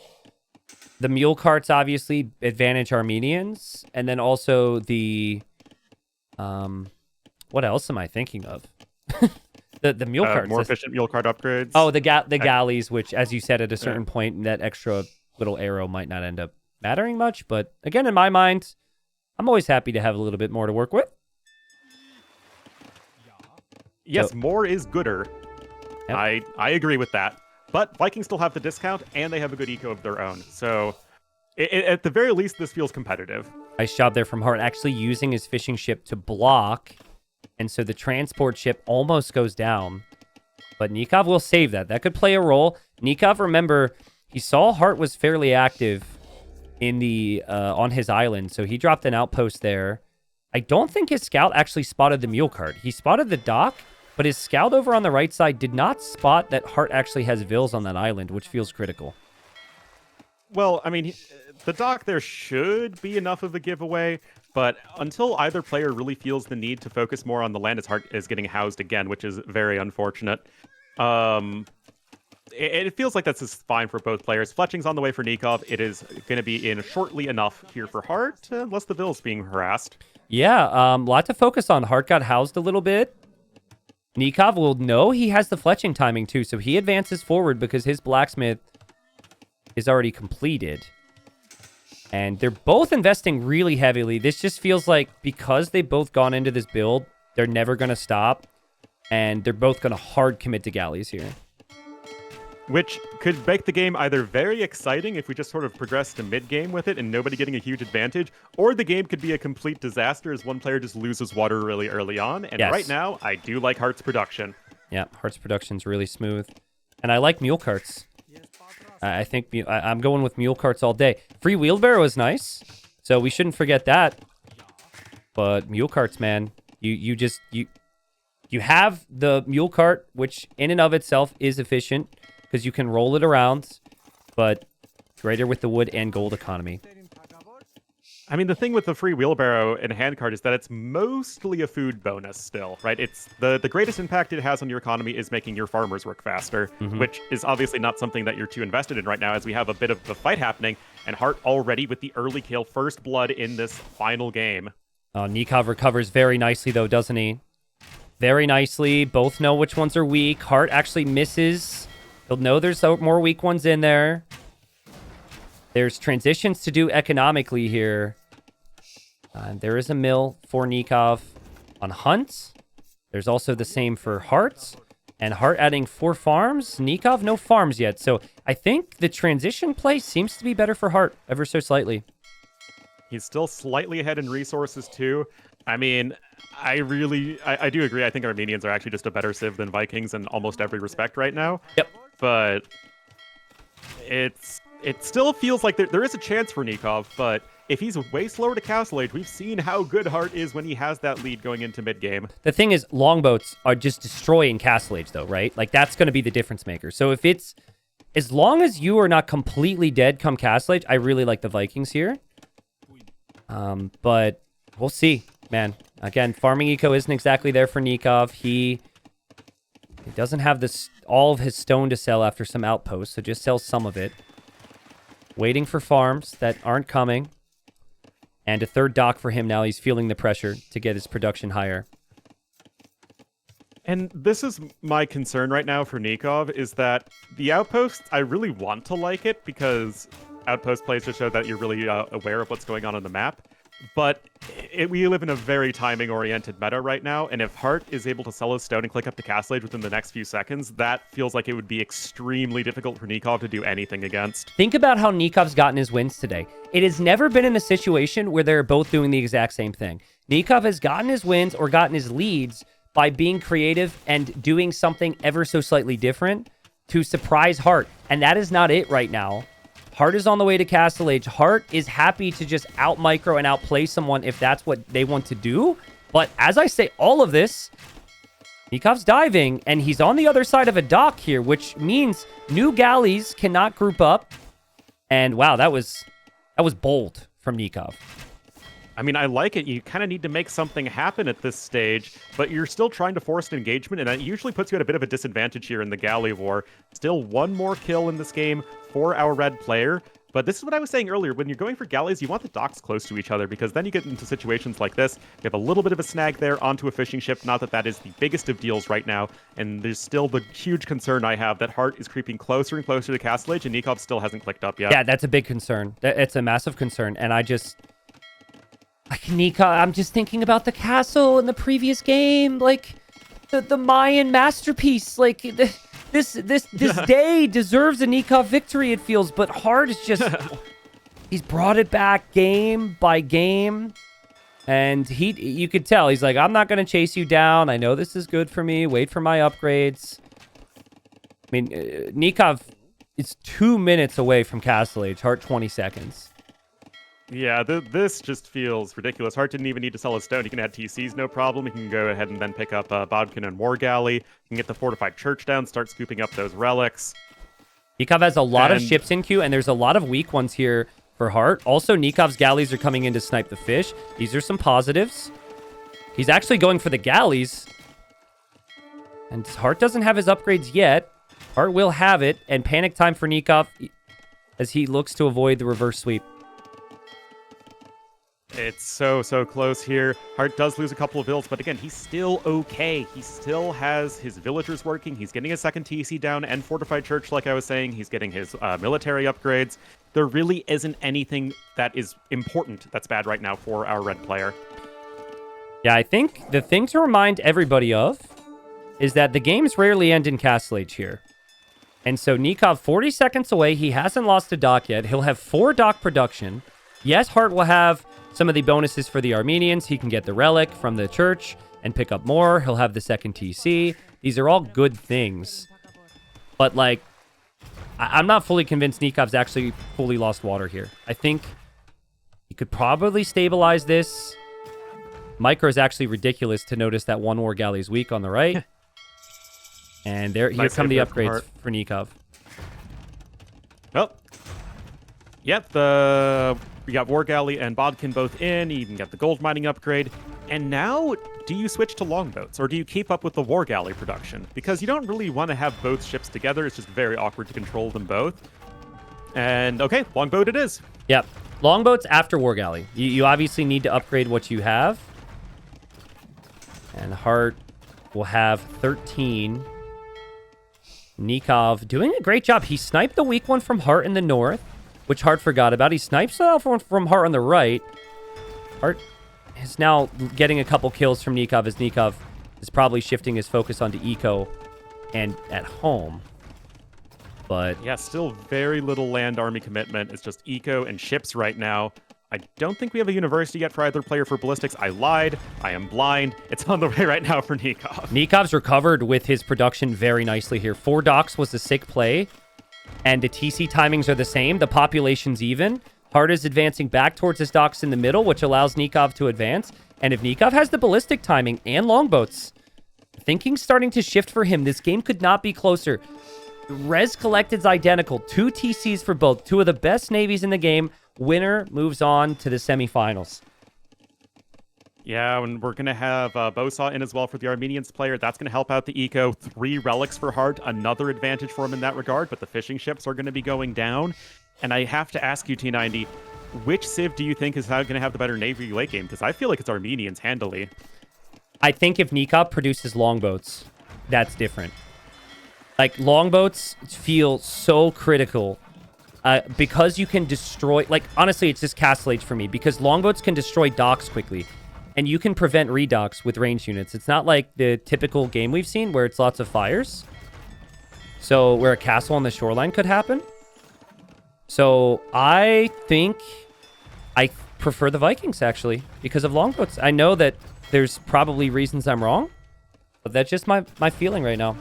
A: The mule carts obviously advantage Armenians, and then also the what else am I thinking of? the mule carts.
B: More efficient mule cart upgrades.
A: Oh, the galleys, which, as you said, at a certain point, that extra little arrow might not end up mattering much, but again, in my mind, I'm always happy to have a little bit more to work with.
B: Yes, more is gooder. Yep. I agree with that. But Vikings still have the discount, and they have a good eco of their own. So, at the very least, this feels competitive.
A: Nice job there from Hart, actually using his fishing ship to block, and so the transport ship almost goes down. But Nikov will save that. That could play a role. Nikov, remember, he saw Hart was fairly active in the on his island, so he dropped an outpost there. I don't think his scout actually spotted the mule cart. He spotted the dock, but his scout over on the right side did not spot that Hart actually has Vils on that island, which feels critical.
B: Well, I mean, the dock there should be enough of a giveaway, but until either player really feels the need to focus more on the land, as Hart is getting housed again, which is very unfortunate. It feels like that's just fine for both players. Fletching's on the way for Nikov. It is going to be in shortly enough here for Hart, unless the Vils being harassed.
A: Yeah, lot to focus on. Hart got housed a little bit. Nikov will know he has the fletching timing too, so he advances forward because his blacksmith is already completed. And they're both investing really heavily. This just feels like because they've both gone into this build, they're never going to stop. And they're both going to hard commit to galleys here.
B: Which could make the game either very exciting if we just sort of progress to mid-game with it and nobody getting a huge advantage, or the game could be a complete disaster as one player just loses water really early on. And right now, I do like Hart's production.
A: Yeah, Hart's production's really smooth. And I like mule carts. I think I'm going with mule carts all day. Free wheelbarrow is nice, so we shouldn't forget that. But mule carts, man, you have the mule cart, which in and of itself is efficient because you can roll it around, but greater with the wood and gold economy.
B: I mean, the thing with the free wheelbarrow and handcart is that it's mostly a food bonus still, right? It's the greatest impact it has on your economy is making your farmers work faster, which is obviously not something that you're too invested in right now as we have a bit of a fight happening, and Hart already with the early kill, first blood in this final game.
A: Nikov recovers very nicely, though, doesn't he? Very nicely. Both know which ones are weak. Hart actually misses. He'll know there's more weak ones in there. There's transitions to do economically here. There is a mill for Nikov on Hunt. There's also the same for Hart. And Hart adding 4 farms. Nikov, no farms yet. So I think the transition play seems to be better for Hart ever so slightly.
B: He's still slightly ahead in resources, too. I mean, I do agree. I think Armenians are actually just a better civ than Vikings in almost every respect right now.
A: Yep.
B: But it still feels like there is a chance for Nikov, but if he's way slower to Castle Age, we've seen how good Hart is when he has that lead going into mid-game.
A: The thing is, longboats are just destroying Castle Age, though, right? Like, that's going to be the difference maker. So if it's... As long as you are not completely dead come Castle Age, I really like the Vikings here. But we'll see, man. Again, farming eco isn't exactly there for Nikov. He doesn't have all of his stone to sell after some outposts, so just sells some of it. Waiting for farms that aren't coming. And a third dock for him now. He's feeling the pressure to get his production higher.
B: And this is my concern right now for Nikov, is that the outposts, I really want to like it because outpost plays just show that you're really aware of what's going on the map. But we live in a very timing-oriented meta right now, and if Hart is able to sell his stone and click up to Castle Age within the next few seconds, that feels like it would be extremely difficult for Nikov to do anything against.
A: Think about how Nikov's gotten his wins today. It has never been in a situation where they're both doing the exact same thing. Nikov has gotten his wins or gotten his leads by being creative and doing something ever so slightly different to surprise Hart, and that is not it right now. Hart is on the way to Castle Age. Hart is happy to just out-micro and outplay someone if that's what they want to do. But as I say all of this, Nikov's diving, and he's on the other side of a dock here, which means new galleys cannot group up. And wow, that was bold from Nikov.
B: I mean, I like it. You kind of need to make something happen at this stage, but you're still trying to force an engagement, and that usually puts you at a bit of a disadvantage here in the galley war. Still one more kill in this game for our red player, but this is what I was saying earlier. When you're going for galleys, you want the docks close to each other, because then you get into situations like this. You have a little bit of a snag there onto a fishing ship. Not that that is the biggest of deals right now, and there's still the huge concern I have that Hart is creeping closer and closer to Castle Age, and Nikov still hasn't clicked up yet.
A: Yeah, that's a big concern. It's a massive concern, and Nikov, I'm just thinking about the castle in the previous game, like the Mayan masterpiece. Like this day deserves a Nikov victory, it feels, but Hart is just he's brought it back game by game, and you could tell he's like, I'm not gonna chase you down. I know this is good for me. Wait for my upgrades. I mean, Nikov is 2 minutes away from Castle Age. Hart 20 seconds.
B: Yeah, this just feels ridiculous. Hart didn't even need to sell a stone. He can add TCs, no problem. He can go ahead and then pick up Bodkin and War Galley. He can get the fortified church down, start scooping up those relics.
A: Nikov has a lot of
B: And-
A: ships in queue, and there's a lot of weak ones here for Hart. Also, Nikov's galleys are coming in to snipe the fish. These are some positives. He's actually going for the galleys. And Hart doesn't have his upgrades yet. Hart will have it, and panic time for Nikov as he looks to avoid the reverse sweep.
B: It's so close here. Hart does lose a couple of vills, but again, he's still okay. He still has his villagers working. He's getting a second TC down and fortified church, like I was saying. He's getting his military upgrades. There really isn't anything that is important that's bad right now for our red player.
A: Yeah, I think the thing to remind everybody of is that the games rarely end in Castle Age here. And so Nikov, 40 seconds away. He hasn't lost a dock yet. He'll have 4 dock production. Yes, Hart will have some of the bonuses for the Armenians. He can get the relic from the church and pick up more. He'll have the second TC. These are all good things. But, like, I'm not fully convinced Nikov's actually fully lost water here. I think he could probably stabilize this. Micro is actually ridiculous to notice that one War Galley is weak on the right. And here
B: Nice
A: come the
B: save there from
A: upgrades
B: Hart.
A: for Nikov.
B: Oh. Yep, we got War Galley and Bodkin both in. You even got the gold mining upgrade. And now, do you switch to longboats, or do you keep up with the War Galley production? Because you don't really want to have both ships together. It's just very awkward to control them both. And, okay, longboat it is.
A: Yep. Longboats after War Galley. You obviously need to upgrade what you have. And Hart will have 13. Nikov doing a great job. He sniped the weak one from Hart in the north, which Hart forgot about. He snipes the one from Hart on the right. Hart is now getting a couple kills from Nikov, as Nikov is probably shifting his focus onto eco and at home. But
B: Yeah, still very little land army commitment. It's just eco and ships right now. I don't think we have a university yet for either player for ballistics. I lied. I am blind. It's on the way right now for Nikov.
A: Nikov's recovered with his production very nicely here. 4 docks was a sick play, and the TC timings are the same. The population's even. Hart is advancing back towards his docks in the middle, which allows Nikov to advance. And if Nikov has the ballistic timing and longboats, thinking's starting to shift for him. This game could not be closer. Res collected's identical. 2 TCs for both. 2 of the best navies in the game. Winner moves on to the semifinals.
B: Yeah, and we're going to have Bosaw in as well for the Armenians player. That's going to help out the eco. 3 relics for Hart, another advantage for him in that regard, but the fishing ships are going to be going down. And I have to ask you, T90, which Civ do you think is going to have the better navy late game? Because I feel like it's Armenians handily.
A: I think if Nikov produces longboats, that's different. Like, longboats feel so critical because you can destroy... Like, honestly, it's just Castle Age for me, because longboats can destroy docks quickly, and you can prevent redocks with ranged units. It's not like the typical game we've seen where it's lots of fires. So, where a castle on the shoreline could happen. So, I think I prefer the Vikings, actually, because of longboats. I know that there's probably reasons I'm wrong, but that's just my feeling right now.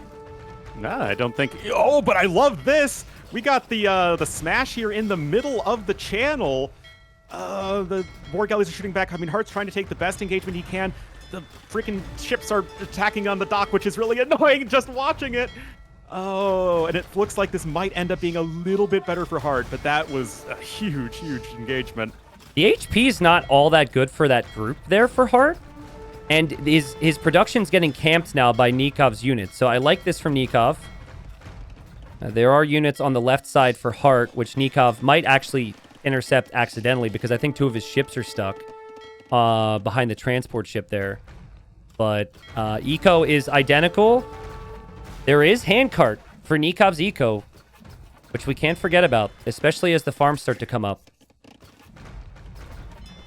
B: Nah, I don't think... Oh, but I love this! We got the smash here in the middle of the channel. The War Galleys are shooting back. I mean, Hart's trying to take the best engagement he can. The freaking ships are attacking on the dock, which is really annoying just watching it. Oh, and it looks like this might end up being a little bit better for Hart, but that was a huge, huge engagement.
A: The HP is not all that good for that group there for Hart. And his production's getting camped now by Nikov's units. So I like this from Nikov. There are units on the left side for Hart, which Nikov might actually intercept accidentally, because I think 2 of his ships are stuck behind the transport ship there. But eco is identical. There is handcart for Nikov's eco, which we can't forget about, especially as the farms start to come up.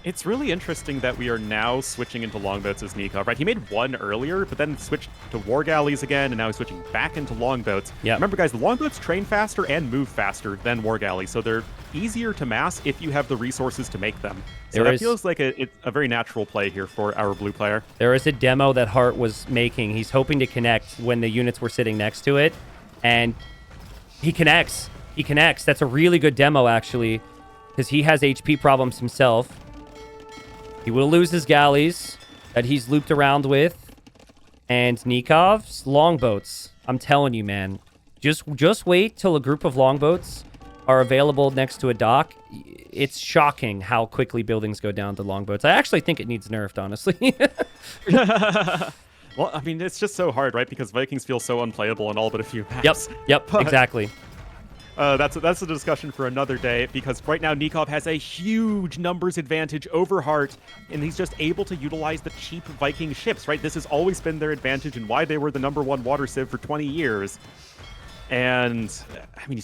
B: It's really interesting that we are now switching into longboats as Nikov, right? He made 1 earlier, but then switched to War Galleys again, and now he's switching back into longboats.
A: Yeah.
B: Remember, guys, the longboats train faster and move faster than War Galleys, so they're easier to mass if you have the resources to make them. So that feels like it's a very natural play here for our blue player.
A: There is a demo that Hart was making. He's hoping to connect when the units were sitting next to it, and he connects. He connects. That's a really good demo, actually. because he has HP problems himself. He will lose his galleys that he's looped around with. And Nikov's longboats. I'm telling you, man. Just wait till a group of longboats are available next to a dock. It's shocking how quickly buildings go down to longboats. I actually think it needs nerfed, honestly.
B: Well, I mean, it's just so hard, right? Because Vikings feel so unplayable in all but a few maps.
A: Yep, exactly.
B: That's a discussion for another day, because right now Nikov has a huge numbers advantage over Hart, and he's just able to utilize the cheap Viking ships, right? This has always been their advantage and why they were the #1 water civ for 20 years. And I mean,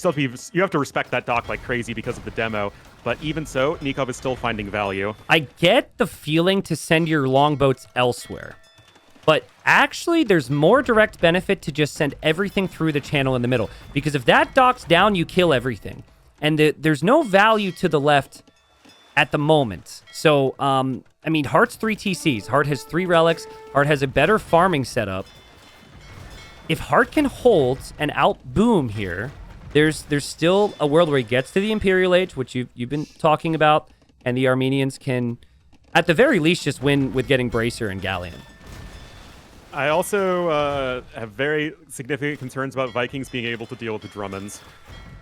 B: you have to respect that dock like crazy because of the demo, but even so, Nikov is still finding value.
A: I get the feeling to send your longboats elsewhere. But actually, there's more direct benefit to just send everything through the channel in the middle. Because if that docks down, you kill everything. And there's no value to the left at the moment. So, I mean, Hart's 3 TCs. Hart has 3 relics. Hart has a better farming setup. If Hart can hold and out-boom here, there's still a world where he gets to the Imperial Age, which you've been talking about, and the Armenians can, at the very least, just win with getting Bracer and Galleon.
B: I also have very significant concerns about Vikings being able to deal with the Drummonds.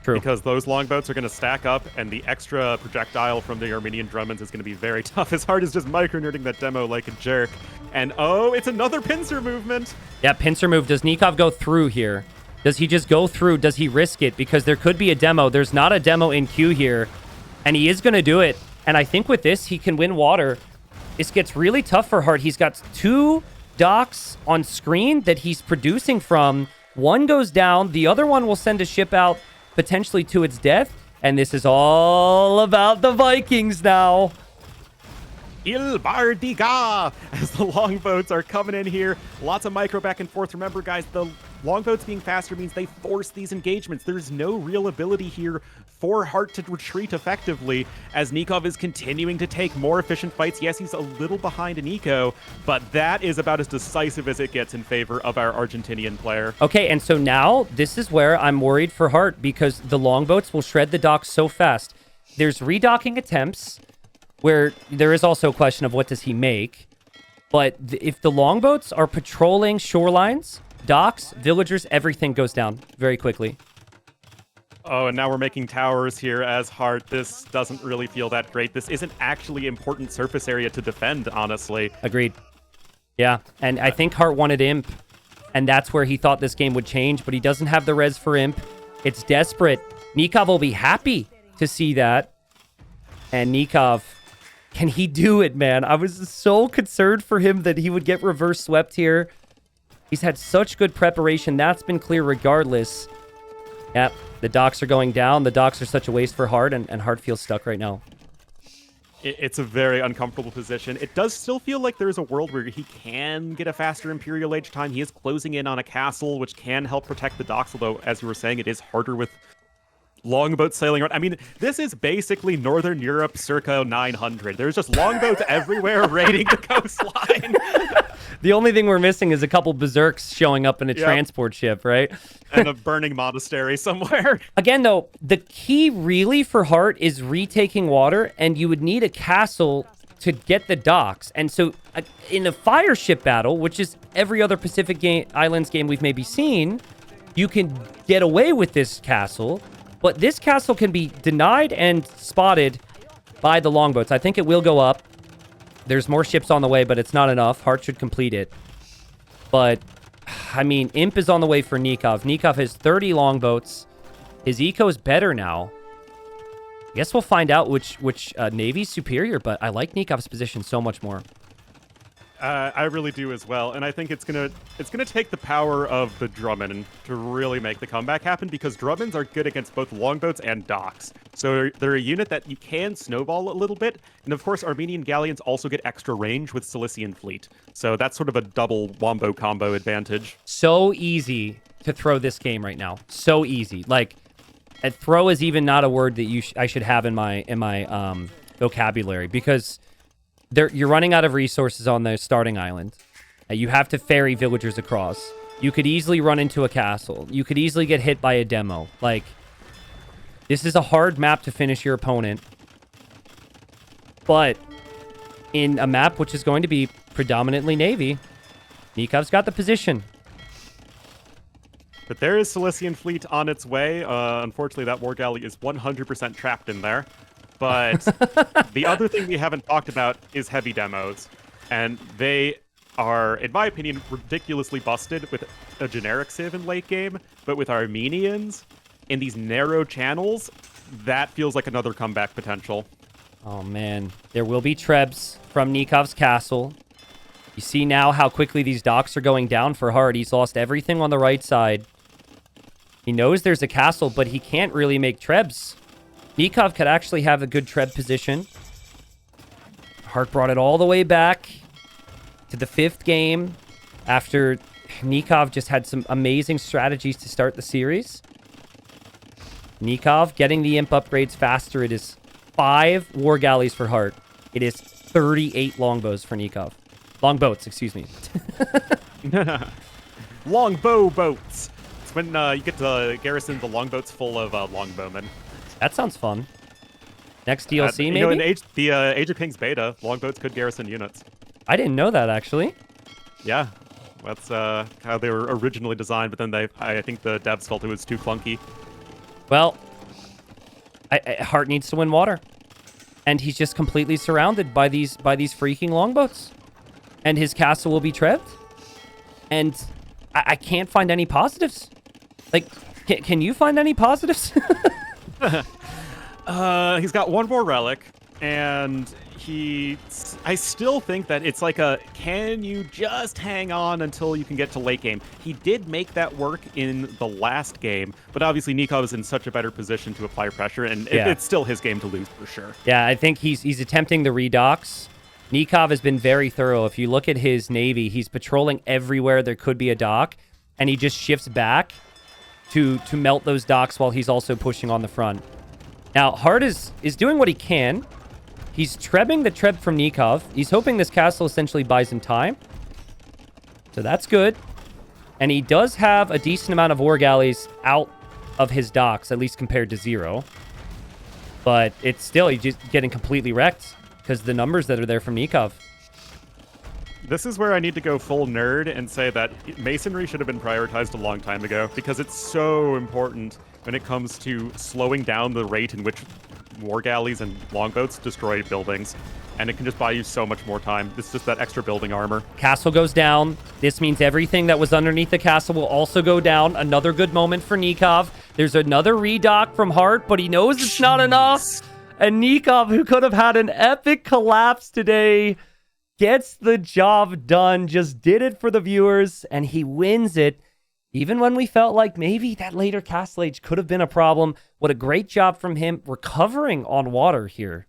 A: True.
B: Because those longboats are going to stack up, and the extra projectile from the Armenian Drummonds is going to be very tough. His Hart is just micro-nerding that demo like a jerk. And oh, it's another pincer movement!
A: Yeah, pincer move. Does Nikov go through here? Does he just go through? Does he risk it? Because there could be a demo. There's not a demo in queue here, and he is going to do it. And I think with this, he can win water. This gets really tough for Hart. He's got 2 docks on screen that he's producing from. One goes down. The other one will send a ship out potentially to its death. And this is all about the Vikings now.
B: Il Bardiga! As the longboats are coming in here. Lots of micro back and forth. Remember, guys, the longboats being faster means they force these engagements. There's no real ability here for Hart to retreat effectively as Nikov is continuing to take more efficient fights. Yes, he's a little behind in eco, but that is about as decisive as it gets in favor of our Argentinian player.
A: Okay, and so now this is where I'm worried for Hart because the longboats will shred the docks so fast. There's redocking attempts where there is also a question of what does he make. But if the longboats are patrolling shorelines, docks, villagers, everything goes down very quickly.
B: Oh, and now we're making towers here as Hart. This doesn't really feel that great. This isn't actually important surface area to defend, honestly.
A: Agreed. Yeah, and I think Hart wanted Imp, and that's where he thought this game would change, but he doesn't have the res for Imp. It's desperate. Nikov will be happy to see that. And Nikov, can he do it, man? I was so concerned for him that he would get reverse swept here. He's had such good preparation. That's been clear regardless. Yep, the docks are going down. The docks are such a waste for Hart, and Hart feels stuck right now.
B: It's a very uncomfortable position. It does still feel like there's a world where he can get a faster Imperial Age time. He is closing in on a castle, which can help protect the docks, although, as you were saying, it is harder with longboats sailing around. I mean, this is basically Northern Europe circa 900. There's just longboats everywhere raiding the coastline.
A: The only thing we're missing is a couple berserks showing up in a transport ship, right?
B: And a burning monastery somewhere.
A: Again, though, the key really for Hart is retaking water, and you would need a castle to get the docks. And so in a fire ship battle, which is every other Pacific Islands game we've maybe seen, you can get away with this castle, but this castle can be denied and spotted by the longboats. I think it will go up. There's more ships on the way, but it's not enough. Hart should complete it. But, I mean, Imp is on the way for Nikov. Nikov has 30 longboats. His eco is better now. I guess we'll find out which Navy's superior, but I like Nikov's position so much more.
B: I really do as well, and I think it's gonna take the power of the Drummond to really make the comeback happen, because Drummonds are good against both longboats and docks. So they're a unit that you can snowball a little bit, and of course Armenian galleons also get extra range with Cilician fleet. So that's sort of a double wombo combo advantage.
A: So easy to throw this game right now. So easy. Like, throw is even not a word that I should have in my vocabulary, because you're running out of resources on the starting island. You have to ferry villagers across. You could easily run into a castle. You could easily get hit by a demo. Like, this is a hard map to finish your opponent. But in a map which is going to be predominantly Navy, Nikov's got the position.
B: But there is Cilician fleet on its way. Unfortunately, that war galley is 100% trapped in there. But the other thing we haven't talked about is heavy demos. And they are, in my opinion, ridiculously busted with a generic civ in late game. But with Armenians in these narrow channels, that feels like another comeback potential.
A: Oh, man. There will be Trebs from Nikov's castle. You see now how quickly these docks are going down for Hart. He's lost everything on the right side. He knows there's a castle, but he can't really make Trebs. Nikov could actually have a good Treb position. Hart brought it all the way back to the 5th game after Nikov just had some amazing strategies to start the series. Nikov getting the imp upgrades faster. It is 5 war galleys for Hart. It is 38 longbows for Nikov. Longboats, excuse me.
B: Longbow boats. It's when you get to garrison the longboats full of longbowmen.
A: That sounds fun. Next DLC,
B: You
A: maybe?
B: know, in Age of Kings beta, longboats could garrison units.
A: I didn't know that, actually.
B: Yeah, that's how they were originally designed, but then I think the devs felt it was too clunky.
A: Well, Hart needs to win water. And he's just completely surrounded by these freaking longboats. And his castle will be trebbed. And I can't find any positives. Like, can you find any positives?
B: He's got one more relic, and I still think that it's like can you just hang on until you can get to late game? He did make that work in the last game, but obviously Nikov is in such a better position to apply pressure, and it's still his game to lose for sure.
A: Yeah, I think he's attempting the redocks. Nikov has been very thorough. If you look at his navy, he's patrolling everywhere there could be a dock, and he just shifts back to melt those docks while he's also pushing on the front. Now, Hart is doing what he can. He's trebbing the treb from Nikov. He's hoping this castle essentially buys him time. So that's good. And he does have a decent amount of war galleys out of his docks, at least compared to 0. But it's still, he's just getting completely wrecked because the numbers that are there from Nikov.
B: This is where I need to go full nerd and say that masonry should have been prioritized a long time ago, because it's so important when it comes to slowing down the rate in which war galleys and longboats destroy buildings. And it can just buy you so much more time. It's just that extra building armor.
A: Castle goes down. This means everything that was underneath the castle will also go down. Another good moment for Nikov. There's another redock from Hart, but he knows it's not enough. And Nikov, who could have had an epic collapse today, gets the job done. Just did it for the viewers, and he wins it. Even when we felt like maybe that later castle age could have been a problem. What a great job from him recovering on water here.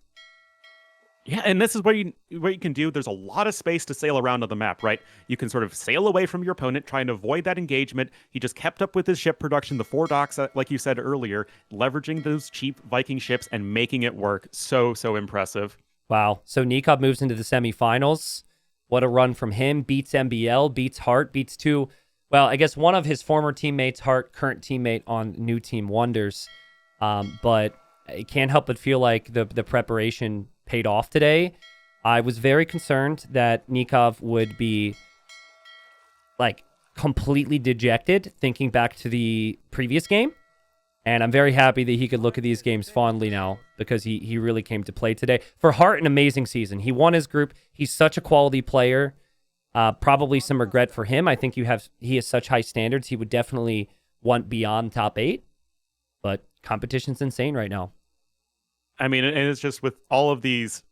B: Yeah, and this is what you can do. There's a lot of space to sail around on the map, right? You can sort of sail away from your opponent, trying to avoid that engagement. He just kept up with his ship production, the 4 docks, like you said earlier, leveraging those cheap Viking ships and making it work. So impressive.
A: Wow. So Nikov moves into the semifinals. What a run from him. Beats MBL, beats Hart, beats I guess one of his former teammates, Hart, current teammate on New Team Wonders. But I can't help but feel like the preparation paid off today. I was very concerned that Nikov would be like completely dejected thinking back to the previous game. And I'm very happy that he could look at these games fondly now because he really came to play today. For Hart, an amazing season. He won his group. He's such a quality player. Probably some regret for him. I think he has such high standards. He would definitely want beyond top 8. But competition's insane right now.
B: I mean, and it's just with all of these,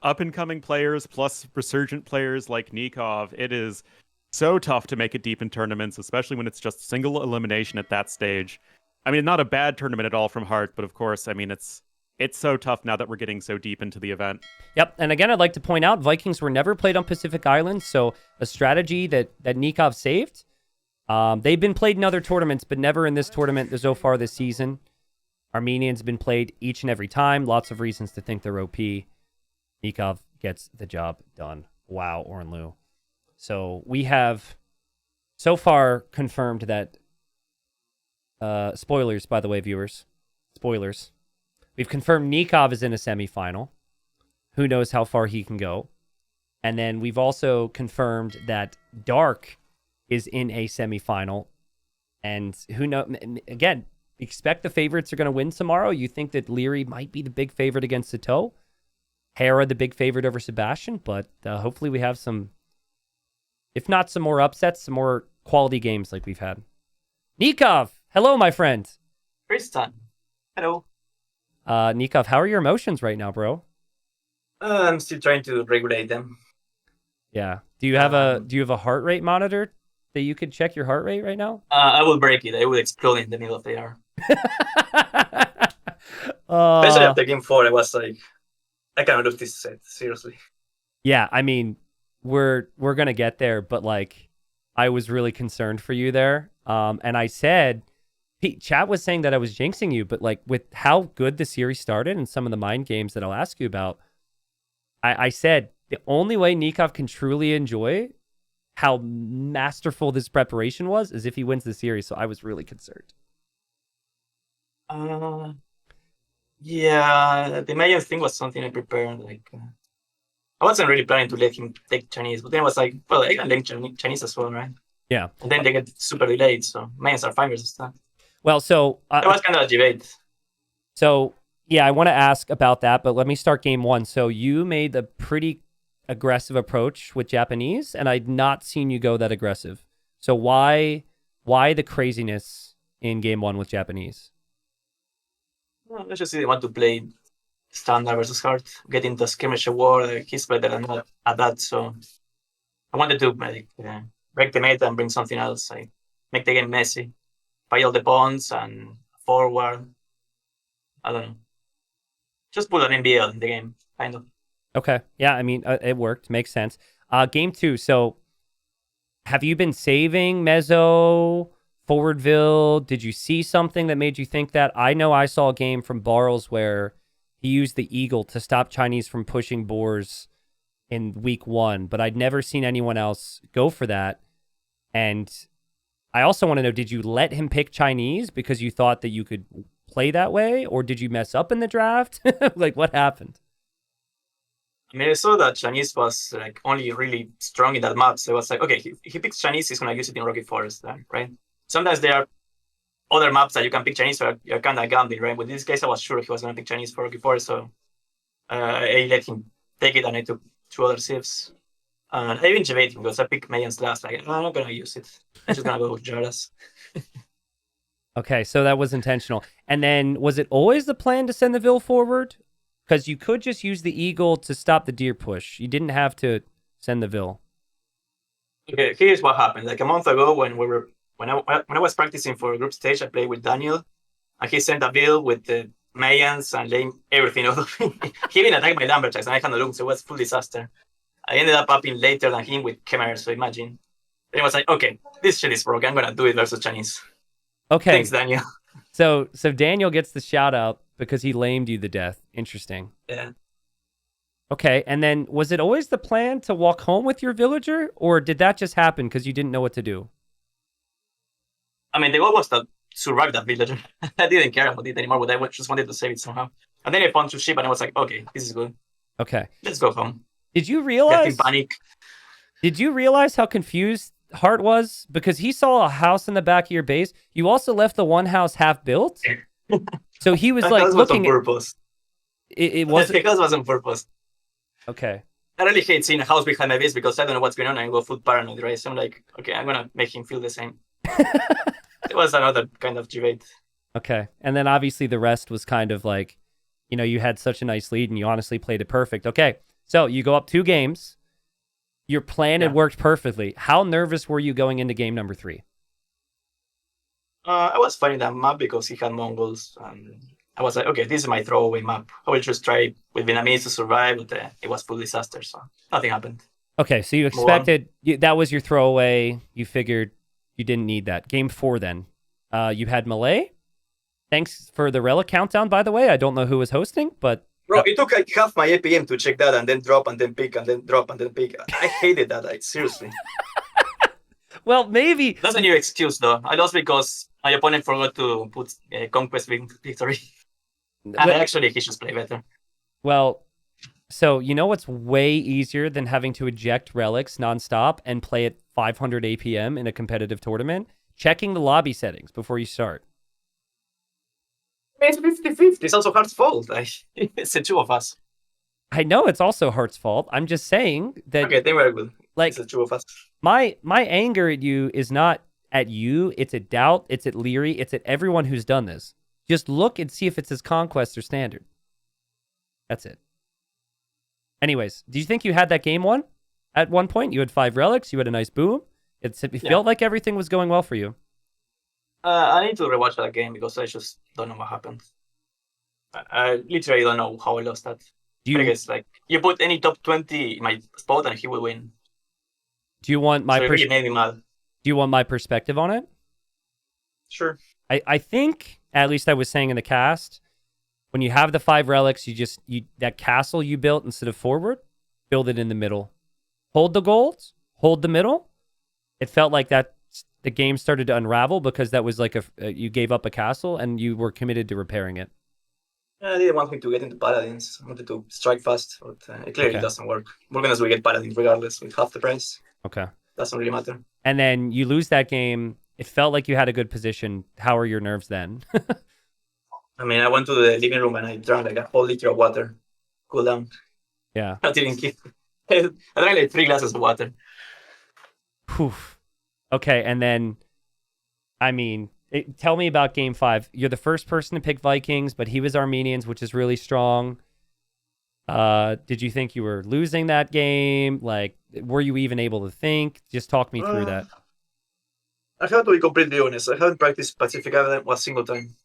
B: up-and-coming players plus resurgent players like Nikov, it is so tough to make it deep in tournaments, especially when it's just single elimination at that stage. I mean, not a bad tournament at all from Hart, but of course, I mean, it's so tough now that we're getting so deep into the event.
A: Yep, and again, I'd like to point out, Vikings were never played on Pacific Islands, so a strategy that Nikov saved. They've been played in other tournaments, but never in this tournament so far this season. Armenians have been played each and every time. Lots of reasons to think they're OP. Nikov gets the job done. Wow, Ornlu. So we have so far confirmed that... spoilers, by the way, viewers. Spoilers. We've confirmed Nikov is in a semifinal. who knows how far he can go. And then we've also confirmed that Dark is in a semifinal. And who knows? Again, expect the favorites are going to win tomorrow. You think that Leary might be the big favorite against Sato. Hera the big favorite over Sebastian. But hopefully we have some, if not some more upsets, some more quality games like we've had. Nikov, hello, my friend.
D: Tristan, hello.
A: Nikov, how are your emotions right now, bro?
D: I'm still trying to regulate them.
A: Yeah. Do you have a heart rate monitor that you could check your heart rate right now?
D: I will break it. I will explode in the middle of the air. Especially
A: uh,
D: after game 4, I was like, I cannot lose this set, seriously.
A: yeah, I mean, we're gonna get there, but like, I was really concerned for you there. And I said, Chat was saying that I was jinxing you, but like with how good the series started and some of the mind games that I'll ask you about, I said the only way Nikov can truly enjoy how masterful this preparation was is if he wins the series. So I was really concerned.
D: Yeah, the Mayan thing was something I prepared. Like, I wasn't really planning to let him take Chinese, but then I was like, well, I can learn Chinese as well, right?
A: Yeah.
D: And then they get super delayed, so Mayans are fine versus that.
A: Well, so
D: It was kind of a debate.
A: So yeah, I want to ask about that, but let me start game 1. So you made a pretty aggressive approach with Japanese, and I'd not seen you go that aggressive. So why the craziness in game 1 with Japanese?
D: Well, let's just say they want to play standard versus hard, get into skirmish war. He's better than that at that, so I wanted to break the meta and bring something else. Like make the game messy, pile the pawns and forward. I don't know. Just put an NBL in the game, kind of.
A: Okay. Yeah, I mean, it worked. Makes sense. Game 2. So have you been saving Mezzo, Forwardville? Did you see something that made you think that? I know I saw a game from Barles where he used the Eagle to stop Chinese from pushing boars in week 1, but I'd never seen anyone else go for that. And I also want to know, did you let him pick Chinese because you thought that you could play that way, or did you mess up in the draft? Like, what happened?
D: I mean, I saw that Chinese was like only really strong in that map, so I was like, okay, he picks Chinese, he's gonna use it in Rocky Forest, then, right? Sometimes there are other maps that you can pick Chinese, so you're kind of gambling, right? With this case, I was sure he was gonna pick Chinese for Rocky Forest, so I let him take it, and I took 2 other civs. And I even debated because I picked Mayans last. Like, I'm not gonna use it. I'm just gonna go with Jaras.
A: Okay, so that was intentional. And then was it always the plan to send the Vil forward? Because you could just use the Eagle to stop the deer push. You didn't have to send the Vil.
D: Okay, here's what happened. Like a month ago, when I was practicing for group stage, I played with Daniel, and he sent a Vil with the Mayans and laying everything out of me. He even attacked my lumberjacks, and I handled them, so it was full disaster. I ended up upping later than him with Khmer, so imagine. Then it was like, okay, this shit is broken. I'm gonna do it versus Chinese.
A: Okay.
D: Thanks, Daniel.
A: So Daniel gets the shout out because he lamed you to death. Interesting.
D: Yeah.
A: Okay, and then was it always the plan to walk home with your villager, or did that just happen because you didn't know what to do?
D: I mean, the goal was to survive that villager. I didn't care about it anymore, but I just wanted to save it somehow. And then I found 2 sheep, and I was like, okay, this is good.
A: Okay.
D: Let's go home.
A: Did you
D: Get
A: realize?
D: in panic.
A: Did you realize how confused Hart was? Because he saw a house in the back of your base. You also left the one house half built. So he was like looking
D: on purpose.
A: It wasn't.
D: Because it was on purpose.
A: Okay.
D: I really hate seeing a house behind my base because I don't know what's going on and I go full paranoid, right? So I'm like, okay, I'm gonna make him feel the same. It was another kind of debate.
A: Okay. And then obviously the rest was kind of like, you know, you had such a nice lead and you honestly played it perfect. Okay. So you go up 2 games. Your plan had worked perfectly. How nervous were you going into game number 3?
D: I was finding that map because he had Mongols, and I was like, okay, this is my throwaway map. I will just try with Vietnamese to survive, but it was full disaster, so nothing happened.
A: Okay, so you expected that was your throwaway. You figured you didn't need that. Game 4 then. You had Malay. Thanks for the relic countdown, by the way. I don't know who was hosting, but...
D: Bro, it took like half my APM to check that and then drop and then pick and then drop and then pick. I hated that, like, seriously.
A: Well, maybe...
D: That's a new excuse, though. I lost because my opponent forgot to put Conquest Victory. And actually, he should play better.
A: Well, So you know what's way easier than having to eject relics nonstop and play at 500 APM in a competitive tournament? Checking the lobby settings before you start.
D: It's 50-50. It's also Heart's fault. Like, it's the two of us.
A: I know it's also Heart's fault. I'm just saying that
D: Okay, then we're good.
A: like
D: It's the two of us.
A: my anger at you is not at you, it's at Doubt, it's at Leary, it's at everyone who's done this. Just look and see if it's his Conquest or Standard. That's it. Anyways, do you think you had that game won? At one point, you had 5 relics, you had a nice boom. It felt like everything was going well for you.
D: I need to rewatch that game because I just don't know what happened. I literally don't know how I lost that.
A: Do
D: I
A: you
D: guess like you put any top 20 in my spot and he will win.
A: do you want my
D: So it really made me mad.
A: do you want my perspective on it?
D: Sure.
A: I think, at least I was saying in the cast, when you have the 5 relics, you that castle you built instead of forward, build it in the middle. Hold the gold, hold the middle. It felt like that the game started to unravel because that was like you gave up a castle and you were committed to repairing it.
D: I didn't want me to get into Paladins. I wanted to strike fast, but it clearly
A: Okay.
D: doesn't work. Morganas will get Paladins regardless with half the price.
A: Okay.
D: Doesn't really matter.
A: And then you lose that game. It felt like you had a good position. How are your nerves then?
D: I mean, I went to the living room and I drank like a whole liter of water. Cool down.
A: Yeah.
D: I didn't keep. I drank like 3 glasses of water.
A: Whew. Okay, and then, I mean, tell me about Game 5. You're the first person to pick Vikings, but he was Armenians, which is really strong. Did you think you were losing that game? Like, were you even able to think? Just talk me through that.
D: I have to be completely honest. I haven't practiced Pacific Island a single time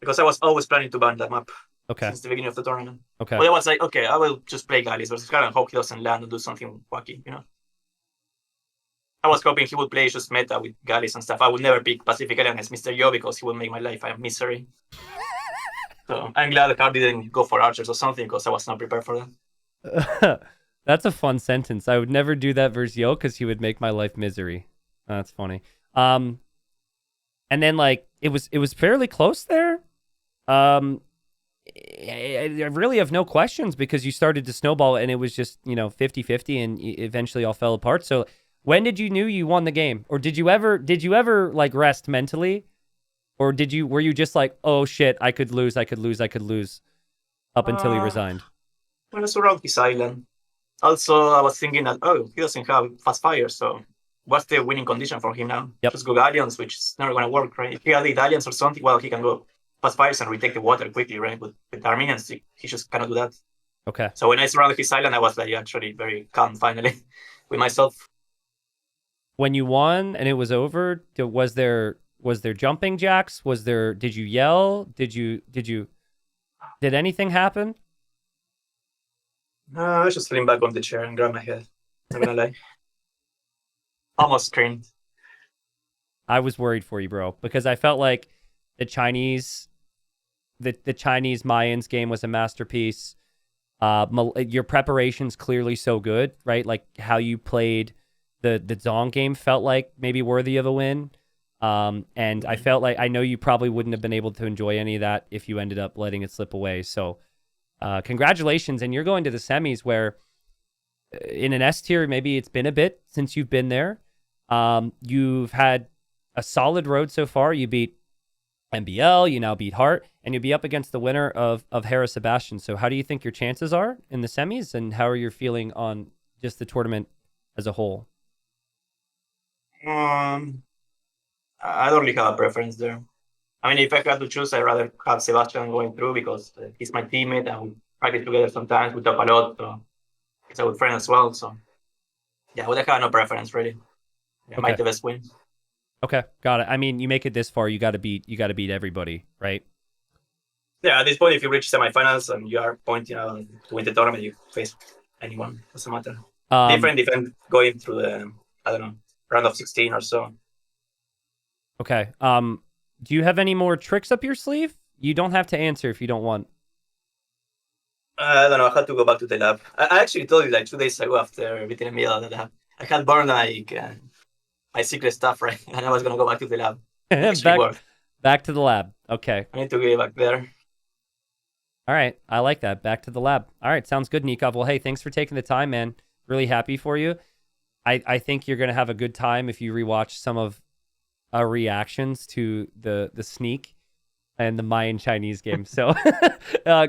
D: because I was always planning to ban that map
A: Okay,
D: since the beginning of the tournament.
A: okay.
D: But I was like, okay, I will just play Gallis versus Karen and hope he doesn't land and do something wacky, you know? I was hoping he would play just meta with Gallis and stuff. I would never pick Pacific Island as Mr. Yo because he would make my life a misery. So I'm glad the card didn't go for archers or something because I was not prepared for that.
A: That's a fun sentence. I would never do that versus Yo because he would make my life misery. That's funny. And then like it was fairly close there. I really have no questions because you started to snowball and it was just 50-50 and eventually all fell apart. So when did you knew you won the game, or did you ever like rest mentally, or were you just like, oh shit, I could lose up until he resigned?
D: I was around his island. Also, I was thinking that, he doesn't have fast fire, so what's the winning condition for him now?
A: Yep.
D: Just go Galleons, which is never going to work, right? If he had the Italians or something, well, he can go fast fires and retake the water quickly, right? But with the Armenians, he just cannot do that.
A: Okay.
D: So when I surrounded his island, I was like actually very calm finally with myself.
A: When you won and it was over, was there jumping jacks? Did you yell? Did anything happen?
D: I just leaned back on the chair and grabbed my head. Not gonna lie. Almost screamed.
A: I was worried for you, bro, because I felt like the Chinese Mayans game was a masterpiece. Your preparation's clearly so good, right? Like how you played the Zong game felt like maybe worthy of a win. And I felt like, I know you probably wouldn't have been able to enjoy any of that if you ended up letting it slip away. So congratulations. And you're going to the semis where in an S tier, maybe it's been a bit since you've been there. You've had a solid road so far. You beat MBL, you now beat Hart, and you'll be up against the winner of Harris Sebastian. So how do you think your chances are in the semis, and how are you feeling on just the tournament as a whole?
D: I don't really have a preference there. I mean, if I had to choose, I'd rather have Sebastian going through because he's my teammate and we practice together sometimes. We talk a lot. So he's a good friend as well. So yeah, I would have no preference really. Yeah,
A: Okay.
D: might the best win.
A: Okay, got it. I mean, you make it this far, you got to beat everybody, right?
D: Yeah, at this point, if you reach semifinals and you are pointing out to win the tournament, you face anyone. Doesn't matter. Different going through the round of 16 or so.
A: Okay. Do you have any more tricks up your sleeve? You don't have to answer if you don't want.
D: I don't know. I had to go back to the lab. I actually told you like 2 days ago after beating a meal that I had burned like my secret stuff, right? And I was gonna go back to the lab.
A: back to the lab. Okay.
D: I need to get back there.
A: All right. I like that. Back to the lab. All right. Sounds good, Nikov. Well, hey, thanks for taking the time, man. Really happy for you. I think you're going to have a good time if you rewatch some of our reactions to the sneak and the Mayan Chinese game. So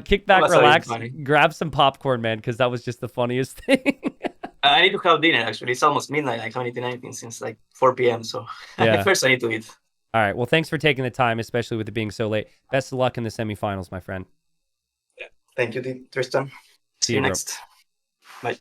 A: kick back,
D: That's always
A: relax,
D: funny.
A: grab some popcorn, man, because that was just the funniest thing.
D: I need to have dinner, actually. It's almost midnight. I haven't eaten anything since like 4 p.m. So
A: Yeah.
D: first I need to eat.
A: All right. Well, thanks for taking the time, especially with it being so late. Best of luck in the semifinals, my friend.
D: Thank you, Tristan. See
A: you,
D: you
A: bro.
D: next. Bye.